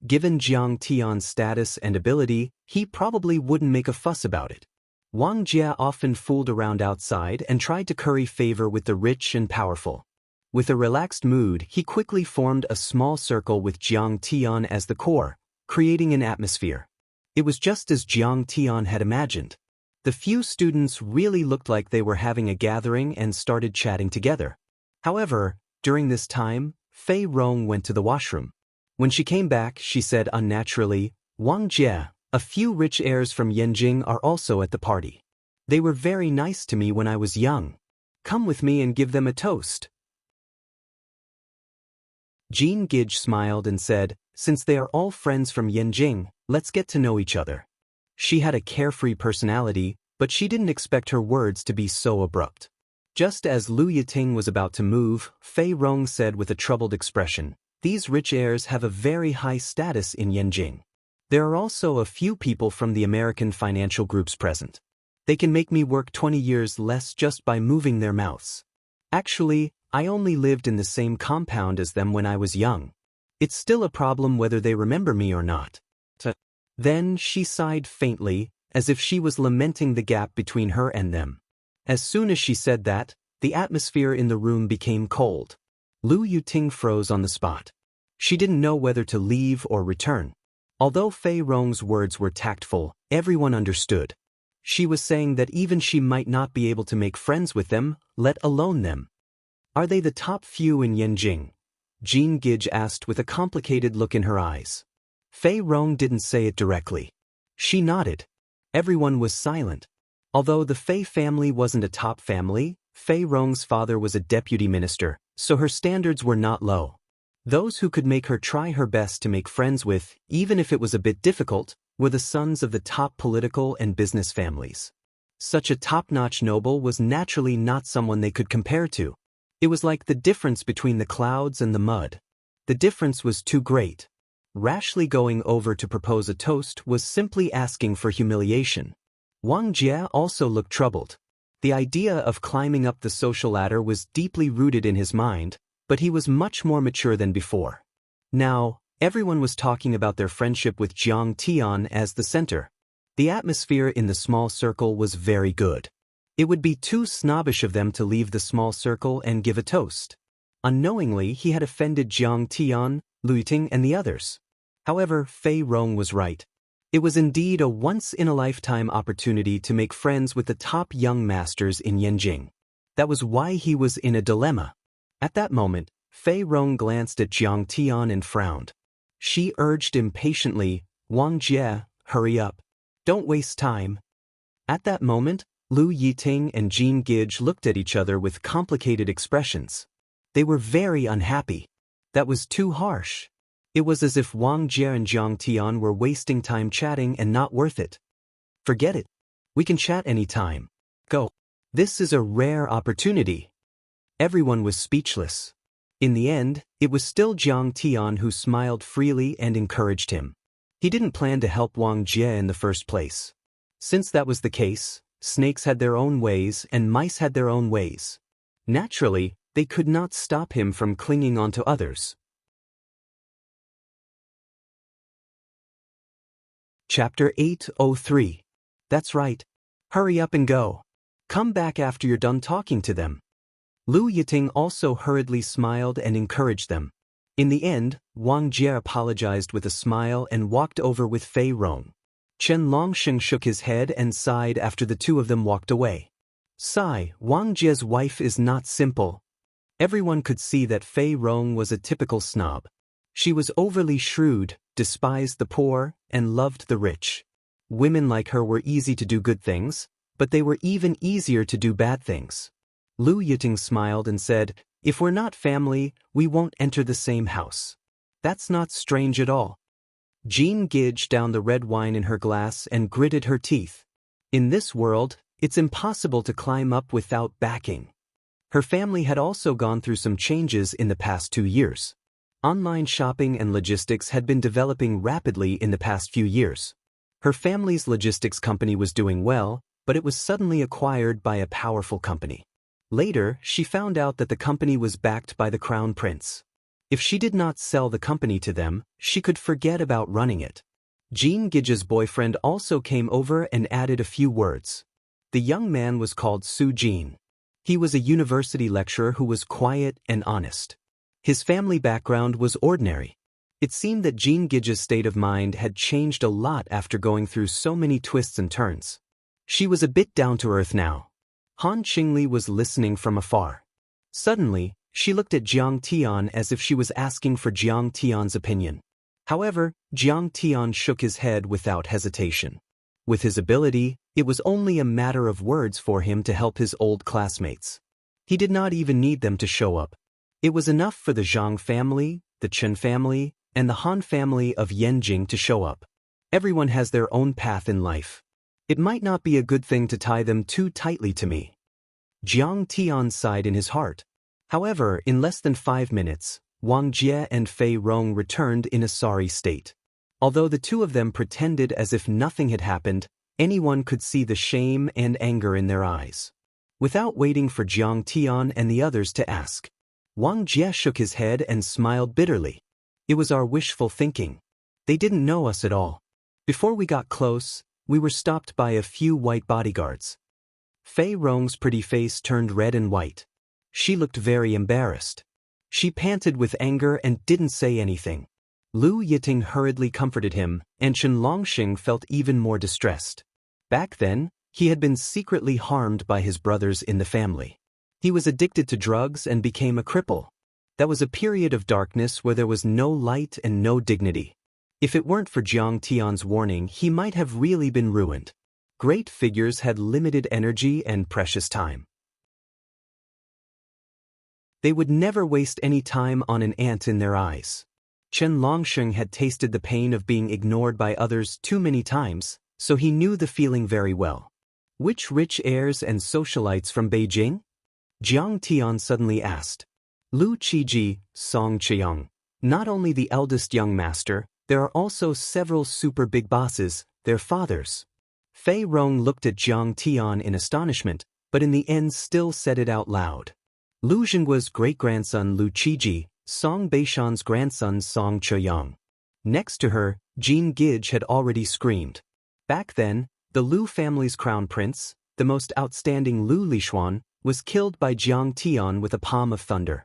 Speaker 1: Given Jiang Tian's status and ability, he probably wouldn't make a fuss about it. Wang Jie often fooled around outside and tried to curry favor with the rich and powerful. With a relaxed mood, he quickly formed a small circle with Jiang Tian as the core, creating an atmosphere. It was just as Jiang Tian had imagined. The few students really looked like they were having a gathering and started chatting together. However, during this time, Fei Rong went to the washroom. When she came back, she said unnaturally, "Wang Jie, a few rich heirs from Yanjing are also at the party. They were very nice to me when I was young. Come with me and give them a toast." Jean Gage smiled and said, "Since they are all friends from Yanjing, let's get to know each other." She had a carefree personality, but she didn't expect her words to be so abrupt. Just as Lu Yiting was about to move, Fei Rong said with a troubled expression, "These rich heirs have a very high status in Yanjing. There are also a few people from the American financial groups present. They can make me work 20 years less just by moving their mouths. Actually, I only lived in the same compound as them when I was young. It's still a problem whether they remember me or not." Then she sighed faintly, as if she was lamenting the gap between her and them. As soon as she said that, the atmosphere in the room became cold. Lu Yiting froze on the spot. She didn't know whether to leave or return. Although Fei Rong's words were tactful, everyone understood. She was saying that even she might not be able to make friends with them, let alone them. "Are they the top few in Yanjing?" Jean Gage asked with a complicated look in her eyes. Fei Rong didn't say it directly. She nodded. Everyone was silent. Although the Fei family wasn't a top family, Fei Rong's father was a deputy minister, so her standards were not low. Those who could make her try her best to make friends with, even if it was a bit difficult, were the sons of the top political and business families. Such a top-notch noble was naturally not someone they could compare to. It was like the difference between the clouds and the mud. The difference was too great. Rashly going over to propose a toast was simply asking for humiliation. Wang Jie also looked troubled. The idea of climbing up the social ladder was deeply rooted in his mind, but he was much more mature than before. Now, everyone was talking about their friendship with Jiang Tian as the center. The atmosphere in the small circle was very good. It would be too snobbish of them to leave the small circle and give a toast. Unknowingly, he had offended Jiang Tian, Lu Yiting, and the others. However, Fei Rong was right. It was indeed a once-in-a-lifetime opportunity to make friends with the top young masters in Yanjing. That was why he was in a dilemma. At that moment, Fei Rong glanced at Jiang Tian and frowned. She urged impatiently, "Wang Jie, hurry up. Don't waste time." At that moment, Lu Yiting and Jean Gige looked at each other with complicated expressions. They were very unhappy. That was too harsh. It was as if Wang Jie and Jiang Tian were wasting time chatting and not worth it. "Forget it. We can chat any time. Go. This is a rare opportunity." Everyone was speechless. In the end, it was still Jiang Tian who smiled freely and encouraged him. He didn't plan to help Wang Jie in the first place. Since that was the case, snakes had their own ways and mice had their own ways. Naturally, they could not stop him from clinging on to others. Chapter 803. That's right. Hurry up and go. Come back after you're done talking to them. Lu Yiting also hurriedly smiled and encouraged them. In the end, Wang Jie apologized with a smile and walked over with Fei Rong. Chen Longsheng shook his head and sighed after the two of them walked away. Sigh, Wang Jie's wife is not simple. Everyone could see that Fei Rong was a typical snob. She was overly shrewd, despised the poor, and loved the rich. Women like her were easy to do good things, but they were even easier to do bad things. Lu Yiting smiled and said, "If we're not family, we won't enter the same house." That's not strange at all. Jean Gige downed the red wine in her glass and gritted her teeth. In this world, it's impossible to climb up without backing. Her family had also gone through some changes in the past 2 years. Online shopping and logistics had been developing rapidly in the past few years. Her family's logistics company was doing well, but it was suddenly acquired by a powerful company. Later, she found out that the company was backed by the Crown Prince. If she did not sell the company to them, she could forget about running it. Jean Gige's boyfriend also came over and added a few words. The young man was called Su Jin. He was a university lecturer who was quiet and honest. His family background was ordinary. It seemed that Jean Gige's state of mind had changed a lot after going through so many twists and turns. She was a bit down to earth now. Han Qingli was listening from afar. Suddenly, she looked at Jiang Tian as if she was asking for Jiang Tian's opinion. However, Jiang Tian shook his head without hesitation. With his ability, it was only a matter of words for him to help his old classmates. He did not even need them to show up. It was enough for the Zhang family, the Chen family, and the Han family of Yanjing to show up. Everyone has their own path in life. It might not be a good thing to tie them too tightly to me. Jiang Tian sighed in his heart. However, in less than 5 minutes, Wang Jie and Fei Rong returned in a sorry state. Although the two of them pretended as if nothing had happened, anyone could see the shame and anger in their eyes. Without waiting for Jiang Tian and the others to ask, Wang Jie shook his head and smiled bitterly. It was our wishful thinking. They didn't know us at all. Before we got close, we were stopped by a few white bodyguards. Fei Rong's pretty face turned red and white. She looked very embarrassed. She panted with anger and didn't say anything. Lu Yiting hurriedly comforted him, and Chen Longsheng felt even more distressed. Back then, he had been secretly harmed by his brothers in the family. He was addicted to drugs and became a cripple. That was a period of darkness where there was no light and no dignity. If it weren't for Jiang Tian's warning, he might have really been ruined. Great figures had limited energy and precious time. They would never waste any time on an ant in their eyes. Chen Longsheng had tasted the pain of being ignored by others too many times, so he knew the feeling very well. Which rich heirs and socialites from Beijing? Jiang Tian suddenly asked. Lu Qiji, Song Qiang. Not only the eldest young master, there are also several super big bosses, their fathers. Fei Rong looked at Jiang Tian in astonishment, but in the end still said it out loud. Lu Zhengua's great-grandson Lu Qiji, Song Beishan's grandson Song Cheyang. Next to her, Jean Gige had already screamed. Back then, the Lu family's crown prince, the most outstanding Lu Lishuan, was killed by Jiang Tian with a palm of thunder.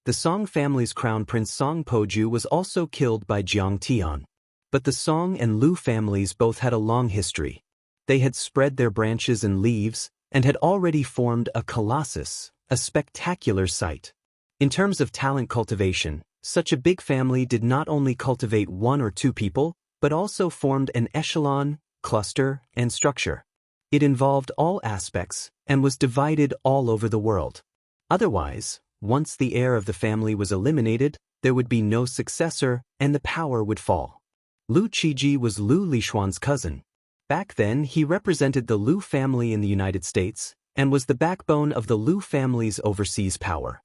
Speaker 1: The Song family's crown prince Song Poju was also killed by Jiang Tian. But the Song and Lu families both had a long history. They had spread their branches and leaves, and had already formed a colossus, a spectacular sight. In terms of talent cultivation, such a big family did not only cultivate one or two people, but also formed an echelon, cluster, and structure. It involved all aspects, and was divided all over the world. Otherwise, once the heir of the family was eliminated, there would be no successor, and the power would fall. Lu Qiji was Lu Lishuan's cousin. Back then, he represented the Lu family in the United States, and was the backbone of the Lu family's overseas power.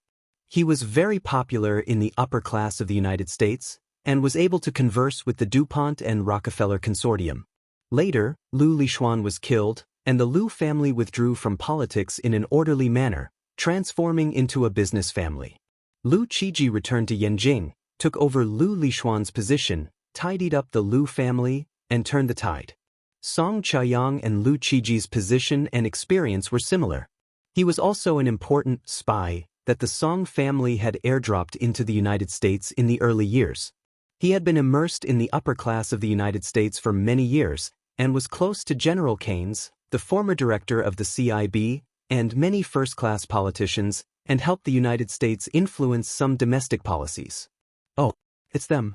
Speaker 1: He was very popular in the upper class of the United States, and was able to converse with the DuPont and Rockefeller consortium. Later, Lu Lishuan was killed, and the Lu family withdrew from politics in an orderly manner, transforming into a business family. Lu Qiji returned to Yanjing, took over Lu Lishuan's position, tidied up the Lu family, and turned the tide. Song Cheyang and Lu Qiji's position and experience were similar. He was also an important spy that the Song family had airdropped into the United States in the early years. He had been immersed in the upper class of the United States for many years, and was close to General Keynes, the former director of the CIB, and many first-class politicians, and helped the United States influence some domestic policies. Oh, it's them.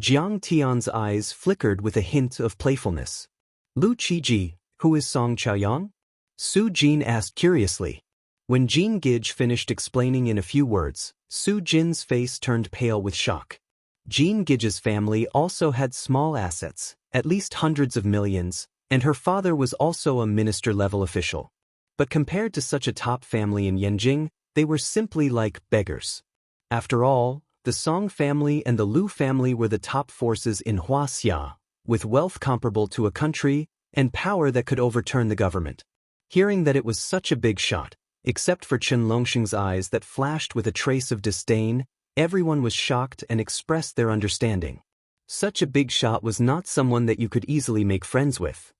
Speaker 1: Jiang Tian's eyes flickered with a hint of playfulness. Lu Qiji, who is Song Chaoyang? Su Jin asked curiously. When Jean Gige finished explaining in a few words, Su Jin's face turned pale with shock. Jean Gige's family also had small assets, at least hundreds of millions, and her father was also a minister-level official. But compared to such a top family in Yanjing, they were simply like beggars. After all, the Song family and the Lu family were the top forces in Huaxia, with wealth comparable to a country, and power that could overturn the government. Hearing that it was such a big shot, except for Chen Longxing's eyes that flashed with a trace of disdain, everyone was shocked and expressed their understanding. Such a big shot was not someone that you could easily make friends with.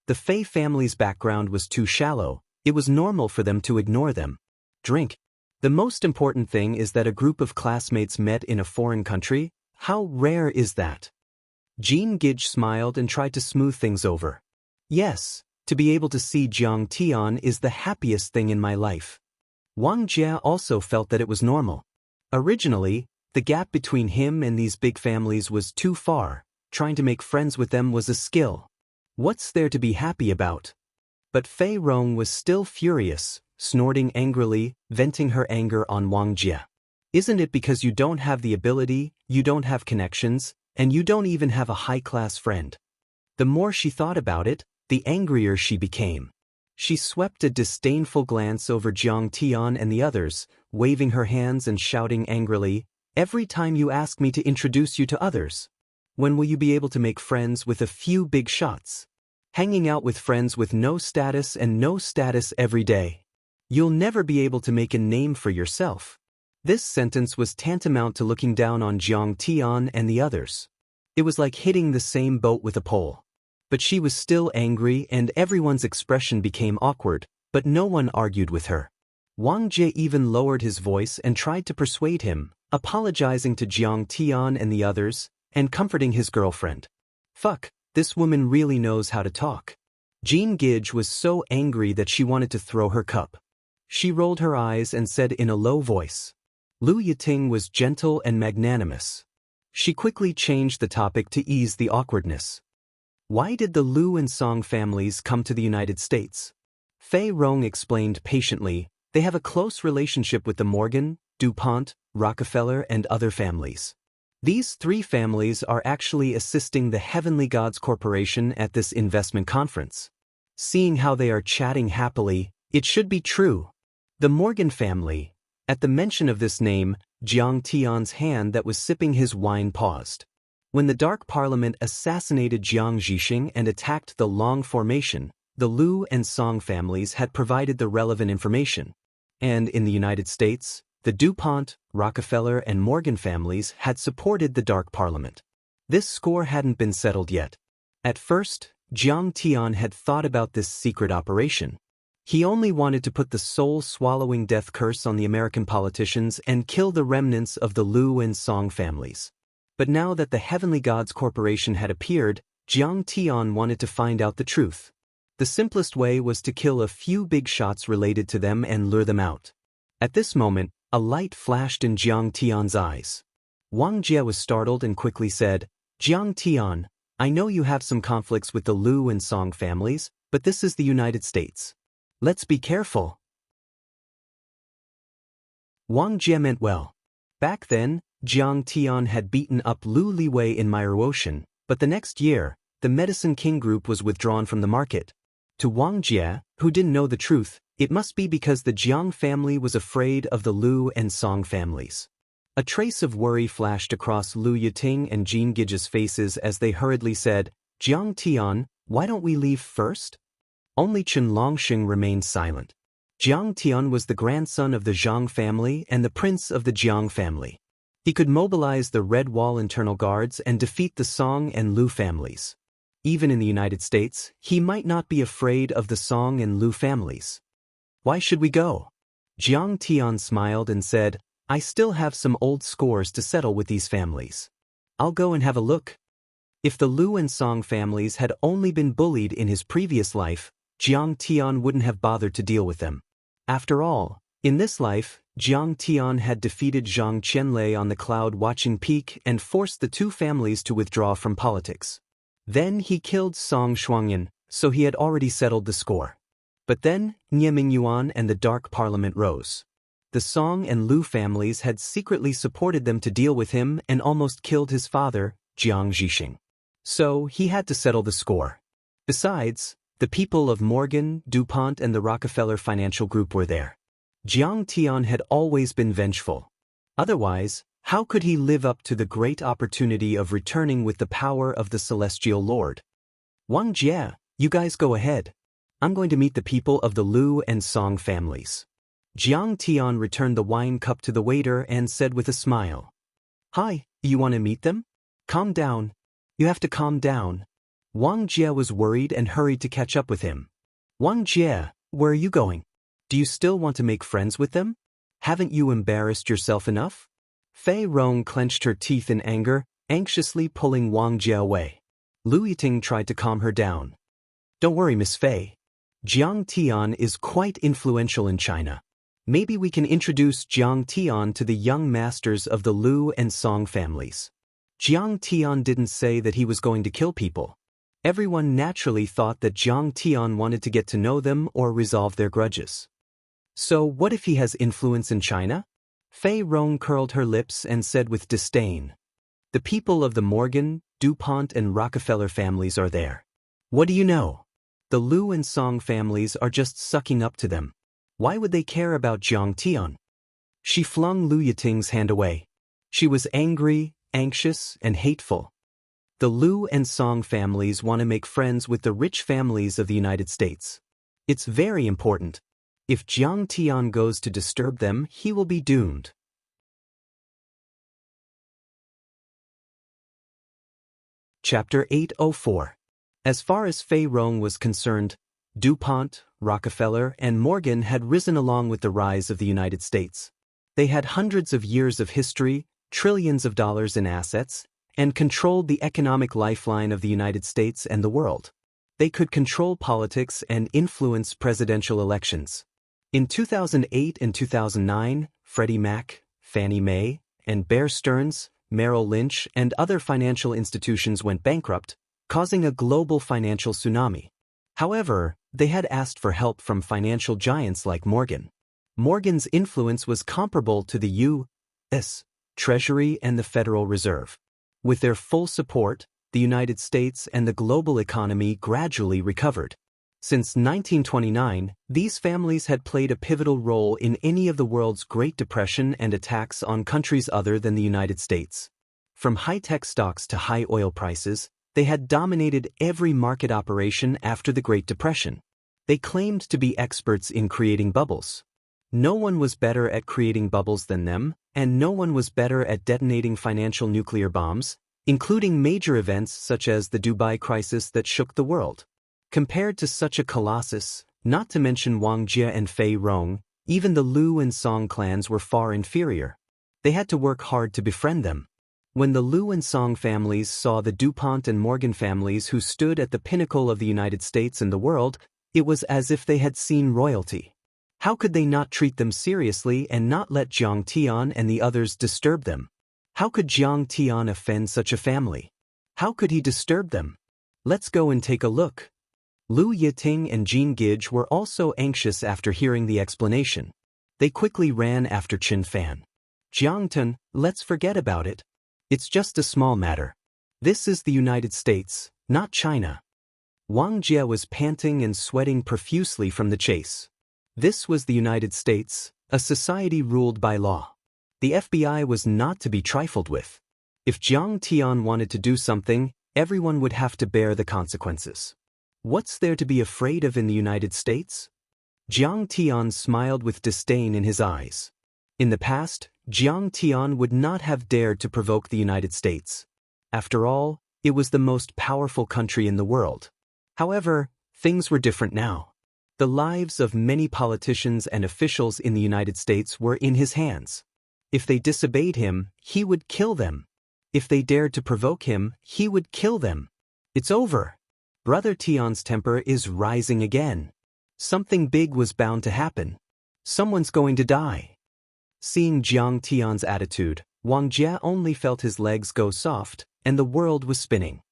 Speaker 1: The Fei family's background was too shallow, it was normal for them to ignore them. Drink. The most important thing is that a group of classmates met in a foreign country. How rare is that? Jean Gige smiled and tried to smooth things over. Yes, to be able to see Jiang Tian is the happiest thing in my life. Wang Jia also felt that it was normal. Originally, the gap between him and these big families was too far. Trying to make friends with them was a skill. What's there to be happy about? But Fei Rong was still furious, snorting angrily, venting her anger on Wang Jia. Isn't it because you don't have the ability, you don't have connections, and you don't even have a high-class friend? The more she thought about it, the angrier she became. She swept a disdainful glance over Jiang Tian and the others, waving her hands and shouting angrily, "Every time you ask me to introduce you to others, when will you be able to make friends with a few big shots? Hanging out with friends with no status and no status every day. You'll never be able to make a name for yourself." This sentence was tantamount to looking down on Jiang Tian and the others. It was like hitting the same boat with a pole. But she was still angry and everyone's expression became awkward, but no one argued with her. Wang Jie even lowered his voice and tried to persuade him, apologizing to Jiang Tian and the others, and comforting his girlfriend. Fuck, this woman really knows how to talk. Jean Gige was so angry that she wanted to throw her cup. She rolled her eyes and said in a low voice. Lu Yiting was gentle and magnanimous. She quickly changed the topic to ease the awkwardness. Why did the Lu and Song families come to the United States? Fei Rong explained patiently, they have a close relationship with the Morgan, DuPont, Rockefeller and other families. These three families are actually assisting the Heavenly Gods Corporation at this investment conference. Seeing how they are chatting happily, it should be true. The Morgan family. At the mention of this name, Jiang Tian's hand that was sipping his wine paused. When the Dark Parliament assassinated Jiang Zhixing and attacked the Long Formation, The Liu and Song families had provided the relevant information. And in the United States, the DuPont, Rockefeller, and Morgan families had supported the Dark Parliament. This score hadn't been settled yet. At first, Jiang Tian had thought about this secret operation. He only wanted to put the soul-swallowing death curse on the American politicians and kill the remnants of the Liu and Song families. But now that the Heavenly Gods Corporation had appeared, Jiang Tian wanted to find out the truth. The simplest way was to kill a few big shots related to them and lure them out. At this moment, a light flashed in Jiang Tian's eyes. Wang Jie was startled and quickly said, "Jiang Tian, I know you have some conflicts with the Liu and Song families, but this is the United States. Let's be careful." Wang Jie meant well. Back then, Jiang Tian had beaten up Liu Liwei in Myro Ocean, but the next year, the Medicine King Group was withdrawn from the market. To Wang Jie, who didn't know the truth, it must be because the Jiang family was afraid of the Liu and Song families. A trace of worry flashed across Liu Yiting and Jean Gige's faces as they hurriedly said, "Jiang Tian, why don't we leave first?" Only Chen Longxing remained silent. Jiang Tian was the grandson of the Zhang family and the prince of the Jiang family. He could mobilize the Red Wall internal guards and defeat the Song and Liu families. Even in the United States, he might not be afraid of the Song and Liu families. "Why should we go?" Jiang Tian smiled and said, "I still have some old scores to settle with these families. I'll go and have a look." If the Liu and Song families had only been bullied in his previous life, Jiang Tian wouldn't have bothered to deal with them. After all, in this life, Jiang Tian had defeated Zhang Qianlei on the cloud-watching peak and forced the two families to withdraw from politics. Then he killed Song Shuangyan, so he had already settled the score. But then, Nie Mingyuan and the Dark Parliament rose. The Song and Liu families had secretly supported them to deal with him and almost killed his father, Jiang Zhixing. So he had to settle the score. Besides, the people of Morgan, DuPont, and the Rockefeller Financial Group were there. Jiang Tian had always been vengeful. Otherwise, how could he live up to the great opportunity of returning with the power of the Celestial Lord? "Wang Jie, you guys go ahead. I'm going to meet the people of the Liu and Song families." Jiang Tian returned the wine cup to the waiter and said with a smile, "Hi, you want to meet them? Calm down. You have to calm down." Wang Jie was worried and hurried to catch up with him. "Wang Jie, where are you going? Do you still want to make friends with them? Haven't you embarrassed yourself enough?" Fei Rong clenched her teeth in anger, anxiously pulling Wang Jie away. Liu Yiting tried to calm her down. "Don't worry, Miss Fei. Jiang Tian is quite influential in China. Maybe we can introduce Jiang Tian to the young masters of the Liu and Song families." Jiang Tian didn't say that he was going to kill people. Everyone naturally thought that Jiang Tian wanted to get to know them or resolve their grudges. So what if he has influence in China? Fei Rong curled her lips and said with disdain, "The people of the Morgan, DuPont, and Rockefeller families are there. What do you know? The Liu and Song families are just sucking up to them. Why would they care about Jiang Tian?" She flung Liu Yiting's hand away. She was angry, anxious, and hateful. The Liu and Song families want to make friends with the rich families of the United States. It's very important. If Jiang Tian goes to disturb them, he will be doomed. Chapter 804. As far as Fei Rong was concerned, DuPont, Rockefeller, and Morgan had risen along with the rise of the United States. They had hundreds of years of history, trillions of dollars in assets, and controlled the economic lifeline of the United States and the world. They could control politics and influence presidential elections. In 2008 and 2009, Freddie Mac, Fannie Mae, and Bear Stearns, Merrill Lynch, and other financial institutions went bankrupt, causing a global financial tsunami. However, they had asked for help from financial giants like Morgan. Morgan's influence was comparable to the U.S. Treasury and the Federal Reserve. With their full support, the United States and the global economy gradually recovered. Since 1929, these families had played a pivotal role in any of the world's Great Depression and attacks on countries other than the United States. From high-tech stocks to high oil prices, They had dominated every market operation after the Great Depression. They claimed to be experts in creating bubbles. No one was better at creating bubbles than them, and no one was better at detonating financial nuclear bombs, including major events such as the Dubai crisis that shook the world. Compared to such a colossus, not to mention Wang Jie and Fei Rong, even the Liu and Song clans were far inferior. They had to work hard to befriend them. When the Liu and Song families saw the DuPont and Morgan families who stood at the pinnacle of the United States and the world, it was as if they had seen royalty. How could they not treat them seriously and not let Jiang Tian and the others disturb them? How could Jiang Tian offend such a family? How could he disturb them? Let's go and take a look. Lu Yiting and Jean Gige were also anxious after hearing the explanation. They quickly ran after Qin Fan. Jiang Tun, let's forget about it. It's just a small matter. This is the United States, not China. Wang Jie was panting and sweating profusely from the chase. This was the United States, a society ruled by law. The FBI was not to be trifled with. If Jiang Tian wanted to do something, everyone would have to bear the consequences. What's there to be afraid of in the United States? Jiang Tian smiled with disdain in his eyes. In the past, Jiang Tian would not have dared to provoke the United States. After all, it was the most powerful country in the world. However, things were different now. The lives of many politicians and officials in the United States were in his hands. If they disobeyed him, he would kill them. If they dared to provoke him, he would kill them. It's over. Brother Tian's temper is rising again. Something big was bound to happen. Someone's going to die. Seeing Jiang Tian's attitude, Wang Jie only felt his legs go soft, and the world was spinning.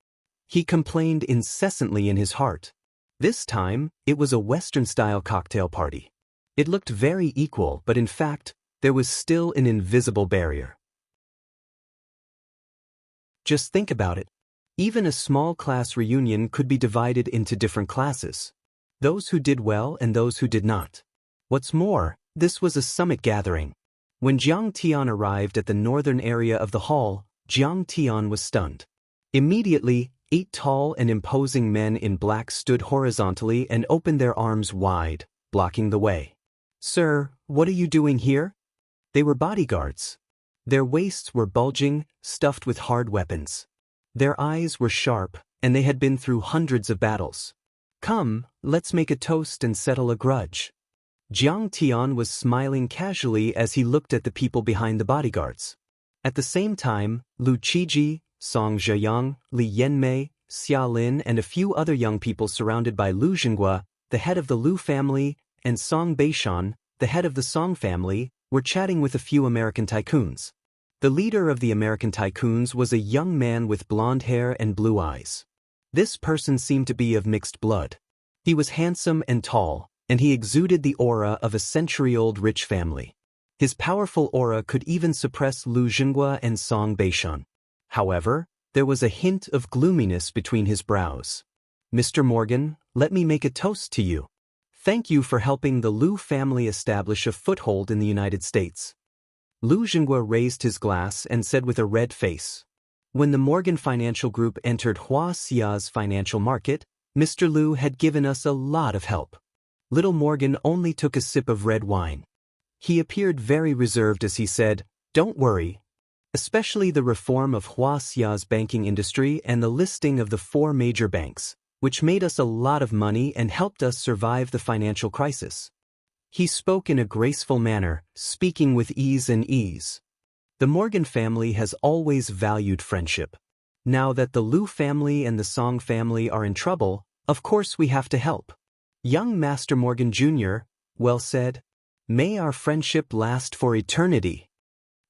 Speaker 1: He complained incessantly in his heart. This time, it was a Western-style cocktail party. It looked very equal, but in fact, there was still an invisible barrier. Just think about it. Even a small class reunion could be divided into different classes. Those who did well and those who did not. What's more, this was a summit gathering. When Jiang Tian arrived at the northern area of the hall, Jiang Tian was stunned. Immediately, 8 tall and imposing men in black stood horizontally and opened their arms wide, blocking the way. "Sir, what are you doing here?" They were bodyguards. Their waists were bulging, stuffed with hard weapons. Their eyes were sharp, and they had been through hundreds of battles. "Come, let's make a toast and settle a grudge." Jiang Tian was smiling casually as he looked at the people behind the bodyguards. At the same time, Lu Qiji, Song Zheyang, Li Yanmei, Xia Lin and a few other young people surrounded by Lu Zhenghua, the head of the Lu family, and Song Beishan, the head of the Song family, were chatting with a few American tycoons. The leader of the American tycoons was a young man with blonde hair and blue eyes. This person seemed to be of mixed blood. He was handsome and tall, and he exuded the aura of a century-old rich family. His powerful aura could even suppress Lu Zhenghua and Song Beishan. However, there was a hint of gloominess between his brows. "Mr. Morgan, let me make a toast to you. Thank you for helping the Lu family establish a foothold in the United States." Lu Zhenghua raised his glass and said with a red face, "When the Morgan Financial Group entered Huaxia's financial market, Mr. Lu had given us a lot of help." Little Morgan only took a sip of red wine. He appeared very reserved as he said, "Don't worry. Especially the reform of Huaxia's banking industry and the listing of the 4 major banks, which made us a lot of money and helped us survive the financial crisis." He spoke in a graceful manner, speaking with ease and ease. The Morgan family has always valued friendship. Now that the Lu family and the Song family are in trouble, of course we have to help. Young Master Morgan Jr., well said. May our friendship last for eternity.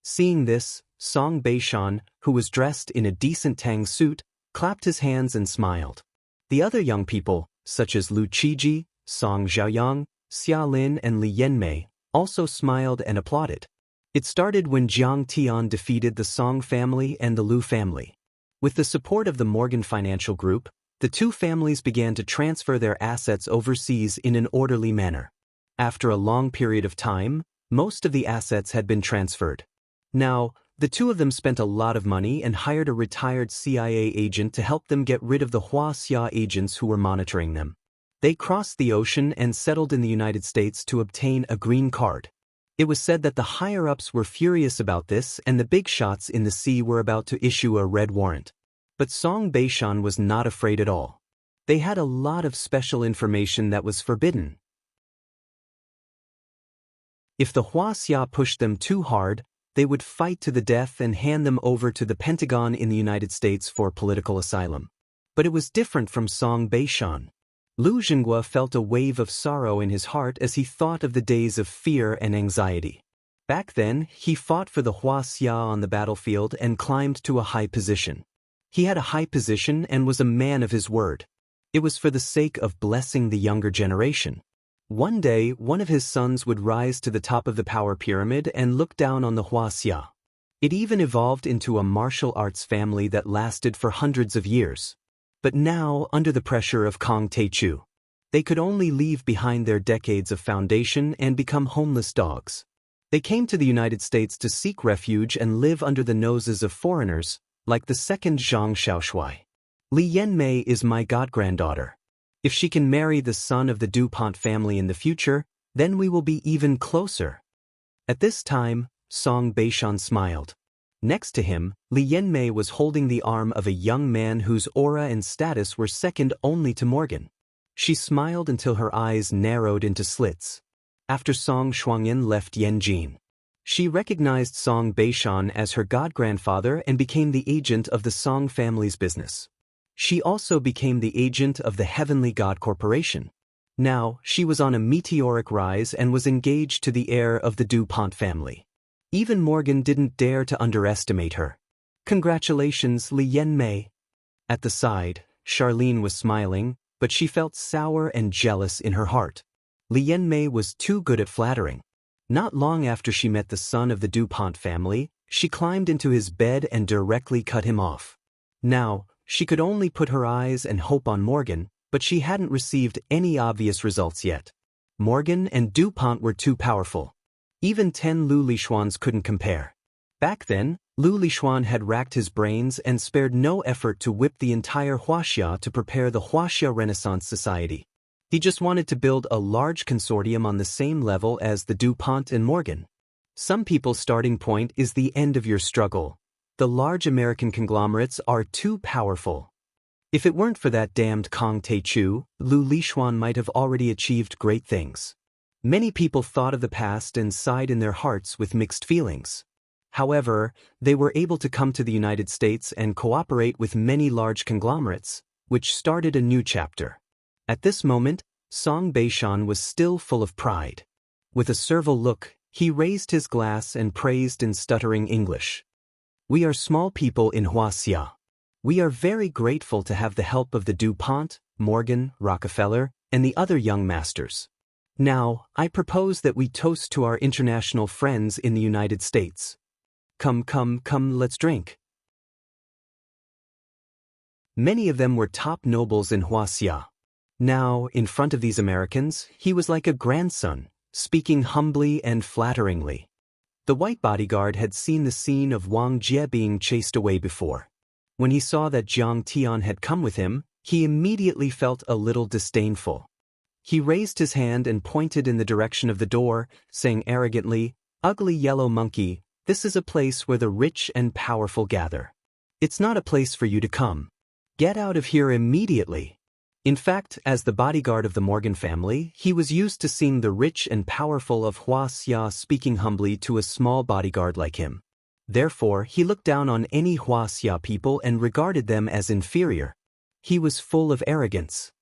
Speaker 1: Seeing this, Song Beishan, who was dressed in a decent Tang suit, clapped his hands and smiled. The other young people, such as Lu Qiji, Song Zhaoyang, Xia Lin and Li Yanmei, also smiled and applauded. It started when Jiang Tian defeated the Song family and the Lu family. With the support of the Morgan Financial Group, the 2 families began to transfer their assets overseas in an orderly manner. After a long period of time, most of the assets had been transferred. Now, The two of them spent a lot of money and hired a retired CIA agent to help them get rid of the Huaxia agents who were monitoring them. They crossed the ocean and settled in the United States to obtain a green card. It was said that the higher-ups were furious about this and the big shots in the sea were about to issue a red warrant. But Song Beishan was not afraid at all. They had a lot of special information that was forbidden. If the Huaxia pushed them too hard, they would fight to the death and hand them over to the Pentagon in the United States for political asylum. But it was different from Song Beishan. Lu Jinghua felt a wave of sorrow in his heart as he thought of the days of fear and anxiety. Back then, he fought for the Huaxia on the battlefield and climbed to a high position. He had a high position and was a man of his word. It was for the sake of blessing the younger generation. One day, one of his sons would rise to the top of the power pyramid and look down on the Huaxia. It even evolved into a martial arts family that lasted for hundreds of years. But now, under the pressure of Kang Taechu, they could only leave behind their decades of foundation and become homeless dogs. They came to the United States to seek refuge and live under the noses of foreigners, like the second Zhang Xiaoshui. Li Yanmei is my god-granddaughter. If she can marry the son of the DuPont family in the future, then we will be even closer. At this time, Song Beishan smiled. Next to him, Li Yanmei was holding the arm of a young man whose aura and status were second only to Morgan. She smiled until her eyes narrowed into slits. After Song Shuangyan left Yanjin, she recognized Song Beishan as her god-grandfather and became the agent of the Song family's business. She also became the agent of the Heavenly God Corporation. Now, she was on a meteoric rise and was engaged to the heir of the DuPont family. Even Morgan didn't dare to underestimate her. Congratulations, Li Yanmei. At the side, Charlene was smiling, but she felt sour and jealous in her heart. Li Yanmei was too good at flattering. Not long after she met the son of the DuPont family, she climbed into his bed and directly cut him off. Now, she could only put her eyes and hope on Morgan, but she hadn't received any obvious results yet. Morgan and DuPont were too powerful. Even 10 Lu Lishuans couldn't compare. Back then, Lu Lishuan had racked his brains and spared no effort to whip the entire Huaxia to prepare the Huaxia Renaissance Society. He just wanted to build a large consortium on the same level as the DuPont and Morgan. Some people's starting point is the end of your struggle. The large American conglomerates are too powerful. If it weren't for that damned Kang Taechu, Lu Lishuan might have already achieved great things. Many people thought of the past and sighed in their hearts with mixed feelings. However, they were able to come to the United States and cooperate with many large conglomerates, which started a new chapter. At this moment, Song Beishan was still full of pride. With a servile look, he raised his glass and praised in stuttering English. We are small people in Huaxia. We are very grateful to have the help of the DuPont, Morgan, Rockefeller, and the other young masters. Now, I propose that we toast to our international friends in the United States. Come, let's drink. Many of them were top nobles in Huaxia. Now, in front of these Americans, he was like a grandson, speaking humbly and flatteringly. The white bodyguard had seen the scene of Wang Jie being chased away before. When he saw that Jiang Tian had come with him, he immediately felt a little disdainful. He raised his hand and pointed in the direction of the door, saying arrogantly, "Ugly yellow monkey, this is a place where the rich and powerful gather. It's not a place for you to come. Get out of here immediately." In fact, as the bodyguard of the Morgan family, he was used to seeing the rich and powerful of Huaxia speaking humbly to a small bodyguard like him. Therefore, he looked down on any Huaxia people and regarded them as inferior. He was full of arrogance.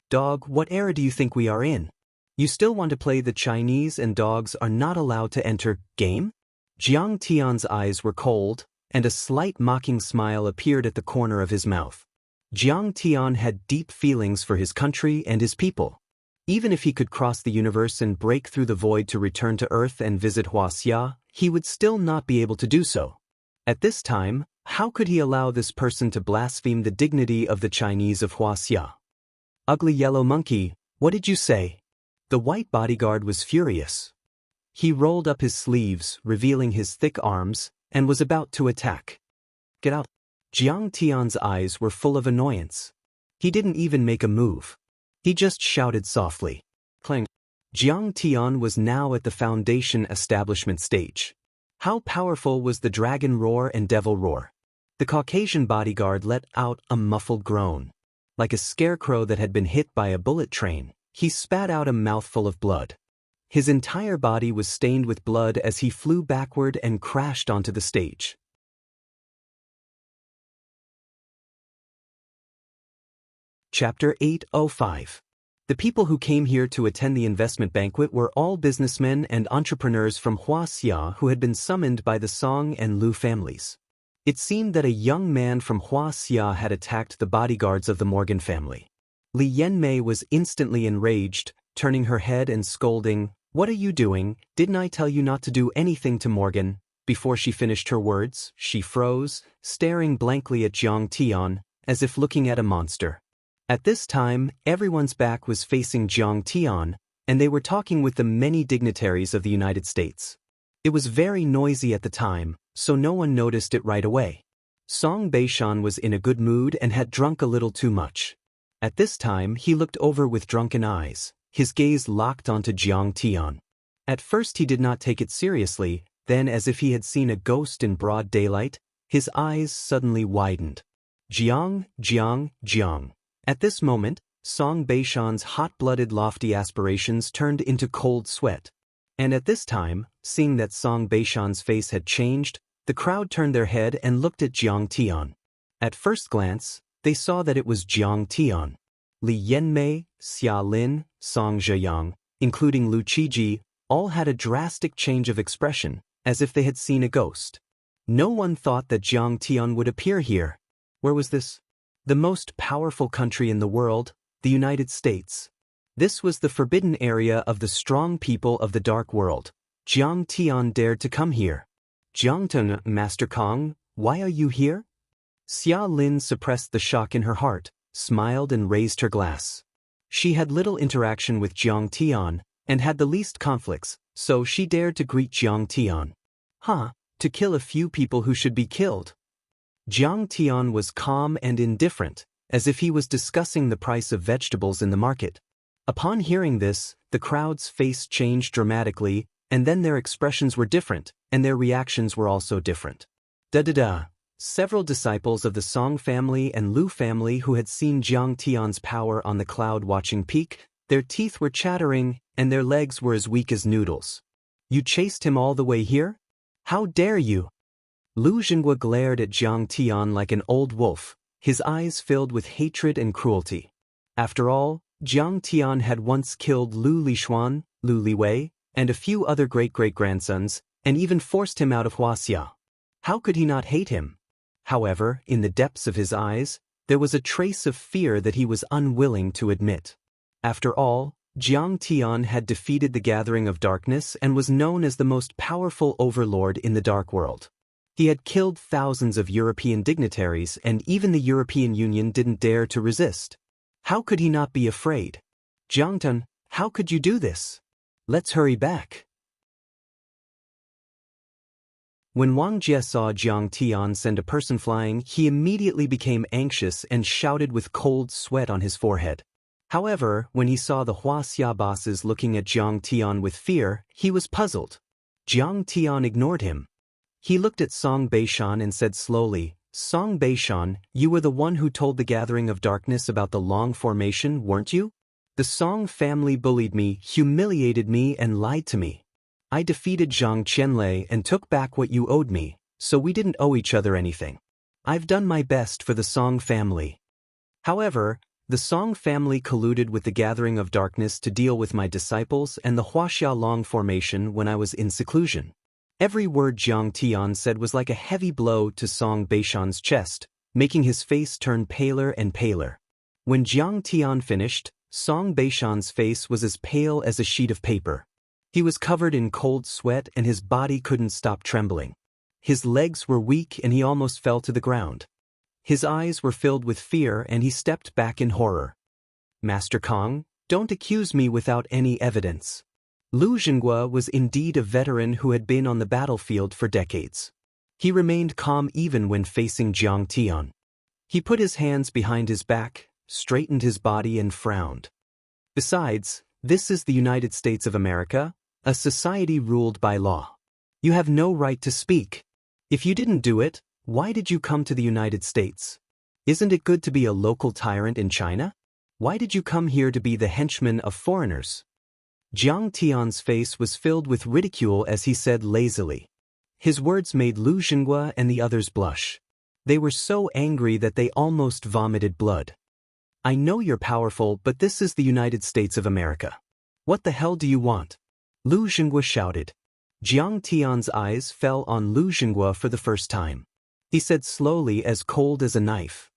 Speaker 1: Dog, what era do you think we are in? You still want to play the Chinese and dogs are not allowed to enter game? Jiang Tian's eyes were cold, and a slight mocking smile appeared at the corner of his mouth. Jiang Tian had deep feelings for his country and his people. Even if he could cross the universe and break through the void to return to Earth and visit Huaxia, he would still not be able to do so. At this time, how could he allow this person to blaspheme the dignity of the Chinese of Huaxia? Ugly yellow monkey, what did you say? The white bodyguard was furious. He rolled up his sleeves, revealing his thick arms, and was about to attack. Get out! Jiang Tian's eyes were full of annoyance. He didn't even make a move. He just shouted softly. Clang. Jiang Tian was now at the foundation establishment stage. How powerful was the dragon roar and devil roar? The Caucasian bodyguard let out a muffled groan. Like a scarecrow that had been hit by a bullet train, he spat out a mouthful of blood. His entire body was stained with blood as he flew backward and crashed onto the stage. Chapter 805. The people who came here to attend the investment banquet were all businessmen and entrepreneurs from Huaxia who had been summoned by the Song and Lu families. It seemed that a young man from Huaxia had attacked the bodyguards of the Morgan family. Li Yanmei was instantly enraged, turning her head and scolding, "What are you doing? Didn't I tell you not to do anything to Morgan?" Before she finished her words, she froze, staring blankly at Jiang Tian, as if looking at a monster. At this time, everyone's back was facing Jiang Tian, and they were talking with the many dignitaries of the United States. It was very noisy at the time, so no one noticed it right away. Song Beishan was in a good mood and had drunk a little too much. At this time, he looked over with drunken eyes, his gaze locked onto Jiang Tian. At first he did not take it seriously, then as if he had seen a ghost in broad daylight, his eyes suddenly widened. Jiang, Jiang, Jiang. At this moment, Song Beishan's hot-blooded lofty aspirations turned into cold sweat. And at this time, seeing that Song Beishan's face had changed, the crowd turned their head and looked at Jiang Tian. At first glance, they saw that it was Jiang Tian. Li Yanmei, Xia Lin, Song Zheyang, including Lu Qiji, all had a drastic change of expression, as if they had seen a ghost. No one thought that Jiang Tian would appear here. Where was this? The most powerful country in the world, the United States. This was the forbidden area of the strong people of the dark world. Jiang Tian dared to come here. Jiang Tian, Master Kong, why are you here? Xia Lin suppressed the shock in her heart, smiled and raised her glass. She had little interaction with Jiang Tian, and had the least conflicts, so she dared to greet Jiang Tian. To kill a few people who should be killed. Jiang Tian was calm and indifferent, as if he was discussing the price of vegetables in the market. Upon hearing this, the crowd's face changed dramatically, and then their expressions were different, and their reactions were also different. Several disciples of the Song family and Lu family who had seen Jiang Tian's power on the cloud-watching peak, their teeth were chattering, and their legs were as weak as noodles. You chased him all the way here? How dare you? Lu Zhenghua glared at Jiang Tian like an old wolf, his eyes filled with hatred and cruelty. After all, Jiang Tian had once killed Lu Lixuan, Lu Liwei, and a few other great-great-grandsons, and even forced him out of Huaxia. How could he not hate him? However, in the depths of his eyes, there was a trace of fear that he was unwilling to admit. After all, Jiang Tian had defeated the Gathering of Darkness and was known as the most powerful overlord in the Dark World. He had killed thousands of European dignitaries, and even the European Union didn't dare to resist. How could he not be afraid? Jiang Tian, how could you do this? Let's hurry back. When Wang Jie saw Jiang Tian send a person flying, he immediately became anxious and shouted with cold sweat on his forehead. However, when he saw the Huaxia bosses looking at Jiang Tian with fear, he was puzzled. Jiang Tian ignored him. He looked at Song Beishan and said slowly, Song Beishan, you were the one who told the Gathering of Darkness about the long formation, weren't you? The Song family bullied me, humiliated me, and lied to me. I defeated Zhang Qianlei and took back what you owed me, so we didn't owe each other anything. I've done my best for the Song family. However, the Song family colluded with the Gathering of Darkness to deal with my disciples and the Huaxia Long formation when I was in seclusion. Every word Jiang Tian said was like a heavy blow to Song Beishan's chest, making his face turn paler and paler. When Jiang Tian finished, Song Beishan's face was as pale as a sheet of paper. He was covered in cold sweat and his body couldn't stop trembling. His legs were weak and he almost fell to the ground. His eyes were filled with fear and he stepped back in horror. Master Kong, don't accuse me without any evidence. Lu Zhenghua was indeed a veteran who had been on the battlefield for decades. He remained calm even when facing Jiang Tian. He put his hands behind his back, straightened his body and frowned. Besides, this is the United States of America, a society ruled by law. You have no right to speak. If you didn't do it, why did you come to the United States? Isn't it good to be a local tyrant in China? Why did you come here to be the henchman of foreigners? Jiang Tian's face was filled with ridicule as he said lazily. His words made Lu Xinghua and the others blush. They were so angry that they almost vomited blood. I know you're powerful, but this is the United States of America. What the hell do you want? Lu Xinghua shouted. Jiang Tian's eyes fell on Lu Xinghua for the first time. He said slowly, as cold as a knife.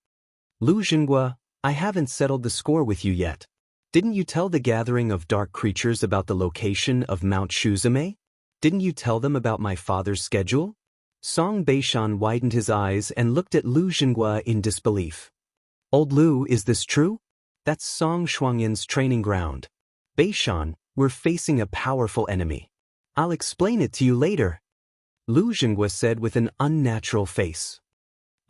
Speaker 1: Lu Xinghua, I haven't settled the score with you yet. Didn't you tell the gathering of dark creatures about the location of Mount Shuzame? Didn't you tell them about my father's schedule? Song Beishan widened his eyes and looked at Lu Xinghua in disbelief. Old Lu, is this true? That's Song Shuangyin's training ground. Beishan, we're facing a powerful enemy. I'll explain it to you later. Lu Xinghua said with an unnatural face.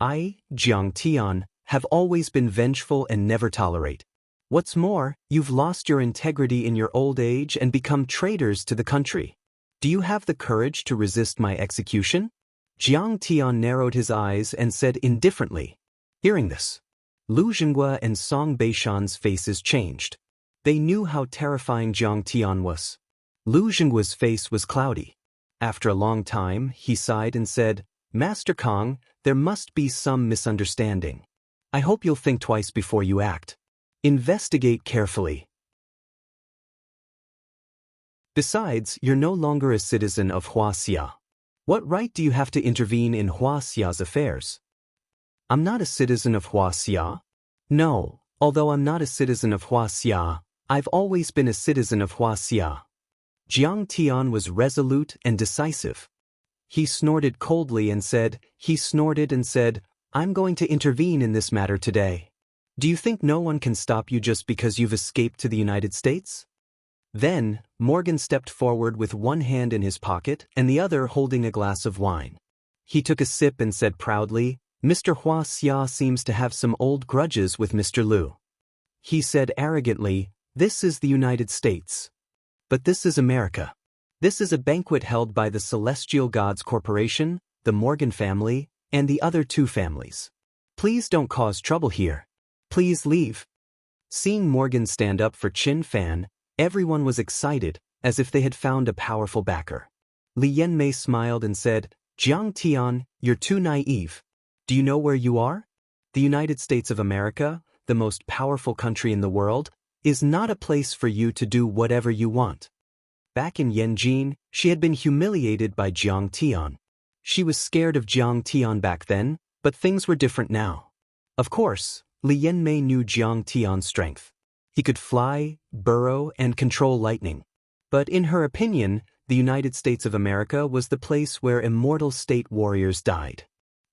Speaker 1: I, Jiang Tian, have always been vengeful and never tolerate. What's more, you've lost your integrity in your old age and become traitors to the country. Do you have the courage to resist my execution? Jiang Tian narrowed his eyes and said indifferently. Hearing this, Lu Xinghua and Song Beishan's faces changed. They knew how terrifying Jiang Tian was. Lu Xinghua's face was cloudy. After a long time, he sighed and said, Master Kong, there must be some misunderstanding. I hope you'll think twice before you act. Investigate carefully. Besides, you're no longer a citizen of Huaxia. What right do you have to intervene in Huaxia's affairs? I'm not a citizen of Huaxia. No, although I'm not a citizen of Huaxia, I've always been a citizen of Huaxia. Jiang Tian was resolute and decisive. He snorted coldly and said, I'm going to intervene in this matter today. Do you think no one can stop you just because you've escaped to the United States? Then, Morgan stepped forward with one hand in his pocket and the other holding a glass of wine. He took a sip and said proudly, Mr. Huaxia seems to have some old grudges with Mr. Lu. He said arrogantly, This is the United States. But this is America. This is a banquet held by the Celestial Gods Corporation, the Morgan family, and the other two families. Please don't cause trouble here. Please leave. Seeing Morgan stand up for Qin Fan, everyone was excited, as if they had found a powerful backer. Li Yanmei smiled and said, Jiang Tian, you're too naive. Do you know where you are? The United States of America, the most powerful country in the world, is not a place for you to do whatever you want. Back in Yanjin, she had been humiliated by Jiang Tian. She was scared of Jiang Tian back then, but things were different now. Of course, Li Yanmei knew Jiang Tian's strength. He could fly, burrow, and control lightning. But in her opinion, the United States of America was the place where immortal state warriors died.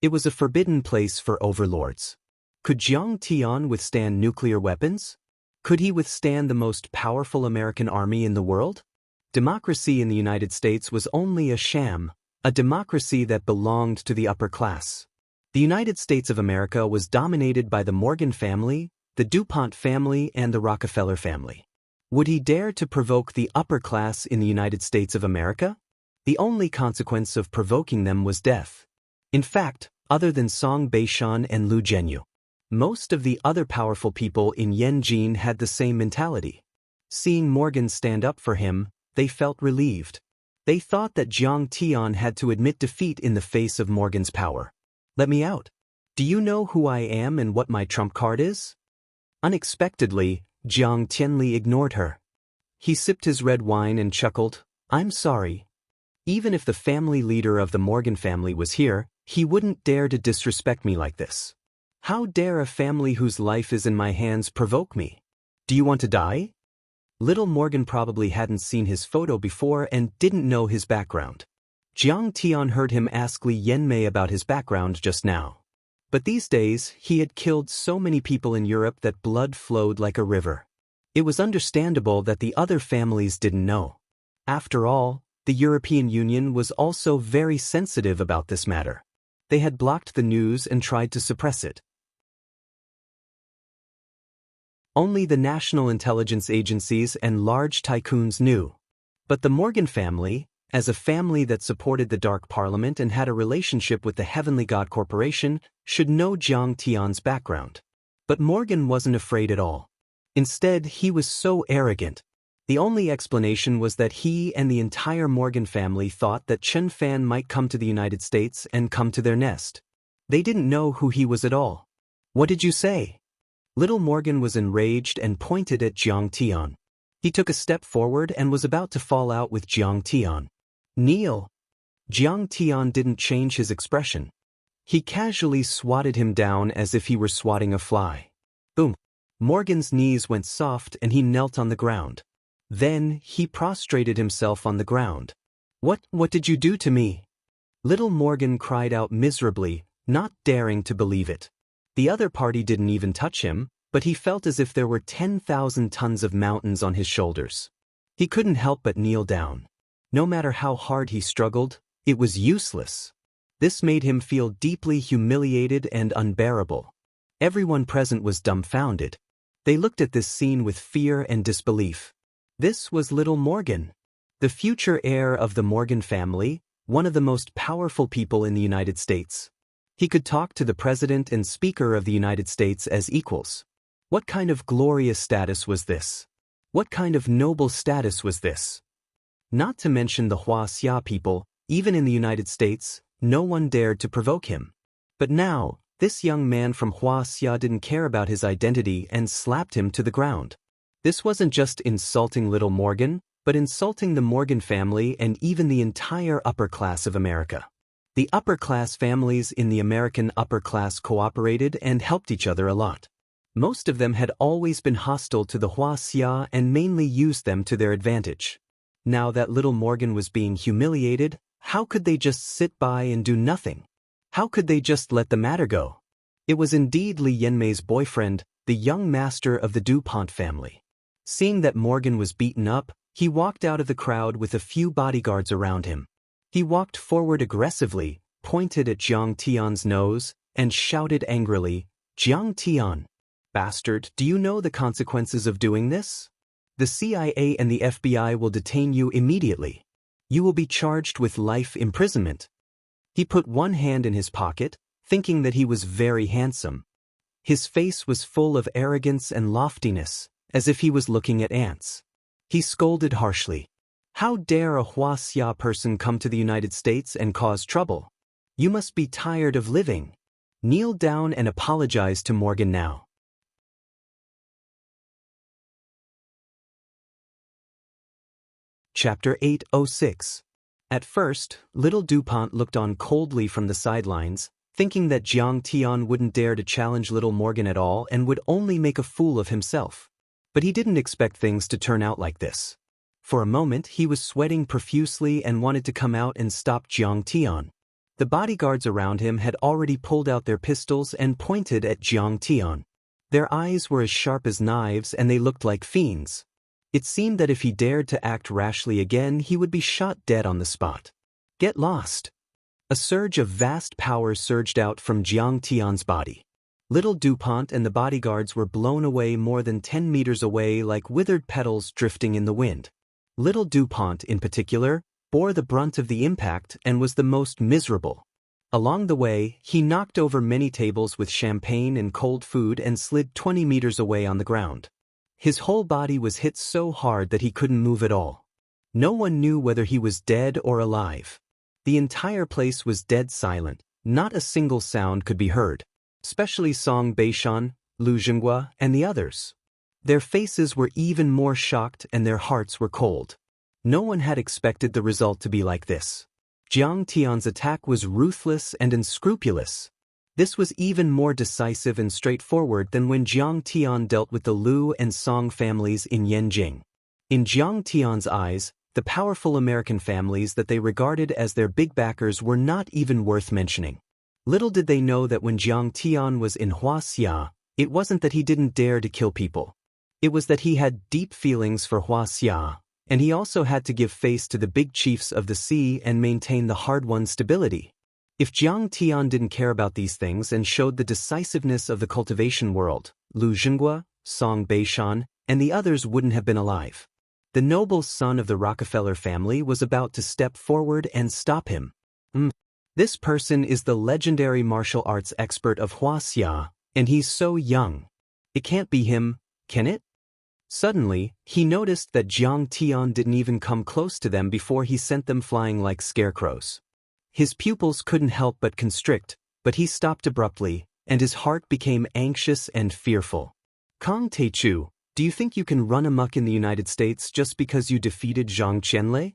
Speaker 1: It was a forbidden place for overlords. Could Jiang Tian withstand nuclear weapons? Could he withstand the most powerful American army in the world? Democracy in the United States was only a sham, a democracy that belonged to the upper class. The United States of America was dominated by the Morgan family, the DuPont family, and the Rockefeller family. Would he dare to provoke the upper class in the United States of America? The only consequence of provoking them was death. In fact, other than Song Beishan and Lu Zhenyu, most of the other powerful people in Yanjin had the same mentality. Seeing Morgan stand up for him, they felt relieved. They thought that Jiang Tian had to admit defeat in the face of Morgan's power. Let me out. Do you know who I am and what my trump card is? Unexpectedly, Jiang Tianli ignored her. He sipped his red wine and chuckled, I'm sorry. Even if the family leader of the Morgan family was here, he wouldn't dare to disrespect me like this. How dare a family whose life is in my hands provoke me? Do you want to die? Little Morgan probably hadn't seen his photo before and didn't know his background. Jiang Tian heard him ask Li Yanmei about his background just now. But these days, he had killed so many people in Europe that blood flowed like a river. It was understandable that the other families didn't know. After all, the European Union was also very sensitive about this matter. they had blocked the news and tried to suppress it. Only the national intelligence agencies and large tycoons knew. But the Morgan family, as a family that supported the Dark Parliament and had a relationship with the Heavenly God Corporation, should know Jiang Tian's background. But Morgan wasn't afraid at all. Instead, he was so arrogant. The only explanation was that he and the entire Morgan family thought that Chen Fan might come to the United States and come to their nest. They didn't know who he was at all. "What did you say?" Little Morgan was enraged and pointed at Jiang Tian. He took a step forward and was about to fall out with Jiang Tian. "Kneel." Jiang Tian didn't change his expression. He casually swatted him down as if he were swatting a fly. Boom. Morgan's knees went soft and he knelt on the ground. Then, he prostrated himself on the ground. What did you do to me?" Little Morgan cried out miserably, not daring to believe it. The other party didn't even touch him, but he felt as if there were 10,000 tons of mountains on his shoulders. He couldn't help but kneel down. No matter how hard he struggled, it was useless. This made him feel deeply humiliated and unbearable. Everyone present was dumbfounded. They looked at this scene with fear and disbelief. This was little Morgan, the future heir of the Morgan family, one of the most powerful people in the United States. He could talk to the President and Speaker of the United States as equals. What kind of glorious status was this? What kind of noble status was this? Not to mention the Huaxia people, even in the United States, no one dared to provoke him. But now, this young man from Huaxia didn't care about his identity and slapped him to the ground. This wasn't just insulting little Morgan, but insulting the Morgan family and even the entire upper class of America. The upper class families in the American upper class cooperated and helped each other a lot. Most of them had always been hostile to the Huaxia and mainly used them to their advantage. Now that little Morgan was being humiliated, how could they just sit by and do nothing? How could they just let the matter go? It was indeed Li Yanmei's boyfriend, the young master of the DuPont family. Seeing that Morgan was beaten up, he walked out of the crowd with a few bodyguards around him. He walked forward aggressively, pointed at Jiang Tian's nose, and shouted angrily, "Jiang Tian, bastard, do you know the consequences of doing this? The CIA and the FBI will detain you immediately. You will be charged with life imprisonment." He put one hand in his pocket, thinking that he was very handsome. His face was full of arrogance and loftiness, as if he was looking at ants. He scolded harshly. "How dare a Huaxia person come to the United States and cause trouble? You must be tired of living. Kneel down and apologize to Morgan now." Chapter 806. At first, little DuPont looked on coldly from the sidelines, thinking that Jiang Tian wouldn't dare to challenge little Morgan at all and would only make a fool of himself. But he didn't expect things to turn out like this. For a moment, he was sweating profusely and wanted to come out and stop Jiang Tian. The bodyguards around him had already pulled out their pistols and pointed at Jiang Tian. Their eyes were as sharp as knives and they looked like fiends. It seemed that if he dared to act rashly again, he would be shot dead on the spot. Get lost. A surge of vast power surged out from Jiang Tian's body. Little DuPont and the bodyguards were blown away more than 10 meters away like withered petals drifting in the wind. Little DuPont, in particular, bore the brunt of the impact and was the most miserable. Along the way, he knocked over many tables with champagne and cold food and slid 20 meters away on the ground. His whole body was hit so hard that he couldn't move at all. No one knew whether he was dead or alive. The entire place was dead silent, not a single sound could be heard, especially Song Beishan, Lu Zhenghua, and the others. Their faces were even more shocked and their hearts were cold. No one had expected the result to be like this. Jiang Tian's attack was ruthless and unscrupulous. This was even more decisive and straightforward than when Jiang Tian dealt with the Lu and Song families in Yanjing. In Jiang Tian's eyes, the powerful American families that they regarded as their big backers were not even worth mentioning. Little did they know that when Jiang Tian was in Huaxia, it wasn't that he didn't dare to kill people. It was that he had deep feelings for Huaxia, and he also had to give face to the big chiefs of the sea and maintain the hard-won stability. If Jiang Tian didn't care about these things and showed the decisiveness of the cultivation world, Lu Zhenghua, Song Beishan, and the others wouldn't have been alive. The noble son of the Rockefeller family was about to step forward and stop him. This person is the legendary martial arts expert of Huaxia, and he's so young. It can't be him, can it? Suddenly, he noticed that Jiang Tian didn't even come close to them before he sent them flying like scarecrows. His pupils couldn't help but constrict, but he stopped abruptly, and his heart became anxious and fearful. Kang Taichu, do you think you can run amok in the United States just because you defeated Zhang Qianlei?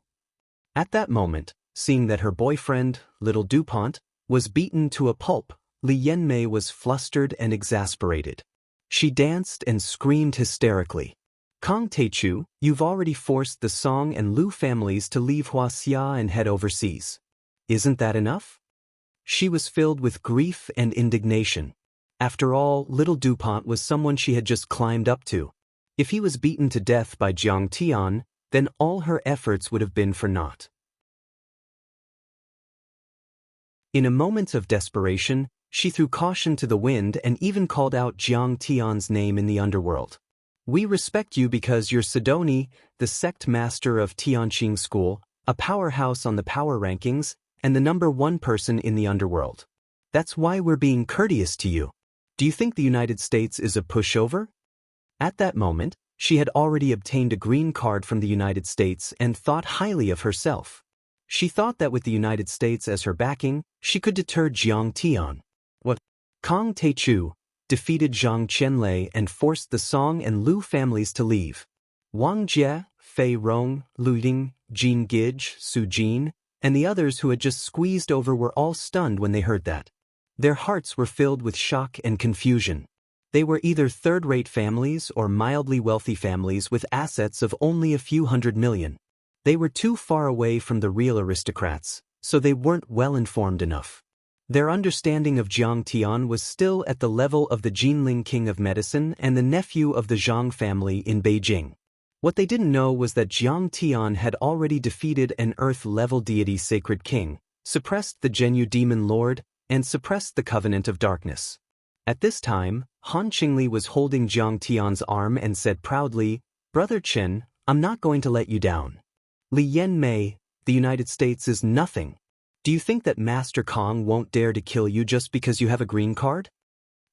Speaker 1: At that moment, seeing that her boyfriend, Little DuPont, was beaten to a pulp, Li Yanmei was flustered and exasperated. She danced and screamed hysterically. Kang Taichu, you've already forced the Song and Lu families to leave Huaxia and head overseas. Isn't that enough? She was filled with grief and indignation. After all, Little DuPont was someone she had just climbed up to. If he was beaten to death by Jiang Tian, then all her efforts would have been for naught. In a moment of desperation, she threw caution to the wind and even called out Jiang Tian's name in the underworld. We respect you because you're Sidoni, the sect master of Tianqing School, a powerhouse on the power rankings, and the #1 person in the underworld. That's why we're being courteous to you. Do you think the United States is a pushover? At that moment, she had already obtained a green card from the United States and thought highly of herself. She thought that with the United States as her backing, she could deter Jiang Tian. What? Kang Taichu defeated Zhang Qianlei and forced the Song and Lu families to leave. Wang Jie, Fei Rong, Lu Ying, Jin Gij, Su Jin, and the others who had just squeezed over were all stunned when they heard that. Their hearts were filled with shock and confusion. They were either third-rate families or mildly wealthy families with assets of only a few hundred million. They were too far away from the real aristocrats, so they weren't well-informed enough. Their understanding of Jiang Tian was still at the level of the Jinling king of medicine and the nephew of the Zhang family in Beijing. What they didn't know was that Jiang Tian had already defeated an earth-level deity sacred king, suppressed the Zhenyu demon lord, and suppressed the covenant of darkness. At this time, Han Qingli was holding Jiang Tian's arm and said proudly, "Brother Chen, I'm not going to let you down. Li Yanmei, the United States is nothing. Do you think that Master Kong won't dare to kill you just because you have a green card?"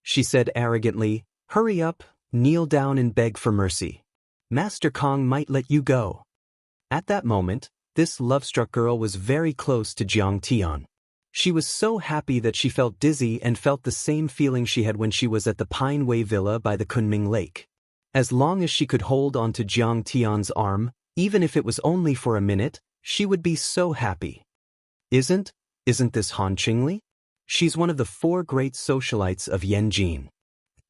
Speaker 1: She said arrogantly, "Hurry up, kneel down and beg for mercy. Master Kong might let you go." At that moment, this love-struck girl was very close to Jiang Tian. She was so happy that she felt dizzy and felt the same feeling she had when she was at the Pine Way Villa by the Kunming Lake. As long as she could hold on to Jiang Tian's arm, even if it was only for a minute, she would be so happy. Isn't this Han Qingli? She's one of the 4 great socialites of Yanjin.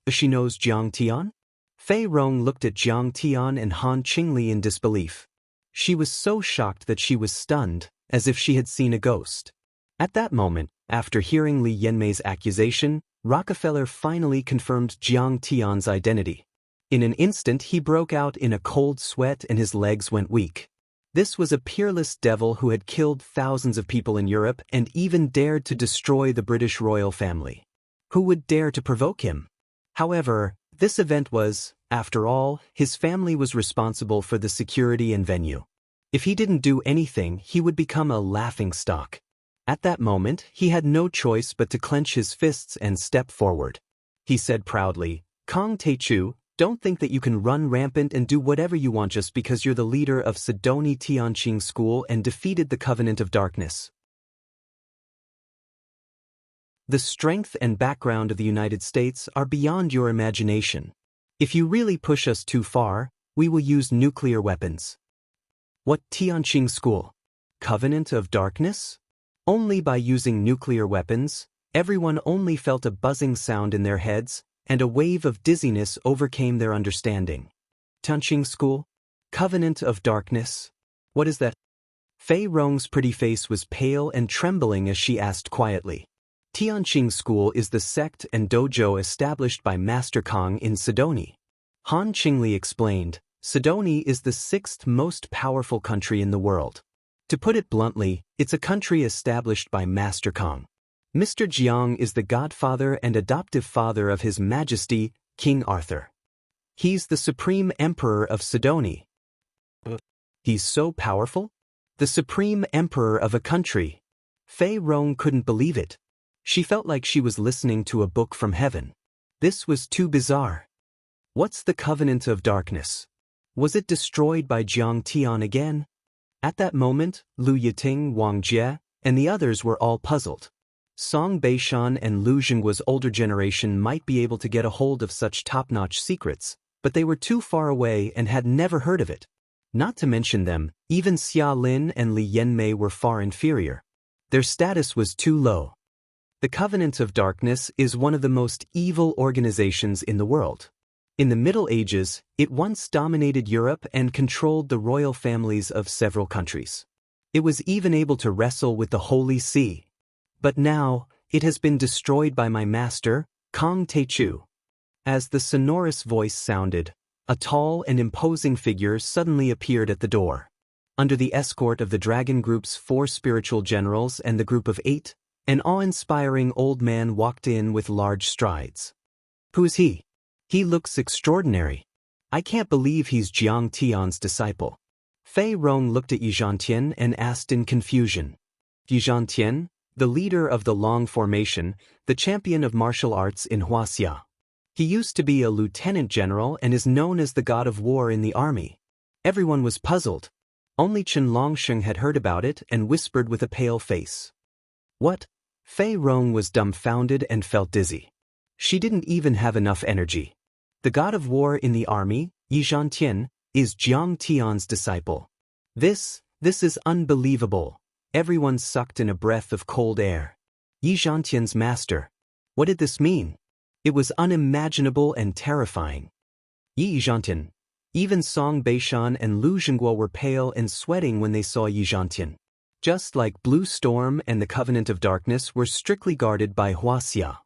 Speaker 1: She knows Jiang Tian? Fei Rong looked at Jiang Tian and Han Qingli in disbelief. She was so shocked that she was stunned, as if she had seen a ghost. At that moment, after hearing Li Yanmei's accusation, Rockefeller finally confirmed Jiang Tian's identity. In an instant he broke out in a cold sweat and his legs went weak. This was a peerless devil who had killed thousands of people in Europe and even dared to destroy the British royal family. Who would dare to provoke him? However, this event was, after all, his family was responsible for the security and venue. If he didn't do anything, he would become a laughingstock. At that moment, he had no choice but to clench his fists and step forward. He said proudly, "Kang Taichu, don't think that you can run rampant and do whatever you want just because you're the leader of Sidoni Tianqing School and defeated the Covenant of Darkness. The strength and background of the United States are beyond your imagination. If you really push us too far, we will use nuclear weapons." What Tianqing School? Covenant of Darkness? Only by using nuclear weapons, everyone only felt a buzzing sound in their heads, and a wave of dizziness overcame their understanding. Tianqing School? Covenant of Darkness? What is that? Fei Rong's pretty face was pale and trembling as she asked quietly. Tianqing School is the sect and dojo established by Master Kong in Sidoni. Han Qingli explained, Sidoni is the 6th most powerful country in the world. To put it bluntly, it's a country established by Master Kong. Mr. Jiang is the godfather and adoptive father of His Majesty, King Arthur. He's the supreme emperor of Sidoni. He's so powerful? The supreme emperor of a country. Fei Rong couldn't believe it. She felt like she was listening to a book from heaven. This was too bizarre. What's the Covenant of Darkness? Was it destroyed by Jiang Tian again? At that moment, Lu Yiting, Wang Jie, and the others were all puzzled. Song Beishan and Lu Zhengguo's older generation might be able to get a hold of such top-notch secrets, but they were too far away and had never heard of it. Not to mention them, even Xia Lin and Li Yanmei were far inferior. Their status was too low. The Covenant of Darkness is one of the most evil organizations in the world. In the Middle Ages, it once dominated Europe and controlled the royal families of several countries. It was even able to wrestle with the Holy See. But now, it has been destroyed by my master, Kong Teichu. As the sonorous voice sounded, a tall and imposing figure suddenly appeared at the door. Under the escort of the Dragon Group's 4 spiritual generals and the group of 8, an awe-inspiring old man walked in with large strides. Who is he? He looks extraordinary. I can't believe he's Jiang Tian's disciple. Fei Rong looked at Yi Zhantian and asked in confusion. Yi Zhantian, the leader of the Long Formation, the champion of martial arts in Huaxia. He used to be a lieutenant general and is known as the god of war in the army. Everyone was puzzled. Only Chen Longsheng had heard about it and whispered with a pale face. What? Fei Rong was dumbfounded and felt dizzy. She didn't even have enough energy. The god of war in the army, Yi Zhantian, is Jiang Tian's disciple. This is unbelievable. Everyone sucked in a breath of cold air. Yi Zhantian's master. What did this mean? It was unimaginable and terrifying. Yi Zhantian. Even Song Beishan and Lu Zhengguo were pale and sweating when they saw Yi Zhantian. Just like Blue Storm and the Covenant of Darkness were strictly guarded by Huaxia.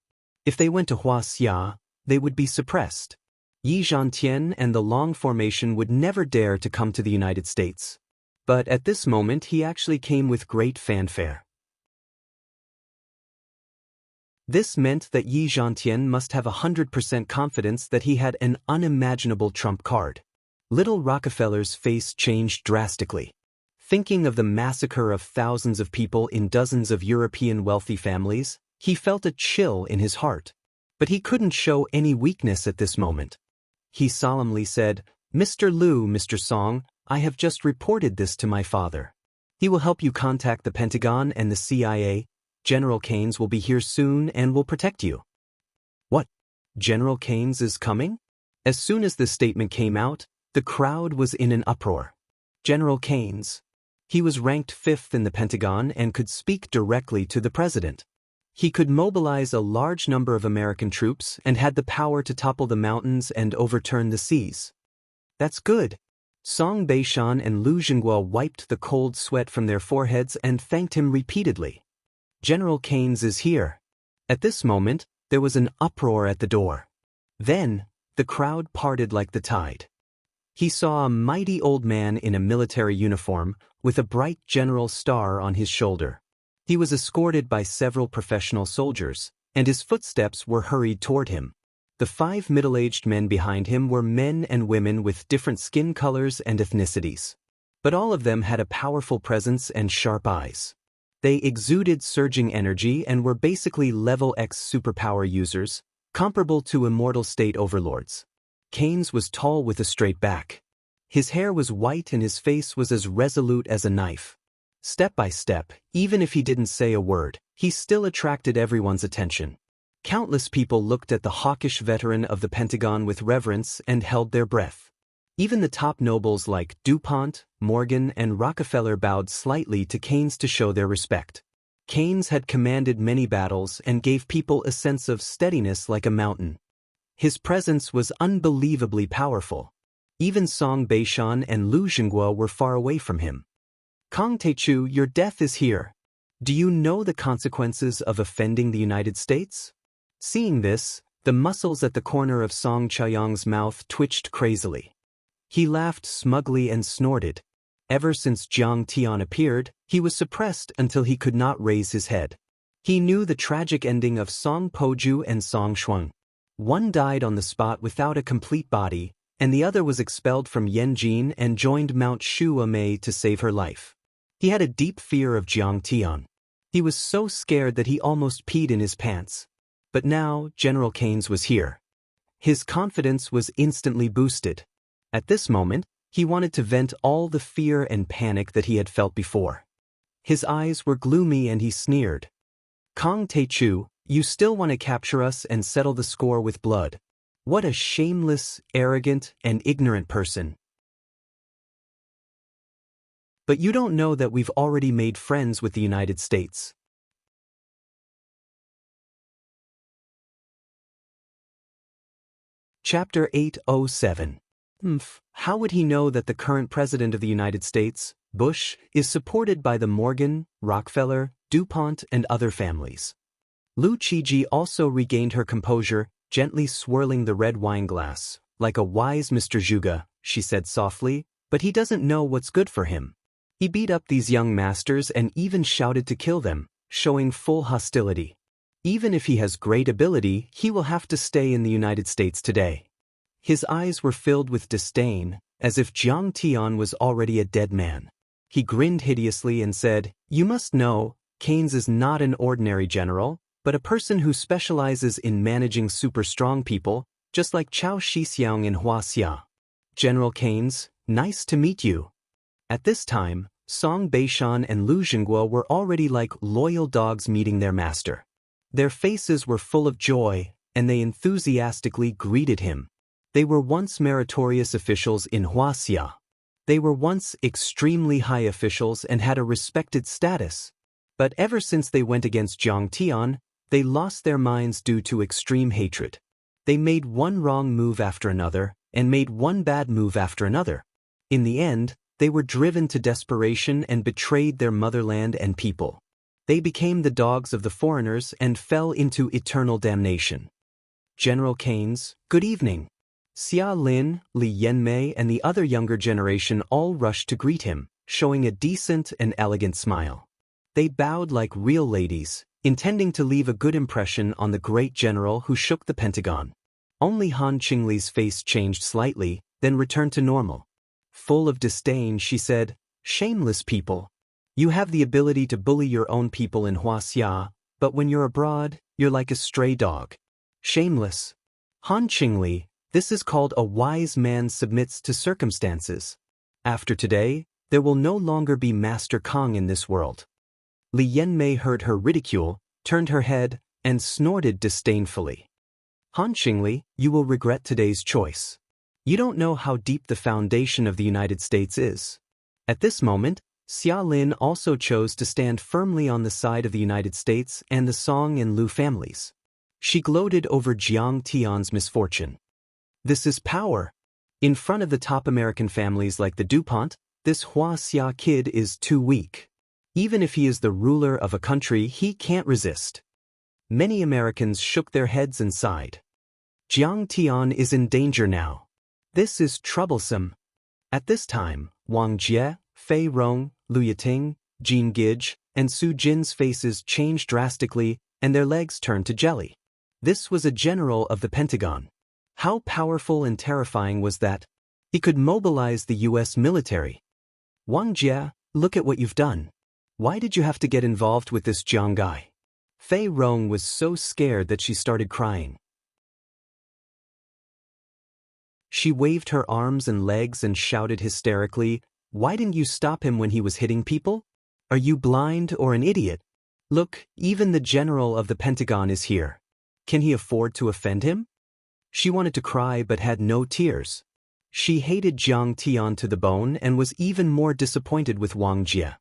Speaker 1: If they went to Huaxia, they would be suppressed. Yi Zhantian and the Long Formation would never dare to come to the United States. But at this moment he actually came with great fanfare. This meant that Yi Zhantian must have 100% confidence that he had an unimaginable trump card. Little Rockefeller's face changed drastically. Thinking of the massacre of thousands of people in dozens of European wealthy families, he felt a chill in his heart. But he couldn't show any weakness at this moment. He solemnly said, "Mr. Lu, Mr. Song, I have just reported this to my father. He will help you contact the Pentagon and the CIA. General Keynes will be here soon and will protect you." What? General Keynes is coming? As soon as this statement came out, the crowd was in an uproar. General Keynes. He was ranked 5th in the Pentagon and could speak directly to the president. He could mobilize a large number of American troops and had the power to topple the mountains and overturn the seas. That's good. Song Beishan and Lu Zhengguo wiped the cold sweat from their foreheads and thanked him repeatedly. General Keynes is here. At this moment, there was an uproar at the door. Then, the crowd parted like the tide. He saw a mighty old man in a military uniform, with a bright general star on his shoulder. He was escorted by several professional soldiers, and his footsteps were hurried toward him. The 5 middle-aged men behind him were men and women with different skin colors and ethnicities. But all of them had a powerful presence and sharp eyes. They exuded surging energy and were basically level X superpower users, comparable to immortal state overlords. Keynes was tall with a straight back. His hair was white and his face was as resolute as a knife. Step by step, even if he didn't say a word, he still attracted everyone's attention. Countless people looked at the hawkish veteran of the Pentagon with reverence and held their breath. Even the top nobles like DuPont, Morgan, and Rockefeller bowed slightly to Keynes to show their respect. Keynes had commanded many battles and gave people a sense of steadiness like a mountain. His presence was unbelievably powerful. Even Song Beishan and Lu Zhengguo were far away from him. Kong Teichu, your death is here. Do you know the consequences of offending the United States? Seeing this, the muscles at the corner of Song Chaoyang's mouth twitched crazily. He laughed smugly and snorted. Ever since Jiang Tian appeared, he was suppressed until he could not raise his head. He knew the tragic ending of Song Poju and Song Shuang. One died on the spot without a complete body, and the other was expelled from Yanjin and joined Mount Shu Amei to save her life. He had a deep fear of Jiang Tian. He was so scared that he almost peed in his pants. But now General Keynes was here. His confidence was instantly boosted. At this moment, he wanted to vent all the fear and panic that he had felt before. His eyes were gloomy and he sneered. Kong Teichu, you still want to capture us and settle the score with blood. What a shameless, arrogant, and ignorant person. But you don't know that we've already made friends with the United States. Chapter 807. How would he know that the current President of the United States, Bush, is supported by the Morgan, Rockefeller, DuPont, and other families? Lu Qiji also regained her composure, gently swirling the red wine glass. Like a wise Mr. Zhuge, she said softly, but he doesn't know what's good for him. He beat up these young masters and even shouted to kill them, showing full hostility. Even if he has great ability, he will have to stay in the United States today. His eyes were filled with disdain, as if Jiang Tian was already a dead man. He grinned hideously and said, "You must know, Keynes is not an ordinary general, but a person who specializes in managing super-strong people, just like Chao Shixiang and Hua Xia. General Keynes, nice to meet you." At this time, Song Beishan and Lu Jingguo were already like loyal dogs meeting their master. Their faces were full of joy, and they enthusiastically greeted him. They were once meritorious officials in Huaxia. They were once extremely high officials and had a respected status. But ever since they went against Jiang Tian, they lost their minds due to extreme hatred. They made one wrong move after another, and made one bad move after another. In the end, they were driven to desperation and betrayed their motherland and people. They became the dogs of the foreigners and fell into eternal damnation. General Keynes, good evening. Xia Lin, Li Yanmei, and the other younger generation all rushed to greet him, showing a decent and elegant smile. They bowed like real ladies, intending to leave a good impression on the great general who shook the Pentagon. Only Han Qingli's face changed slightly, then returned to normal. Full of disdain, she said, "Shameless people. You have the ability to bully your own people in Huaxia, but when you're abroad, you're like a stray dog. Shameless. Han Qingli, this is called a wise man submits to circumstances. After today, there will no longer be Master Kong in this world." Li Yanmei heard her ridicule, turned her head, and snorted disdainfully. "Han Qingli, you will regret today's choice. You don't know how deep the foundation of the United States is." At this moment, Xia Lin also chose to stand firmly on the side of the United States and the Song and Lu families. She gloated over Jiang Tian's misfortune. This is power. In front of the top American families like the DuPont, this Hua Xia kid is too weak. Even if he is the ruler of a country, he can't resist. Many Americans shook their heads and sighed. Jiang Tian is in danger now. This is troublesome. At this time, Wang Jie, Fei Rong, Lu Yiting, Jean Gige, and Su Jin's faces changed drastically, and their legs turned to jelly. This was a general of the Pentagon. How powerful and terrifying was that? He could mobilize the U.S. military. Wang Jie, look at what you've done. Why did you have to get involved with this Jiang guy? Fei Rong was so scared that she started crying. She waved her arms and legs and shouted hysterically, "Why didn't you stop him when he was hitting people? Are you blind or an idiot? Look, even the general of the Pentagon is here. Can he afford to offend him?" She wanted to cry but had no tears. She hated Jiang Tian to the bone and was even more disappointed with Wang Jie.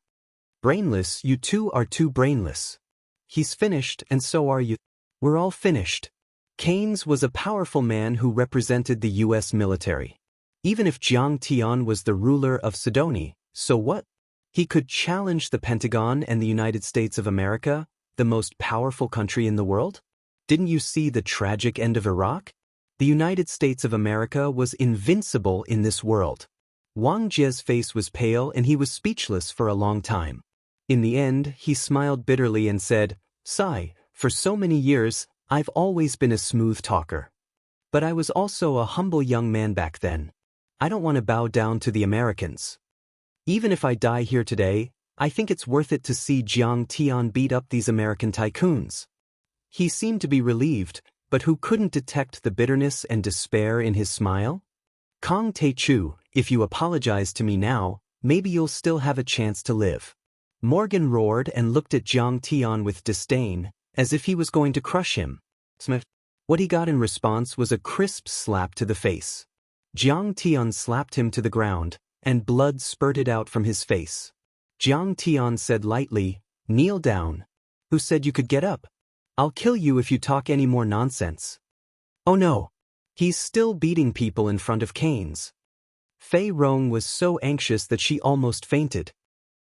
Speaker 1: "Brainless, you two are too brainless. He's finished and so are you. We're all finished." Keynes was a powerful man who represented the U.S. military. Even if Jiang Tian was the ruler of Sidonie, so what? He could challenge the Pentagon and the United States of America, the most powerful country in the world? Didn't you see the tragic end of Iraq? The United States of America was invincible in this world. Wang Jie's face was pale and he was speechless for a long time. In the end, he smiled bitterly and said, Sigh, for so many years, I've always been a smooth talker. But I was also a humble young man back then. I don't want to bow down to the Americans. Even if I die here today, I think it's worth it to see Jiang Tian beat up these American tycoons. He seemed to be relieved, but who couldn't detect the bitterness and despair in his smile? Kong Tae-chu, if you apologize to me now, maybe you'll still have a chance to live. Morgan roared and looked at Jiang Tian with disdain, as if he was going to crush him. What he got in response was a crisp slap to the face. Jiang Tian slapped him to the ground, and blood spurted out from his face. Jiang Tian said lightly, "Kneel down. Who said you could get up? I'll kill you if you talk any more nonsense." Oh no. He's still beating people in front of canes. Fei Rong was so anxious that she almost fainted.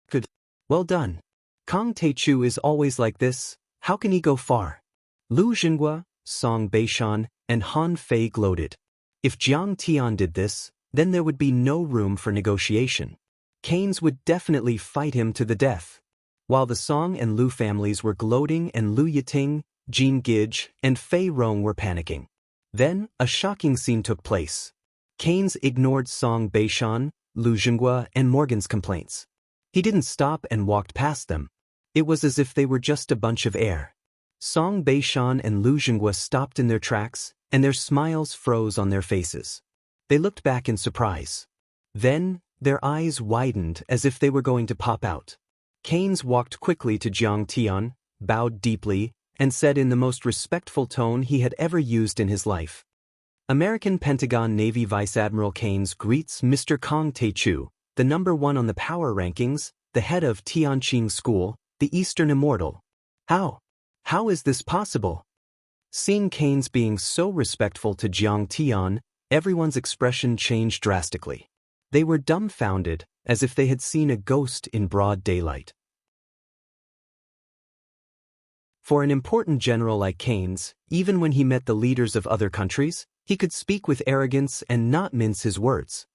Speaker 1: Good. Well done. Kong Tae-chu is always like this, how can he go far? Lu Xinghua, Song Beishan, and Han Fei gloated. If Jiang Tian did this, then there would be no room for negotiation. Canes would definitely fight him to the death. While the Song and Lu families were gloating and Lu Yiting, Jin Gij, and Fei Rong were panicking. Then, a shocking scene took place. Canes ignored Song Beishan, Lu Xinghua, and Morgan's complaints. He didn't stop and walked past them. It was as if they were just a bunch of air. Song Beishan and Lu Xinghua stopped in their tracks, and their smiles froze on their faces. They looked back in surprise. Then, their eyes widened as if they were going to pop out. Canes walked quickly to Jiang Tian, bowed deeply, and said in the most respectful tone he had ever used in his life. American Pentagon Navy Vice Admiral Canes greets Mr. Kong Tae-chu, the #1 on the power rankings, the head of Tianqing School, the Eastern Immortal. How is this possible? Seeing Canes being so respectful to Jiang Tian, everyone's expression changed drastically. They were dumbfounded, as if they had seen a ghost in broad daylight. For an important general like Canes, even when he met the leaders of other countries, he could speak with arrogance and not mince his words.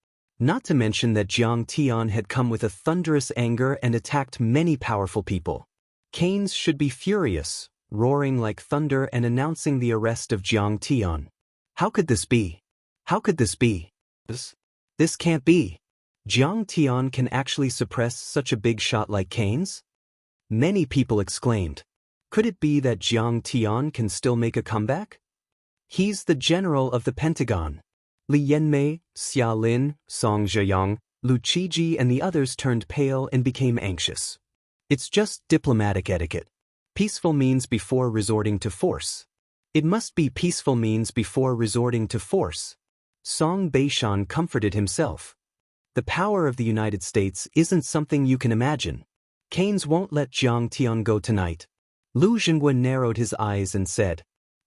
Speaker 1: Not to mention that Jiang Tian had come with a thunderous anger and attacked many powerful people. Canes should be furious, roaring like thunder and announcing the arrest of Jiang Tian. How could this be? How could this be? This can't be. Jiang Tian can actually suppress such a big shot like Canes? Many people exclaimed. Could it be that Jiang Tian can still make a comeback? He's the general of the Pentagon. Li Yanmei, Xia Lin, Song Zheyang, Lu Qiji and the others turned pale and became anxious. It's just diplomatic etiquette. Peaceful means before resorting to force. It must be peaceful means before resorting to force. Song Beishan comforted himself. The power of the United States isn't something you can imagine. Canes won't let Jiang Tian go tonight. Lu Xinghua narrowed his eyes and said,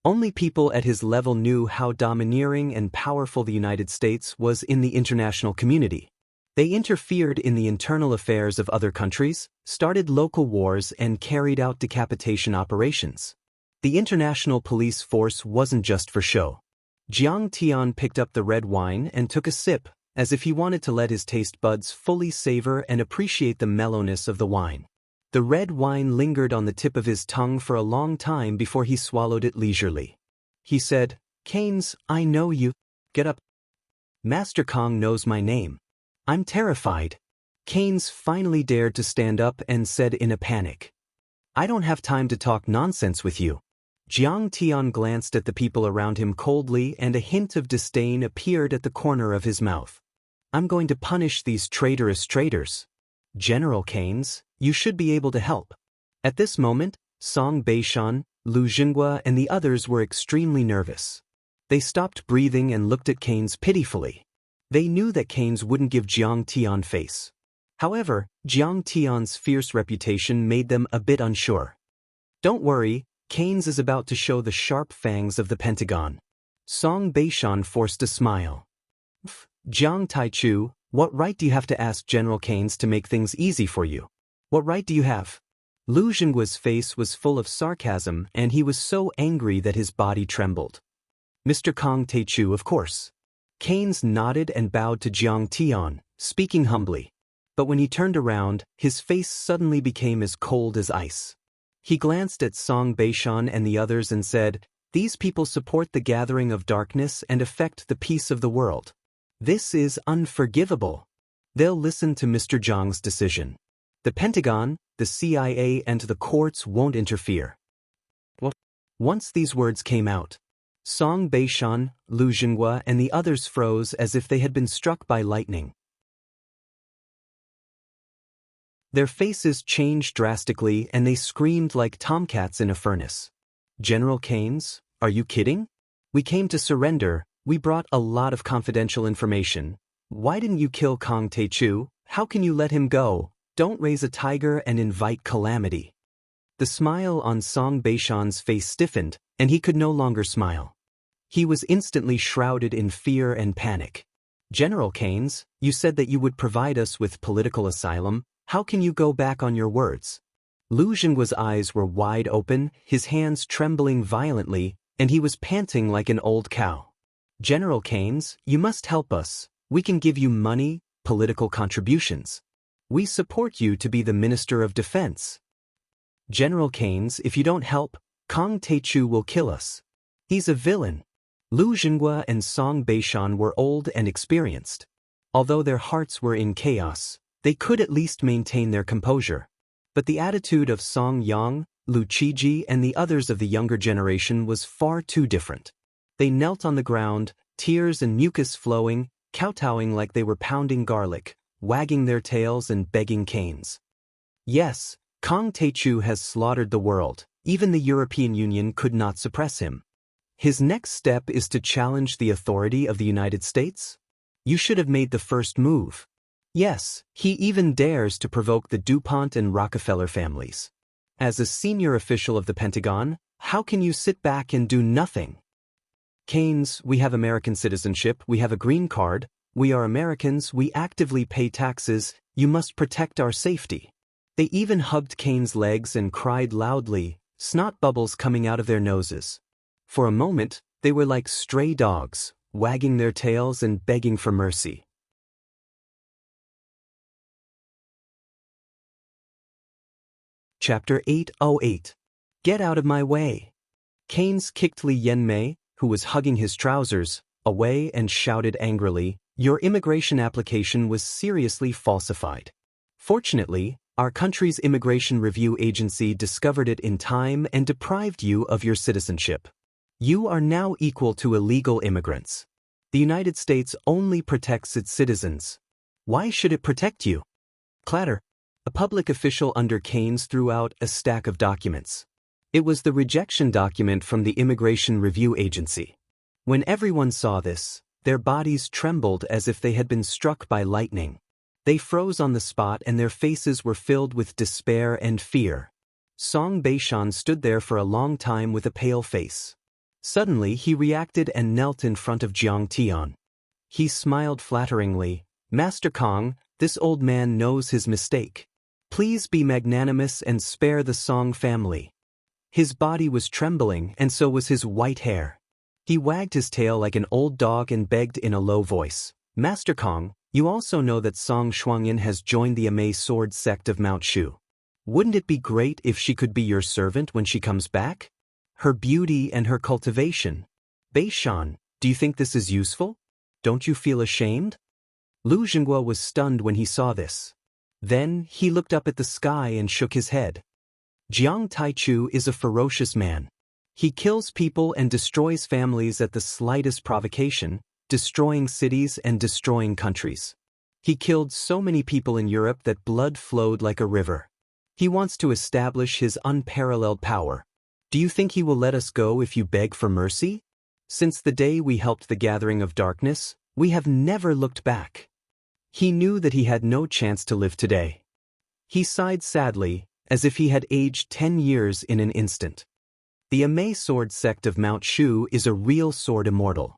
Speaker 1: only people at his level knew how domineering and powerful the United States was in the international community. They interfered in the internal affairs of other countries, started local wars and carried out decapitation operations. The international police force wasn't just for show. Jiang Tian picked up the red wine and took a sip, as if he wanted to let his taste buds fully savor and appreciate the mellowness of the wine. The red wine lingered on the tip of his tongue for a long time before he swallowed it leisurely. He said, Canes, I know you. Get up. Master Kong knows my name. I'm terrified. Canes finally dared to stand up and said in a panic. I don't have time to talk nonsense with you. Jiang Tian glanced at the people around him coldly and a hint of disdain appeared at the corner of his mouth. I'm going to punish these traitorous traitors. General Canes, you should be able to help. At this moment, Song Beishan, Lu Xinghua and the others were extremely nervous. They stopped breathing and looked at Canes pitifully. They knew that Canes wouldn't give Jiang Tian face. However, Jiang Tian's fierce reputation made them a bit unsure. Don't worry, Canes is about to show the sharp fangs of the Pentagon. Song Beishan forced a smile. Jiang Taichu, what right do you have to ask General Canes to make things easy for you? What right do you have? Lu Xinghua's face was full of sarcasm and he was so angry that his body trembled. Mr. Kong Tae-chu, of course. Canes nodded and bowed to Jiang Tian, speaking humbly. But when he turned around, his face suddenly became as cold as ice. He glanced at Song Beishan and the others and said, "These people support the gathering of darkness and affect the peace of the world. This is unforgivable. They'll listen to Mr. Zhang's decision. The Pentagon, the CIA and the courts won't interfere." Once these words came out, Song Beishan, Lu Jinghua and the others froze as if they had been struck by lightning. Their faces changed drastically and they screamed like tomcats in a furnace. "General Keynes, are you kidding? We came to surrender, we brought a lot of confidential information. Why didn't you kill Kang Taechu? How can you let him go? Don't raise a tiger and invite calamity." The smile on Song Beishan's face stiffened, and he could no longer smile. He was instantly shrouded in fear and panic. "General Keynes, you said that you would provide us with political asylum. How can you go back on your words?" Lu Jinghua's eyes were wide open, his hands trembling violently, and he was panting like an old cow. "General Keynes, you must help us. We can give you money, political contributions. We support you to be the Minister of Defense. General Keynes, if you don't help, Kang Taechu will kill us. He's a villain." Lu Jinghua and Song Beishan were old and experienced. Although their hearts were in chaos, they could at least maintain their composure. But the attitude of Song Yang, Lu Qiji and the others of the younger generation was far too different. They knelt on the ground, tears and mucus flowing, kowtowing like they were pounding garlic, wagging their tails and begging Keynes. "Yes, Kang Taechu has slaughtered the world. Even the European Union could not suppress him. His next step is to challenge the authority of the United States? You should have made the first move. Yes, he even dares to provoke the DuPont and Rockefeller families. As a senior official of the Pentagon, how can you sit back and do nothing? Keynes, we have American citizenship, we have a green card, we are Americans, we actively pay taxes, you must protect our safety." They even hugged Keynes' legs and cried loudly, snot bubbles coming out of their noses. For a moment, they were like stray dogs, wagging their tails and begging for mercy. Chapter 808. Get out of my way. Keynes kicked Li Yanmei, who was hugging his trousers, away and shouted angrily, "Your immigration application was seriously falsified. Fortunately, our country's immigration review agency discovered it in time and deprived you of your citizenship. You are now equal to illegal immigrants. The United States only protects its citizens. Why should it protect you?" Clatter. A public official under Keynes threw out a stack of documents. It was the rejection document from the Immigration Review Agency. When everyone saw this, their bodies trembled as if they had been struck by lightning. They froze on the spot and their faces were filled with despair and fear. Song Beishan stood there for a long time with a pale face. Suddenly he reacted and knelt in front of Jiang Tian. He smiled flatteringly. "Master Kang, this old man knows his mistake. Please be magnanimous and spare the Song family." His body was trembling and so was his white hair. He wagged his tail like an old dog and begged in a low voice, "Master Kang, you also know that Song Shuangyan has joined the Amei sword sect of Mount Shu. Wouldn't it be great if she could be your servant when she comes back? Her beauty and her cultivation. Beishan, do you think this is useful? Don't you feel ashamed?" Lu Jinghua was stunned when he saw this. Then he looked up at the sky and shook his head. Jiang Taichu is a ferocious man. He kills people and destroys families at the slightest provocation, destroying cities and destroying countries. He killed so many people in Europe that blood flowed like a river. He wants to establish his unparalleled power. Do you think he will let us go if you beg for mercy? Since the day we helped the gathering of darkness, we have never looked back. He knew that he had no chance to live today. He sighed sadly, as if he had aged 10 years in an instant. The Amei sword sect of Mount Shu is a real sword immortal.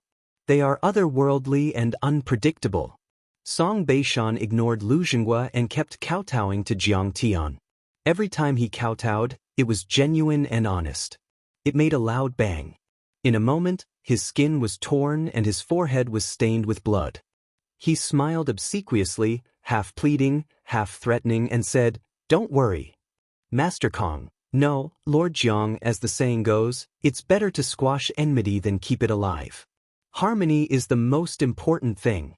Speaker 1: They are otherworldly and unpredictable. Song Beishan ignored Lu Jinghua and kept kowtowing to Jiang Tian. Every time he kowtowed, it was genuine and honest. It made a loud bang. In a moment, his skin was torn and his forehead was stained with blood. He smiled obsequiously, half pleading, half threatening, and said, "Don't worry. Master Kang, No, Lord Jiang, as the saying goes, it's better to squash enmity than keep it alive. Harmony is the most important thing.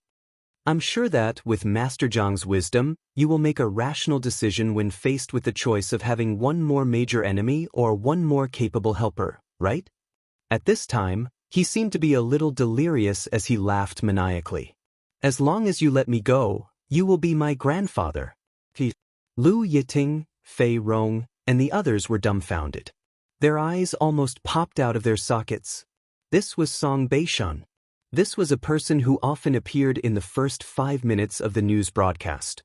Speaker 1: I'm sure that, with Master Jiang's wisdom, you will make a rational decision when faced with the choice of having one more major enemy or one more capable helper, right? At this time, he seemed to be a little delirious as he laughed maniacally. As long as you let me go, you will be my grandfather. Lu Yiting, Fei Rong, and the others were dumbfounded. Their eyes almost popped out of their sockets. This was Song Beishan. This was a person who often appeared in the first 5 minutes of the news broadcast.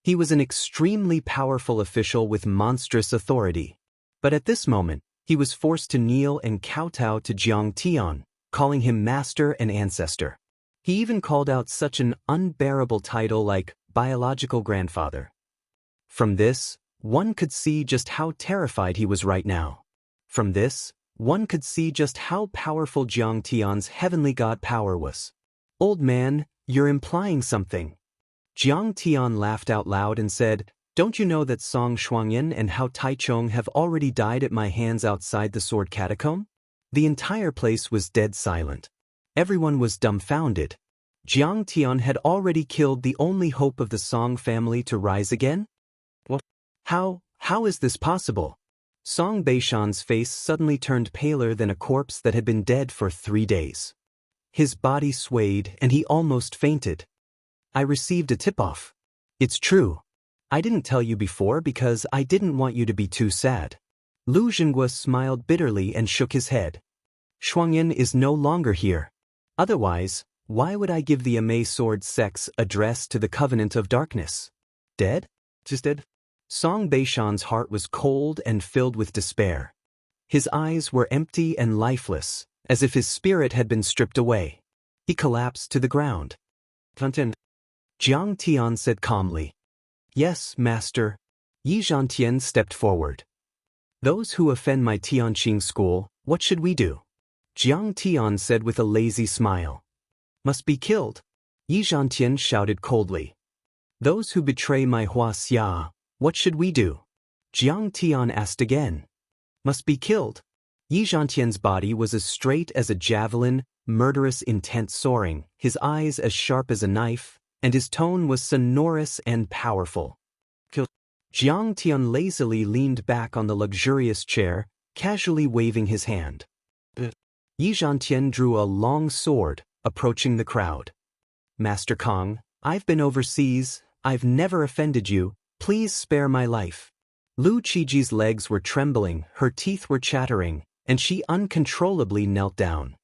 Speaker 1: He was an extremely powerful official with monstrous authority. But at this moment, he was forced to kneel and kowtow to Jiang Tian, calling him master and ancestor. He even called out such an unbearable title like biological grandfather. From this, one could see just how terrified he was right now. From this, one could see just how powerful Jiang Tian's heavenly god power was. Old man, you're implying something. Jiang Tian laughed out loud and said, don't you know that Song Shuangyan and Hao Taichong have already died at my hands outside the sword catacomb? The entire place was dead silent. Everyone was dumbfounded. Jiang Tian had already killed the only hope of the Song family to rise again? What? How is this possible? Song Beishan's face suddenly turned paler than a corpse that had been dead for 3 days. His body swayed and he almost fainted. I received a tip-off. It's true. I didn't tell you before because I didn't want you to be too sad. Lu Zhenghua smiled bitterly and shook his head. Shuangyan is no longer here. Otherwise, why would I give the Amei sword sex address to the Covenant of Darkness? Dead? Just dead? Song Beishan's heart was cold and filled with despair. His eyes were empty and lifeless, as if his spirit had been stripped away. He collapsed to the ground. Jiang Tian said calmly. Yes, master. Yi Zhantian stepped forward. Those who offend my Tianqing school, what should we do? Jiang Tian said with a lazy smile. Must be killed. Yi Zhantian shouted coldly. Those who betray my Hua Xia, what should we do? Jiang Tian asked again. Must be killed. Yi Zhantian's body was as straight as a javelin, murderous intent soaring, his eyes as sharp as a knife, and his tone was sonorous and powerful. Kill. Jiang Tian lazily leaned back on the luxurious chair, casually waving his hand. Yi Zhantian drew a long sword, approaching the crowd. Master Kong, I've been overseas, I've never offended you, please spare my life. Lu Qiji's legs were trembling, her teeth were chattering, and she uncontrollably knelt down.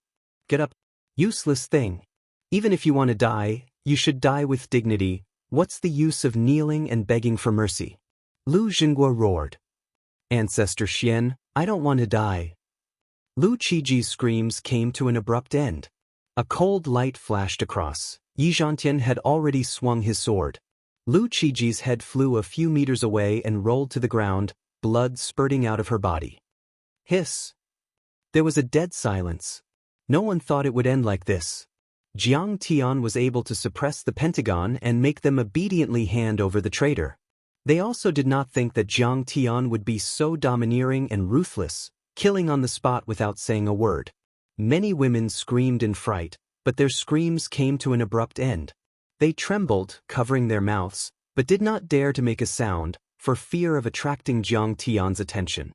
Speaker 1: Get up. Useless thing. Even if you want to die, you should die with dignity. What's the use of kneeling and begging for mercy? Lu Zhenghua roared. Ancestor Xian, I don't want to die. Lu Qiji's screams came to an abrupt end. A cold light flashed across. Yi Zhantian had already swung his sword. Lu Qiji's head flew a few meters away and rolled to the ground, blood spurting out of her body. Hiss. There was a dead silence. No one thought it would end like this. Jiang Tian was able to suppress the Pentagon and make them obediently hand over the traitor. They also did not think that Jiang Tian would be so domineering and ruthless, killing on the spot without saying a word. Many women screamed in fright, but their screams came to an abrupt end. They trembled, covering their mouths, but did not dare to make a sound, for fear of attracting Jiang Tian's attention.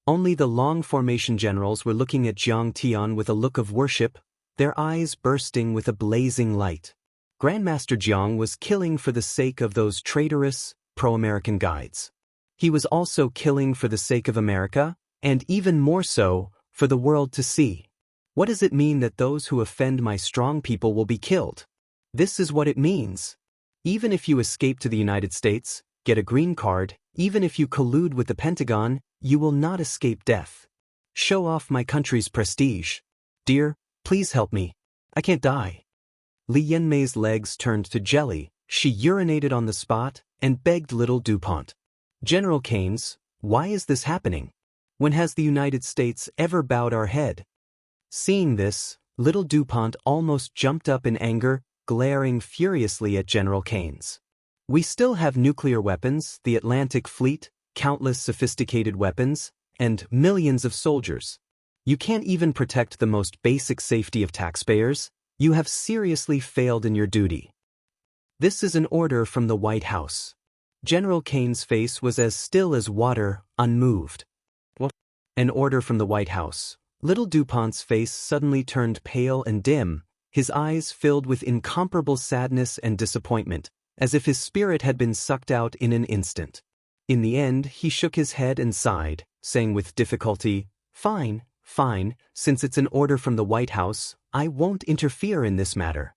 Speaker 1: Only the long formation generals were looking at Jiang Tian with a look of worship, their eyes bursting with a blazing light. Grandmaster Jiang was killing for the sake of those traitorous, pro-American guides. He was also killing for the sake of America, and even more so, for the world to see. What does it mean that those who offend my strong people will be killed? This is what it means. Even if you escape to the United States, get a green card, even if you collude with the Pentagon, you will not escape death. Show off my country's prestige. Dear, please help me. I can't die. Li Yanmei's legs turned to jelly, she urinated on the spot, and begged little DuPont. General Keynes, why is this happening? When has the United States ever bowed our head? Seeing this, little DuPont almost jumped up in anger, glaring furiously at General Keynes. We still have nuclear weapons, the Atlantic Fleet, countless sophisticated weapons, and millions of soldiers. You can't even protect the most basic safety of taxpayers. You have seriously failed in your duty. This is an order from the White House. General Kane's face was as still as water, unmoved. What? An order from the White House. Little DuPont's face suddenly turned pale and dim, his eyes filled with incomparable sadness and disappointment, as if his spirit had been sucked out in an instant. In the end, he shook his head and sighed, saying with difficulty, "Fine, fine, since it's an order from the White House, I won't interfere in this matter."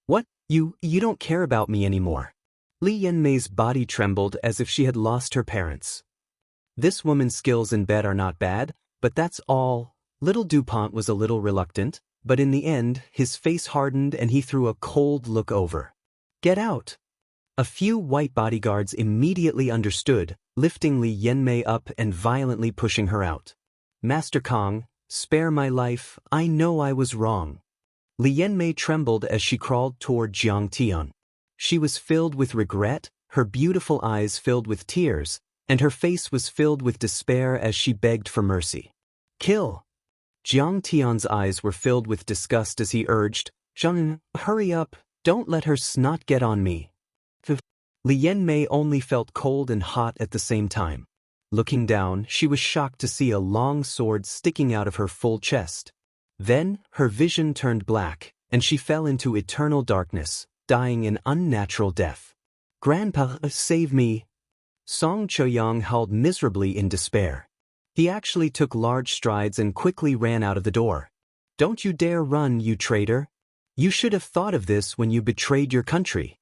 Speaker 1: "What? You don't care about me anymore?" Li Yanmei's body trembled as if she had lost her parents. "This woman's skills in bed are not bad, but that's all." Little DuPont was a little reluctant, but in the end, his face hardened and he threw a cold look over. "Get out." A few white bodyguards immediately understood, lifting Li Yanmei up and violently pushing her out. "Master Kong, spare my life, I know I was wrong." Li Yanmei trembled as she crawled toward Jiang Tian. She was filled with regret, her beautiful eyes filled with tears, and her face was filled with despair as she begged for mercy. "Kill!" Jiang Tian's eyes were filled with disgust as he urged, "Zhang, hurry up, don't let her snot get on me." Li Yanmei only felt cold and hot at the same time. Looking down, she was shocked to see a long sword sticking out of her full chest. Then, her vision turned black, and she fell into eternal darkness, dying an unnatural death. "Grandpa, save me!" Song Choyang howled miserably in despair. He actually took large strides and quickly ran out of the door. "Don't you dare run, you traitor! You should have thought of this when you betrayed your country."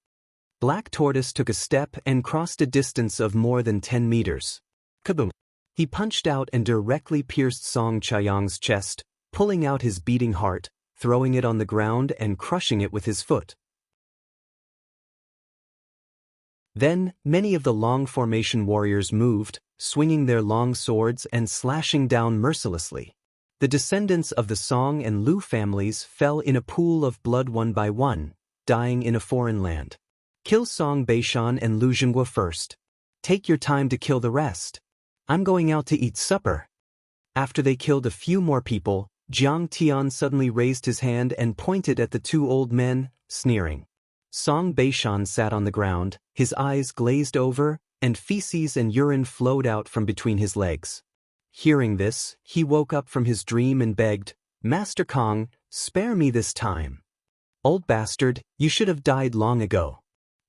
Speaker 1: Black Tortoise took a step and crossed a distance of more than 10 meters. Kaboom! He punched out and directly pierced Song Choyang's chest, pulling out his beating heart, throwing it on the ground and crushing it with his foot. Then, many of the long formation warriors moved, swinging their long swords and slashing down mercilessly. The descendants of the Song and Lu families fell in a pool of blood one by one, dying in a foreign land. "Kill Song Beishan and Lu Jinghua first. Take your time to kill the rest. I'm going out to eat supper." After they killed a few more people, Jiang Tian suddenly raised his hand and pointed at the two old men, sneering. Song Beishan sat on the ground, his eyes glazed over, and feces and urine flowed out from between his legs. Hearing this, he woke up from his dream and begged, "Master Kong, spare me this time." "Old bastard, you should have died long ago."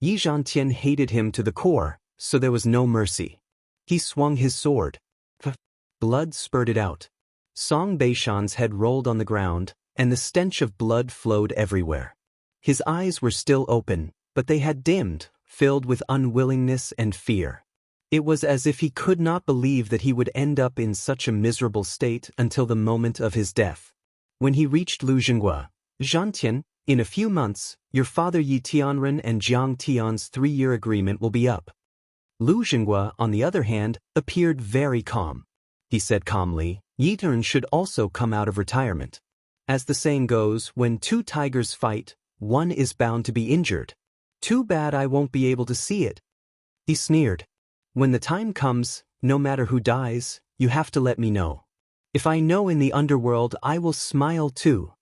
Speaker 1: Yi Zhantian hated him to the core, so there was no mercy. He swung his sword. Blood spurted out. Song Beishan's head rolled on the ground, and the stench of blood flowed everywhere. His eyes were still open, but they had dimmed, filled with unwillingness and fear. It was as if he could not believe that he would end up in such a miserable state until the moment of his death. When he reached Lu Jinghua, "Zhantian, in a few months, your father Yi Tianren and Jiang Tian's 3-year agreement will be up." Lu Jinghua, on the other hand, appeared very calm. He said calmly, "Yi Tianren should also come out of retirement. As the saying goes, when two tigers fight, one is bound to be injured. Too bad I won't be able to see it." He sneered. "When the time comes, no matter who dies, you have to let me know. If I know in the underworld, I will smile too."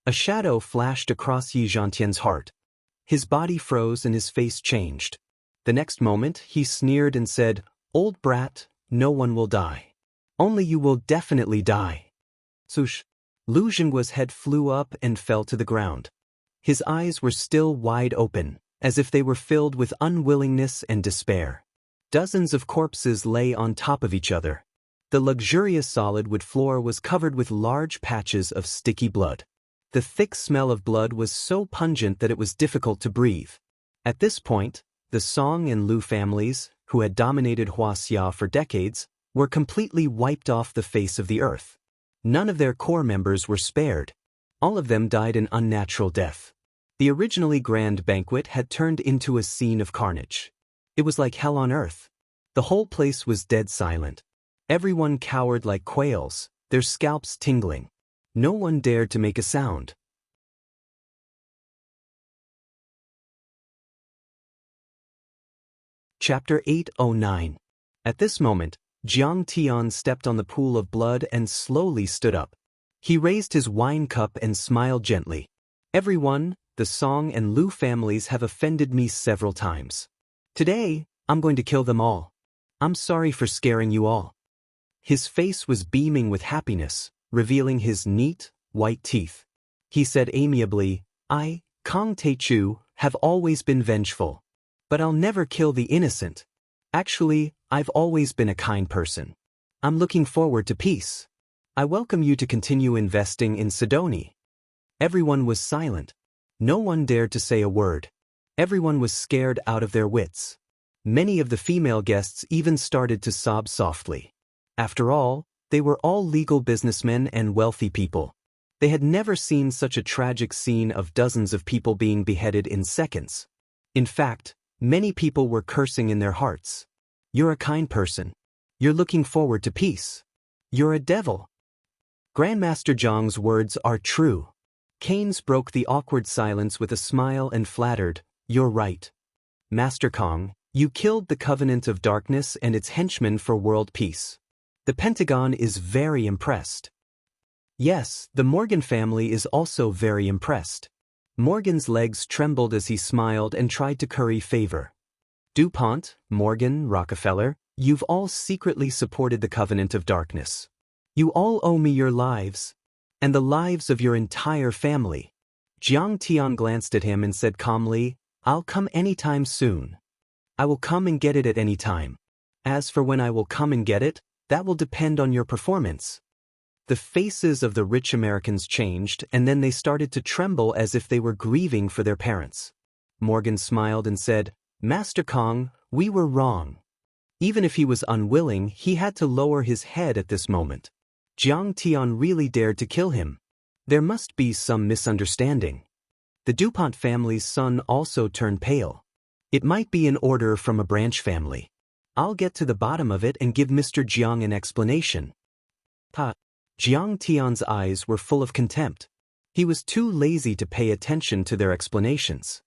Speaker 1: A shadow flashed across Yi Zhantian's heart. His body froze and his face changed. The next moment, he sneered and said, "Old brat, no one will die. Only you will definitely die." Swoosh! Lu Jinghua's head flew up and fell to the ground. His eyes were still wide open, as if they were filled with unwillingness and despair. Dozens of corpses lay on top of each other. The luxurious solid wood floor was covered with large patches of sticky blood. The thick smell of blood was so pungent that it was difficult to breathe. At this point, the Song and Lu families, who had dominated Huaxia for decades, were completely wiped off the face of the earth. None of their core members were spared. All of them died an unnatural death. The originally grand banquet had turned into a scene of carnage. It was like hell on earth. The whole place was dead silent. Everyone cowered like quails, their scalps tingling. No one dared to make a sound. Chapter 809. At this moment, Jiang Tian stepped on the pool of blood and slowly stood up. He raised his wine cup and smiled gently. Everyone, the Song and Lu families have offended me several times. Today, I'm going to kill them all. I'm sorry for scaring you all. His face was beaming with happiness, revealing his neat, white teeth. He said amiably, I, Kong Taechu, have always been vengeful. But I'll never kill the innocent. Actually, I've always been a kind person. I'm looking forward to peace. I welcome you to continue investing in Sidoni. Everyone was silent. No one dared to say a word. Everyone was scared out of their wits. Many of the female guests even started to sob softly. After all, they were all legal businessmen and wealthy people. They had never seen such a tragic scene of dozens of people being beheaded in seconds. In fact, many people were cursing in their hearts. You're a kind person. You're looking forward to peace. You're a devil. Grandmaster Zhang's words are true. Keynes broke the awkward silence with a smile and flattered, You're right. Master Kong, you killed the Covenant of Darkness and its henchmen for world peace. The Pentagon is very impressed. Yes, the Morgan family is also very impressed. Morgan's legs trembled as he smiled and tried to curry favor. DuPont, Morgan, Rockefeller, you've all secretly supported the Covenant of Darkness. You all owe me your lives, and the lives of your entire family. Jiang Tian glanced at him and said calmly, I'll come anytime soon. I will come and get it at any time. As for when I will come and get it, that will depend on your performance. The faces of the rich Americans changed, and then they started to tremble as if they were grieving for their parents. Morgan smiled and said, Master Kong, we were wrong. Even if he was unwilling, he had to lower his head at this moment. Jiang Tian really dared to kill him. There must be some misunderstanding. The DuPont family's son also turned pale. It might be an order from a branch family. I'll get to the bottom of it and give Mr. Jiang an explanation. Jiang Tian's eyes were full of contempt. He was too lazy to pay attention to their explanations.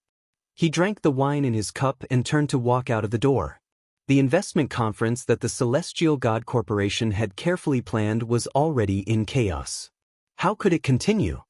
Speaker 1: He drank the wine in his cup and turned to walk out of the door. The investment conference that the Celestial God Corporation had carefully planned was already in chaos. How could it continue?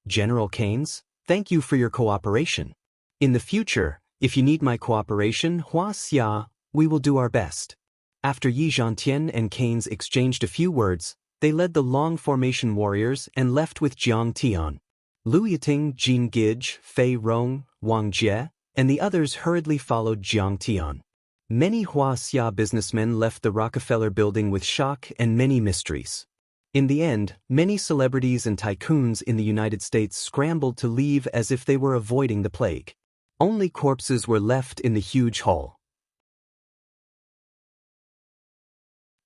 Speaker 1: General Keynes, thank you for your cooperation. In the future, if you need my cooperation, Hua Xia, we will do our best. After Yi Zhantian and Keynes exchanged a few words, they led the long formation warriors and left with Jiang Tian. Lu Yiting, Jin Gij, Fei Rong, Wang Jie, and the others hurriedly followed Jiang Tian. Many Hua Xia businessmen left the Rockefeller building with shock and many mysteries. In the end, many celebrities and tycoons in the United States scrambled to leave as if they were avoiding the plague. Only corpses were left in the huge hall.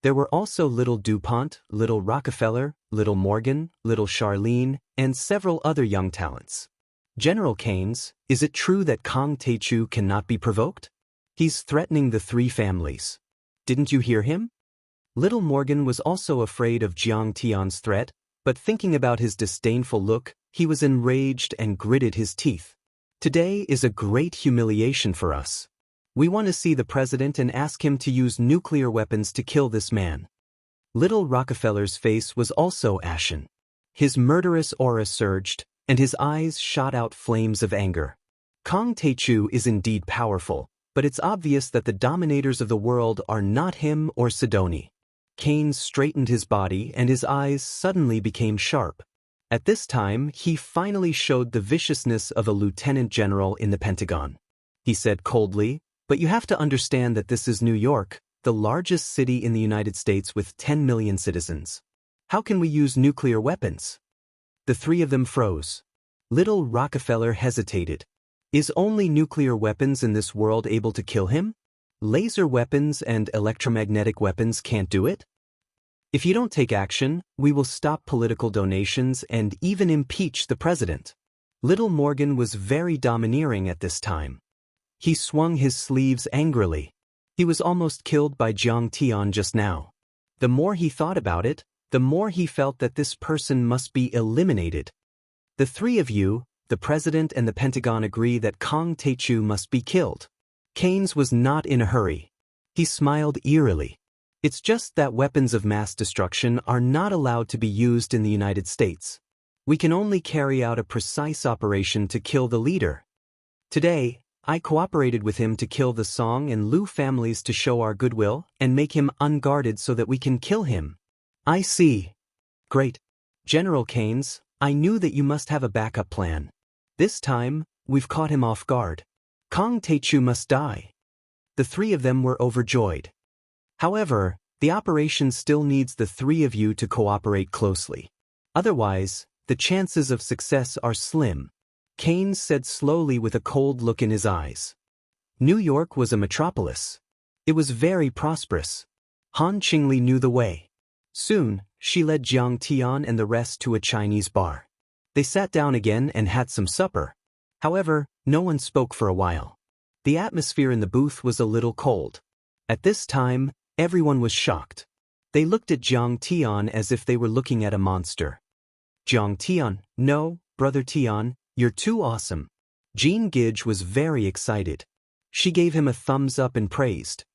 Speaker 1: There were also little DuPont, little Rockefeller, little Morgan, little Charlene, and several other young talents. General Keynes, is it true that Kong Taechu cannot be provoked? He's threatening the three families. Didn't you hear him? Little Morgan was also afraid of Jiang Tian's threat, but thinking about his disdainful look, he was enraged and gritted his teeth. Today is a great humiliation for us. We want to see the president and ask him to use nuclear weapons to kill this man. Little Rockefeller's face was also ashen. His murderous aura surged, and his eyes shot out flames of anger. Kong Taechu is indeed powerful, but it's obvious that the dominators of the world are not him or Sidoni. Keynes straightened his body and his eyes suddenly became sharp. At this time, he finally showed the viciousness of a lieutenant general in the Pentagon. He said coldly, but you have to understand that this is New York, the largest city in the United States with 10 million citizens. How can we use nuclear weapons? The three of them froze. Little Rockefeller hesitated. Is only nuclear weapons in this world able to kill him? Laser weapons and electromagnetic weapons can't do it? If you don't take action, we will stop political donations and even impeach the president. Little Morgan was very domineering at this time. He swung his sleeves angrily. He was almost killed by Jiang Tian just now. The more he thought about it, the more he felt that this person must be eliminated. The three of you, the president and the Pentagon, agree that Kong Taechu must be killed. Keynes was not in a hurry. He smiled eerily. It's just that weapons of mass destruction are not allowed to be used in the United States. We can only carry out a precise operation to kill the leader. Today, I cooperated with him to kill the Song and Liu families to show our goodwill and make him unguarded so that we can kill him. I see. Great. General Keynes, I knew that you must have a backup plan. This time, we've caught him off guard. Kong Taechu must die. The three of them were overjoyed. However, the operation still needs the three of you to cooperate closely. Otherwise, the chances of success are slim. Keynes said slowly with a cold look in his eyes. New York was a metropolis. It was very prosperous. Han Qingli knew the way. Soon, she led Jiang Tian and the rest to a Chinese bar. They sat down again and had some supper. However, no one spoke for a while. The atmosphere in the booth was a little cold. At this time, everyone was shocked. They looked at Jiang Tian as if they were looking at a monster. Jiang Tian, no, brother Tian, you're too awesome. Jean Gage was very excited. She gave him a thumbs up and praised.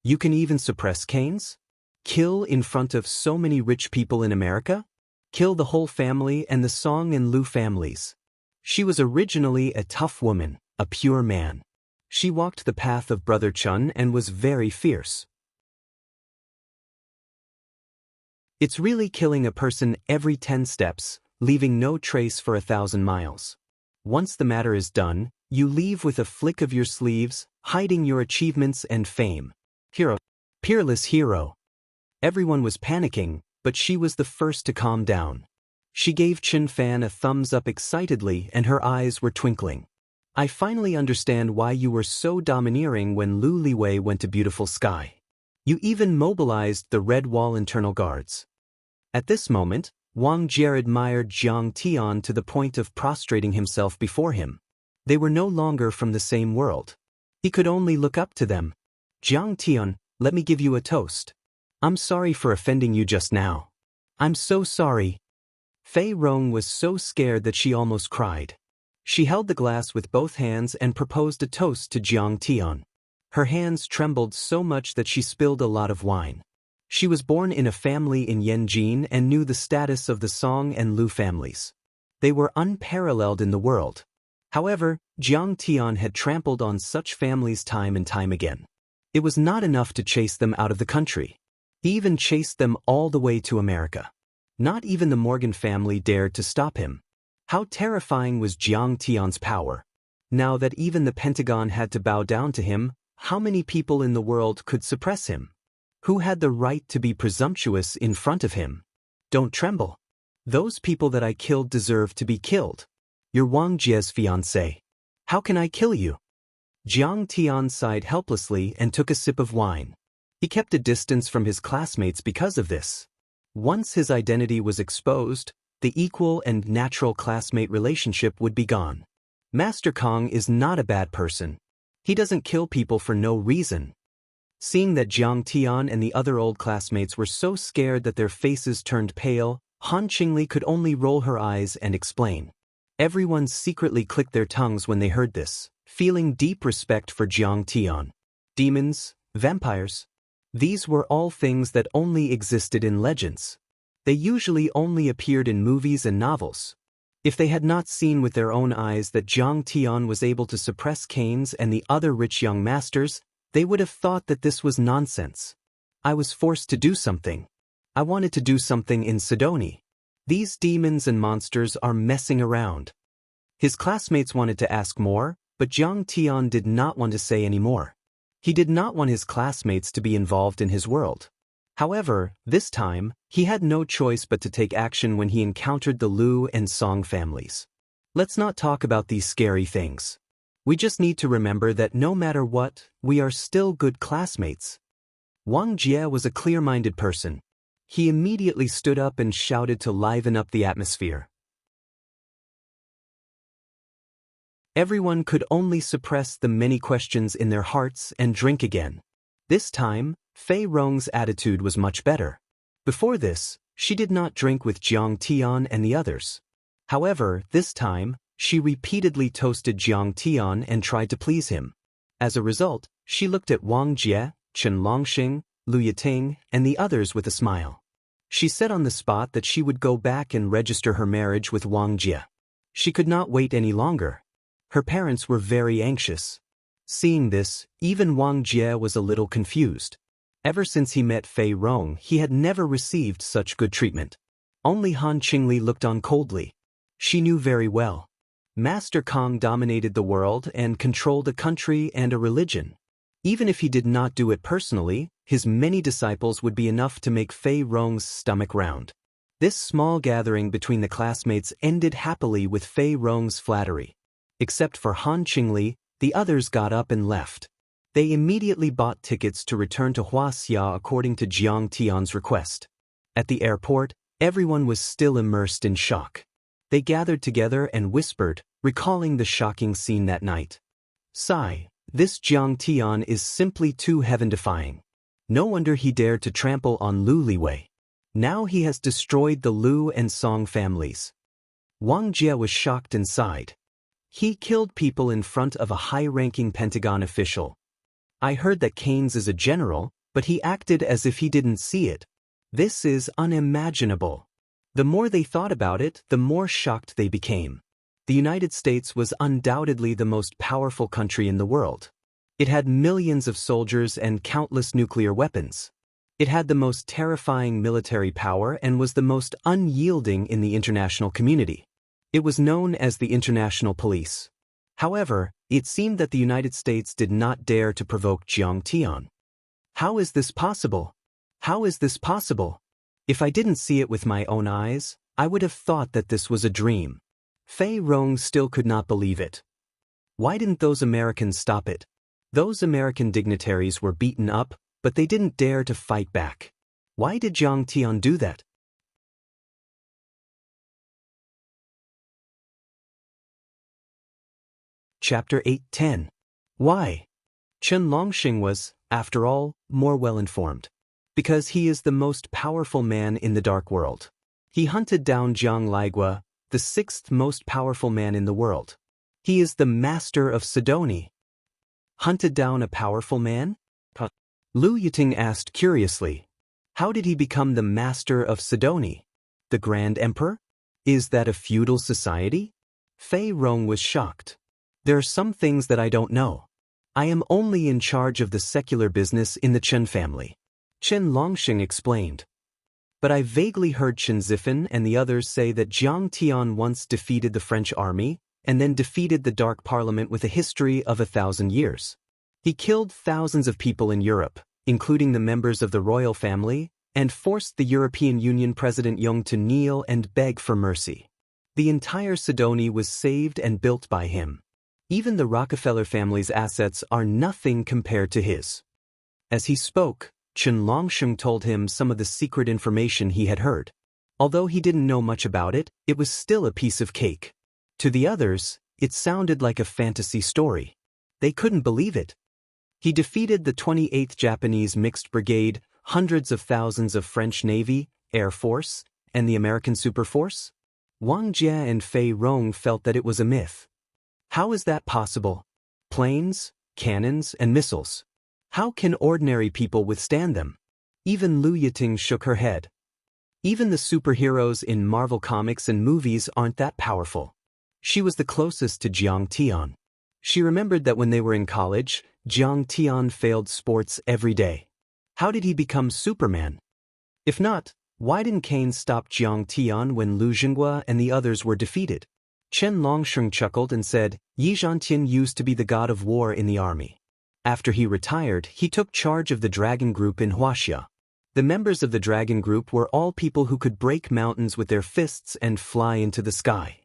Speaker 1: You can even suppress Keynes? Kill in front of so many rich people in America? Kill the whole family and the Song and Liu families. She was originally a tough woman, a pure man. She walked the path of Brother Chun and was very fierce. It's really killing a person every 10 steps, leaving no trace for 1,000 miles. Once the matter is done, you leave with a flick of your sleeves, hiding your achievements and fame. Hero. Peerless hero. Everyone was panicking, but she was the first to calm down. She gave Chen Fan a thumbs up excitedly and her eyes were twinkling. I finally understand why you were so domineering when Lu Liwei went to Beautiful Sky. You even mobilized the Red Wall internal guards. At this moment, Wang Jie admired Jiang Tian to the point of prostrating himself before him. They were no longer from the same world. He could only look up to them. Jiang Tian, let me give you a toast. I'm sorry for offending you just now. I'm so sorry. Fei Rong was so scared that she almost cried. She held the glass with both hands and proposed a toast to Jiang Tian. Her hands trembled so much that she spilled a lot of wine. She was born in a family in Yanjin and knew the status of the Song and Liu families. They were unparalleled in the world. However, Jiang Tian had trampled on such families time and time again. It was not enough to chase them out of the country. He even chased them all the way to America. Not even the Morgan family dared to stop him. How terrifying was Jiang Tian's power. Now that even the Pentagon had to bow down to him, how many people in the world could suppress him? Who had the right to be presumptuous in front of him? Don't tremble. Those people that I killed deserve to be killed. You're Wang Jie's fiancé. How can I kill you? Jiang Tian sighed helplessly and took a sip of wine. He kept a distance from his classmates because of this. Once his identity was exposed, the equal and natural classmate relationship would be gone. Master Kong is not a bad person. He doesn't kill people for no reason. Seeing that Jiang Tian and the other old classmates were so scared that their faces turned pale, Han Qingli could only roll her eyes and explain. Everyone secretly clicked their tongues when they heard this, feeling deep respect for Jiang Tian. Demons, vampires. These were all things that only existed in legends. They usually only appeared in movies and novels. If they had not seen with their own eyes that Jiang Tian was able to suppress Keynes and the other rich young masters, they would have thought that this was nonsense. I was forced to do something. I wanted to do something in Sidoni. These demons and monsters are messing around. His classmates wanted to ask more, but Jiang Tian did not want to say any more. He did not want his classmates to be involved in his world. However, this time, he had no choice but to take action when he encountered the Liu and Song families. Let's not talk about these scary things. We just need to remember that no matter what, we are still good classmates. Wang Jie was a clear-minded person. He immediately stood up and shouted to liven up the atmosphere. Everyone could only suppress the many questions in their hearts and drink again. This time, Fei Rong's attitude was much better. Before this, she did not drink with Jiang Tian and the others. However, this time, she repeatedly toasted Jiang Tian and tried to please him. As a result, she looked at Wang Jie, Chen Longxing, Lu Yiting, and the others with a smile. She said on the spot that she would go back and register her marriage with Wang Jie. She could not wait any longer. Her parents were very anxious. Seeing this, even Wang Jie was a little confused. Ever since he met Fei Rong, he had never received such good treatment. Only Han Qingli looked on coldly. She knew very well. Master Kong dominated the world and controlled a country and a religion. Even if he did not do it personally, his many disciples would be enough to make Fei Rong's stomach round. This small gathering between the classmates ended happily with Fei Rong's flattery. Except for Han Qingli, the others got up and left. They immediately bought tickets to return to Huaxia according to Jiang Tian's request. At the airport, everyone was still immersed in shock. They gathered together and whispered, recalling the shocking scene that night. Sigh, this Jiang Tian is simply too heaven-defying. No wonder he dared to trample on Lu Liwei. Now he has destroyed the Lu and Song families. Wang Jie was shocked and sighed. He killed people in front of a high-ranking Pentagon official. I heard that Keynes is a general, but he acted as if he didn't see it. This is unimaginable. The more they thought about it, the more shocked they became. The United States was undoubtedly the most powerful country in the world. It had millions of soldiers and countless nuclear weapons. It had the most terrifying military power and was the most unyielding in the international community. It was known as the International Police. However, it seemed that the United States did not dare to provoke Jiang Tian. How is this possible? How is this possible? If I didn't see it with my own eyes, I would have thought that this was a dream. Fei Rong still could not believe it. Why didn't those Americans stop it? Those American dignitaries were beaten up, but they didn't dare to fight back. Why did Jiang Tian do that? Chapter 8:10. Why? Chen Longxing was, after all, more well-informed. Because he is the most powerful man in the dark world. He hunted down Jiang Ligua, the sixth most powerful man in the world. He is the master of Sidoni. Hunted down a powerful man? Lu Yiting asked curiously. How did he become the master of Sidoni? The Grand Emperor? Is that a feudal society? Fei Rong was shocked. There are some things that I don't know. I am only in charge of the secular business in the Chen family. Chen Longxing explained. But I vaguely heard Chen Zifan and the others say that Jiang Tian once defeated the French army and then defeated the Dark Parliament with a history of 1,000 years. He killed thousands of people in Europe, including the members of the royal family, and forced the European Union President Jung to kneel and beg for mercy. The entire Sidoni was saved and built by him. Even the Rockefeller family's assets are nothing compared to his. As he spoke, Chen Longxing told him some of the secret information he had heard. Although he didn't know much about it, it was still a piece of cake. To the others, it sounded like a fantasy story. They couldn't believe it. He defeated the 28th Japanese Mixed Brigade, hundreds of thousands of French Navy, Air Force, and the American Super Force? Wang Jie and Fei Rong felt that it was a myth. How is that possible? Planes, cannons, and missiles. How can ordinary people withstand them? Even Lu Yiting shook her head. Even the superheroes in Marvel comics and movies aren't that powerful. She was the closest to Jiang Tian. She remembered that when they were in college, Jiang Tian failed sports every day. How did he become Superman? If not, why didn't Keynes stop Jiang Tian when Lu Jinghua and the others were defeated? Chen Longxing chuckled and said, Yi Zhantian used to be the god of war in the army. After he retired, he took charge of the Dragon Group in Huaxia. The members of the Dragon Group were all people who could break mountains with their fists and fly into the sky.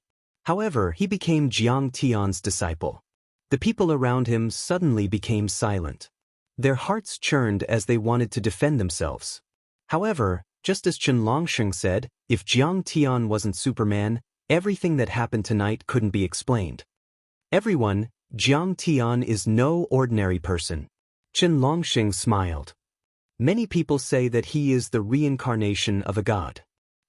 Speaker 1: However, he became Jiang Tian's disciple. The people around him suddenly became silent. Their hearts churned as they wanted to defend themselves. However, just as Chen Longxing said, if Jiang Tian wasn't Superman, everything that happened tonight couldn't be explained. Everyone, Jiang Tian is no ordinary person. Chen Longxing smiled. Many people say that he is the reincarnation of a god.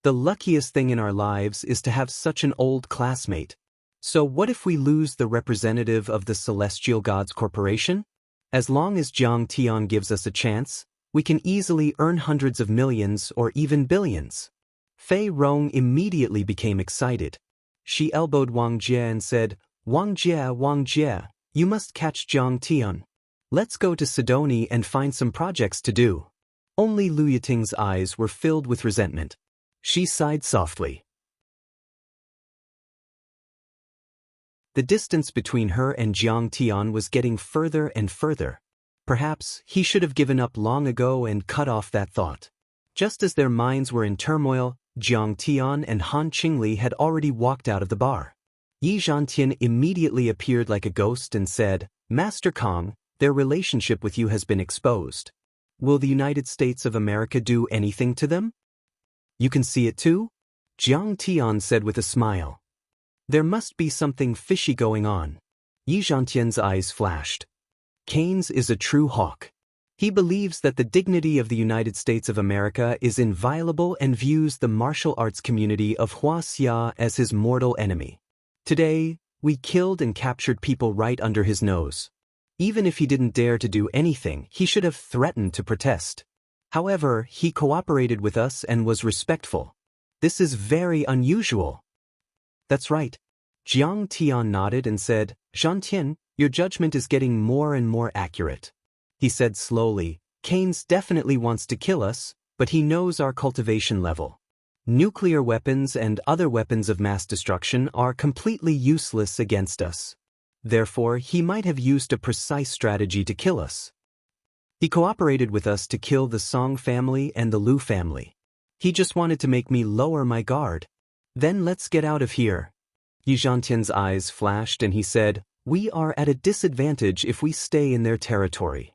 Speaker 1: The luckiest thing in our lives is to have such an old classmate. So what if we lose the representative of the Celestial Gods Corporation? As long as Jiang Tian gives us a chance, we can easily earn hundreds of millions or even billions. Fei Rong immediately became excited. She elbowed Wang Jie and said, Wang Jie, you must catch Jiang Tian. Let's go to Sidoni and find some projects to do. Only Lu Yiting's eyes were filled with resentment. She sighed softly. The distance between her and Jiang Tian was getting further and further. Perhaps he should have given up long ago and cut off that thought. Just as their minds were in turmoil, Jiang Tian and Han Qingli had already walked out of the bar. Yi Zhantian immediately appeared like a ghost and said, Master Kong, their relationship with you has been exposed. Will the United States of America do anything to them? You can see it too? Jiang Tian said with a smile. There must be something fishy going on. Yi Zhantian's eyes flashed. Keynes is a true hawk. He believes that the dignity of the United States of America is inviolable and views the martial arts community of Huaxia as his mortal enemy. Today, we killed and captured people right under his nose. Even if he didn't dare to do anything, he should have threatened to protest. However, he cooperated with us and was respectful. This is very unusual. That's right. Jiang Tian nodded and said, Zhantian, your judgment is getting more and more accurate. He said slowly, Keynes definitely wants to kill us, but he knows our cultivation level. Nuclear weapons and other weapons of mass destruction are completely useless against us. Therefore, he might have used a precise strategy to kill us. He cooperated with us to kill the Song family and the Lu family. He just wanted to make me lower my guard. Then let's get out of here. Yi Zhantian's eyes flashed and he said, We are at a disadvantage if we stay in their territory.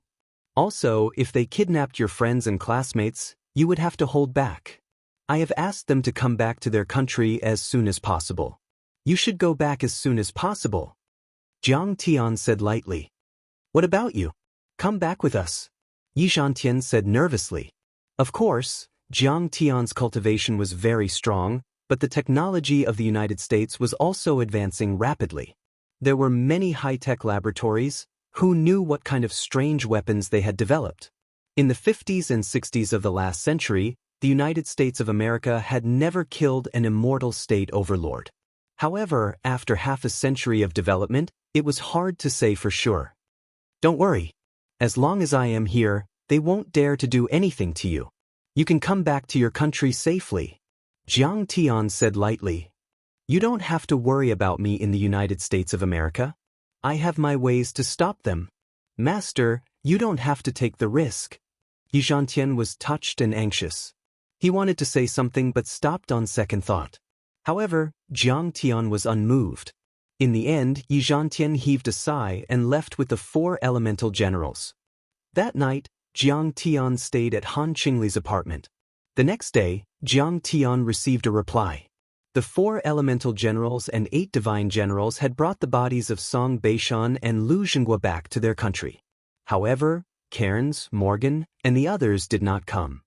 Speaker 1: Also, if they kidnapped your friends and classmates, you would have to hold back. I have asked them to come back to their country as soon as possible. You should go back as soon as possible. Jiang Tian said lightly. What about you? Come back with us. Yi Zhantian said nervously. Of course, Jiang Tian's cultivation was very strong, but the technology of the United States was also advancing rapidly. There were many high-tech laboratories. Who knew what kind of strange weapons they had developed? In the 50s and 60s of the last century, the United States of America had never killed an immortal state overlord. However, after half a century of development, it was hard to say for sure. Don't worry. As long as I am here, they won't dare to do anything to you. You can come back to your country safely. Jiang Tian said lightly. You don't have to worry about me in the United States of America. I have my ways to stop them. Master, you don't have to take the risk. Yi Zhantian was touched and anxious. He wanted to say something but stopped on second thought. However, Jiang Tian was unmoved. In the end, Yi Zhantian heaved a sigh and left with the 4 elemental generals. That night, Jiang Tian stayed at Han Qingli's apartment. The next day, Jiang Tian received a reply. The 4 elemental generals and 8 divine generals had brought the bodies of Song Beishan and Lu Zhenghua back to their country. However, Cairns, Morgan, and the others did not come.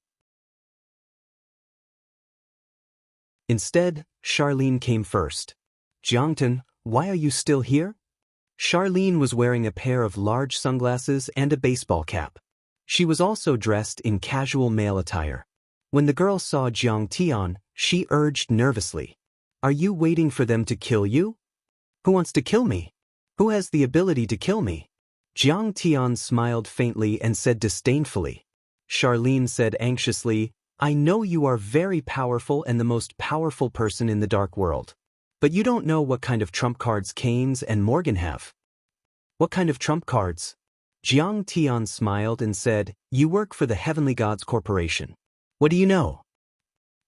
Speaker 1: Instead, Charlene came first. Jiangtan, why are you still here? Charlene was wearing a pair of large sunglasses and a baseball cap. She was also dressed in casual male attire. When the girl saw Jiang Tian, she urged nervously, Are you waiting for them to kill you? Who wants to kill me? Who has the ability to kill me? Jiang Tian smiled faintly and said disdainfully. Charlene said anxiously, I know you are very powerful and the most powerful person in the dark world. But you don't know what kind of trump cards Keynes and Morgan have. What kind of trump cards? Jiang Tian smiled and said, You work for the Heavenly Gods Corporation. What do you know?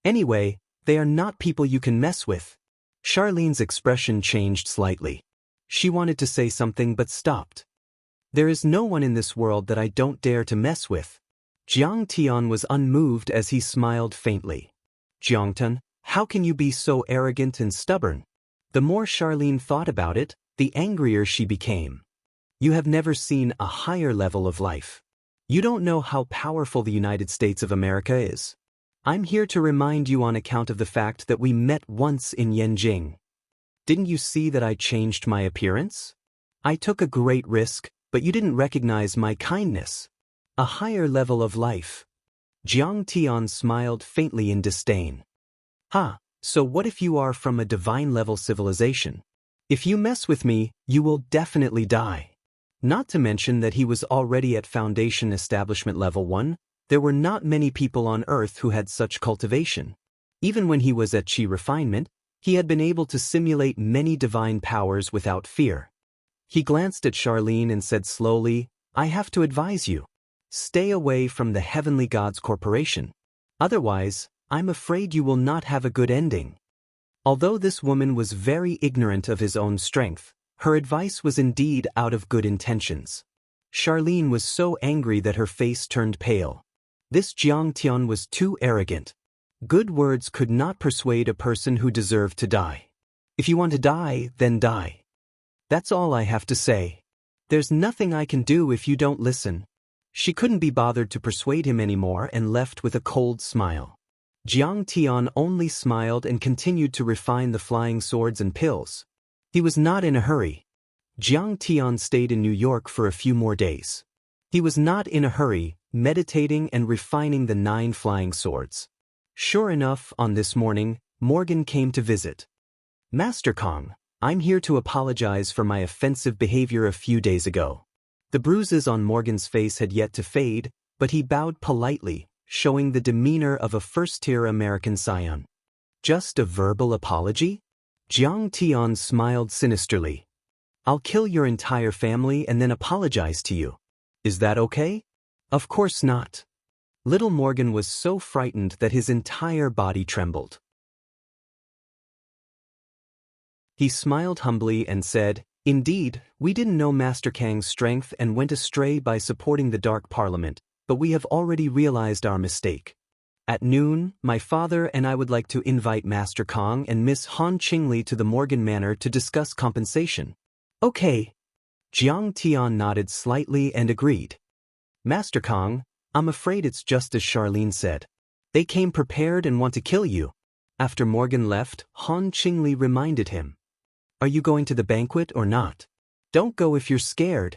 Speaker 1: Anyway, they are not people you can mess with. Charlene's expression changed slightly. She wanted to say something but stopped. There is no one in this world that I don't dare to mess with. Jiang Tian was unmoved as he smiled faintly. Jiangtan, how can you be so arrogant and stubborn? The more Charlene thought about it, the angrier she became. You have never seen a higher level of life. You don't know how powerful the United States of America is. I'm here to remind you on account of the fact that we met once in Yanjing. Didn't you see that I changed my appearance? I took a great risk, But you didn't recognize my kindness. A higher level of life. Jiang Tian smiled faintly in disdain. So what if you are from a divine-level civilization? If you mess with me, you will definitely die. Not to mention that he was already at Foundation Establishment Level 1, there were not many people on Earth who had such cultivation. Even when he was at Qi Refinement, he had been able to simulate many divine powers without fear. He glanced at Charlene and said slowly, I have to advise you. Stay away from the Heavenly Gods Corporation. Otherwise, I'm afraid you will not have a good ending. Although this woman was very ignorant of his own strength, her advice was indeed out of good intentions. Charlene was so angry that her face turned pale. This Jiang Tian was too arrogant. Good words could not persuade a person who deserved to die. If you want to die, then die. That's all I have to say. There's nothing I can do if you don't listen. She couldn't be bothered to persuade him anymore and left with a cold smile. Jiang Tian only smiled and continued to refine the flying swords and pills. He was not in a hurry. Jiang Tian stayed in New York for a few more days. He was not in a hurry, meditating and refining the 9 flying swords. Sure enough, on this morning, Morgan came to visit. Master Kong, I'm here to apologize for my offensive behavior a few days ago. The bruises on Morgan's face had yet to fade, but he bowed politely, showing the demeanor of a first-tier American scion. Just a verbal apology? Jiang Tian smiled sinisterly. I'll kill your entire family and then apologize to you. Is that okay? Of course not. Little Morgan was so frightened that his entire body trembled. He smiled humbly and said, Indeed, we didn't know Master Kang's strength and went astray by supporting the Dark Parliament, but we have already realized our mistake. At noon, my father and I would like to invite Master Kong and Miss Han Qingli to the Morgan Manor to discuss compensation. Okay. Jiang Tian nodded slightly and agreed. Master Kong, I'm afraid it's just as Charlene said. They came prepared and want to kill you. After Morgan left, Han Qingli reminded him. Are you going to the banquet or not? Don't go if you're scared.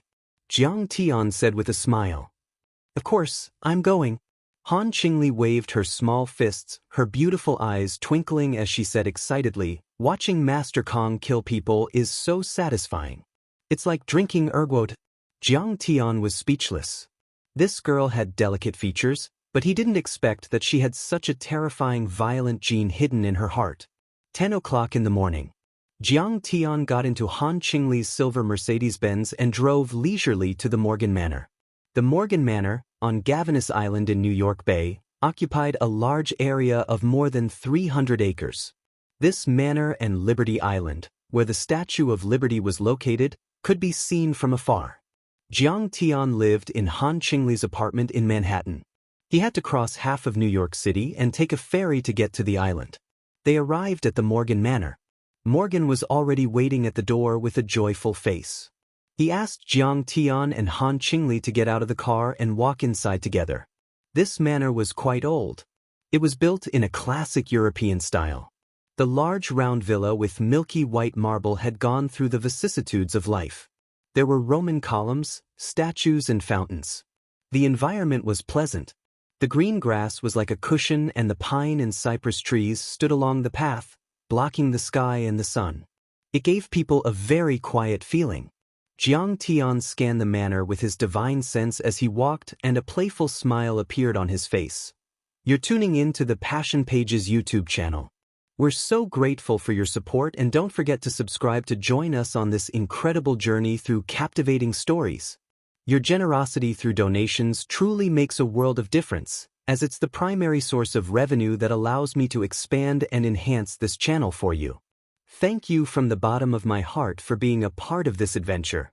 Speaker 1: Jiang Tian said with a smile. Of course, I'm going. Han Qingli waved her small fists, her beautiful eyes twinkling as she said excitedly, watching Master Kong kill people is so satisfying. It's like drinking ergot. Jiang Tian was speechless. This girl had delicate features, but he didn't expect that she had such a terrifying violent gene hidden in her heart. 10 o'clock in the morning. Jiang Tian got into Han Qingli's silver Mercedes-Benz and drove leisurely to the Morgan Manor. The Morgan Manor, on Gavinus Island in New York Bay, occupied a large area of more than 300 acres. This manor and Liberty Island, where the Statue of Liberty was located, could be seen from afar. Jiang Tian lived in Han Qingli's apartment in Manhattan. He had to cross half of New York City and take a ferry to get to the island. They arrived at the Morgan Manor. Morgan was already waiting at the door with a joyful face. He asked Jiang Tian and Han Qingli to get out of the car and walk inside together. This manor was quite old. It was built in a classic European style. The large round villa with milky white marble had gone through the vicissitudes of life. There were Roman columns, statues and fountains. The environment was pleasant. The green grass was like a cushion and the pine and cypress trees stood along the path, blocking the sky and the sun. It gave people a very quiet feeling. Jiang Tian scanned the manor with his divine sense as he walked and a playful smile appeared on his face. You're tuning in to the Passion Pages YouTube channel. We're so grateful for your support and don't forget to subscribe to join us on this incredible journey through captivating stories. Your generosity through donations truly makes a world of difference, as it's the primary source of revenue that allows me to expand and enhance this channel for you. Thank you from the bottom of my heart for being a part of this adventure.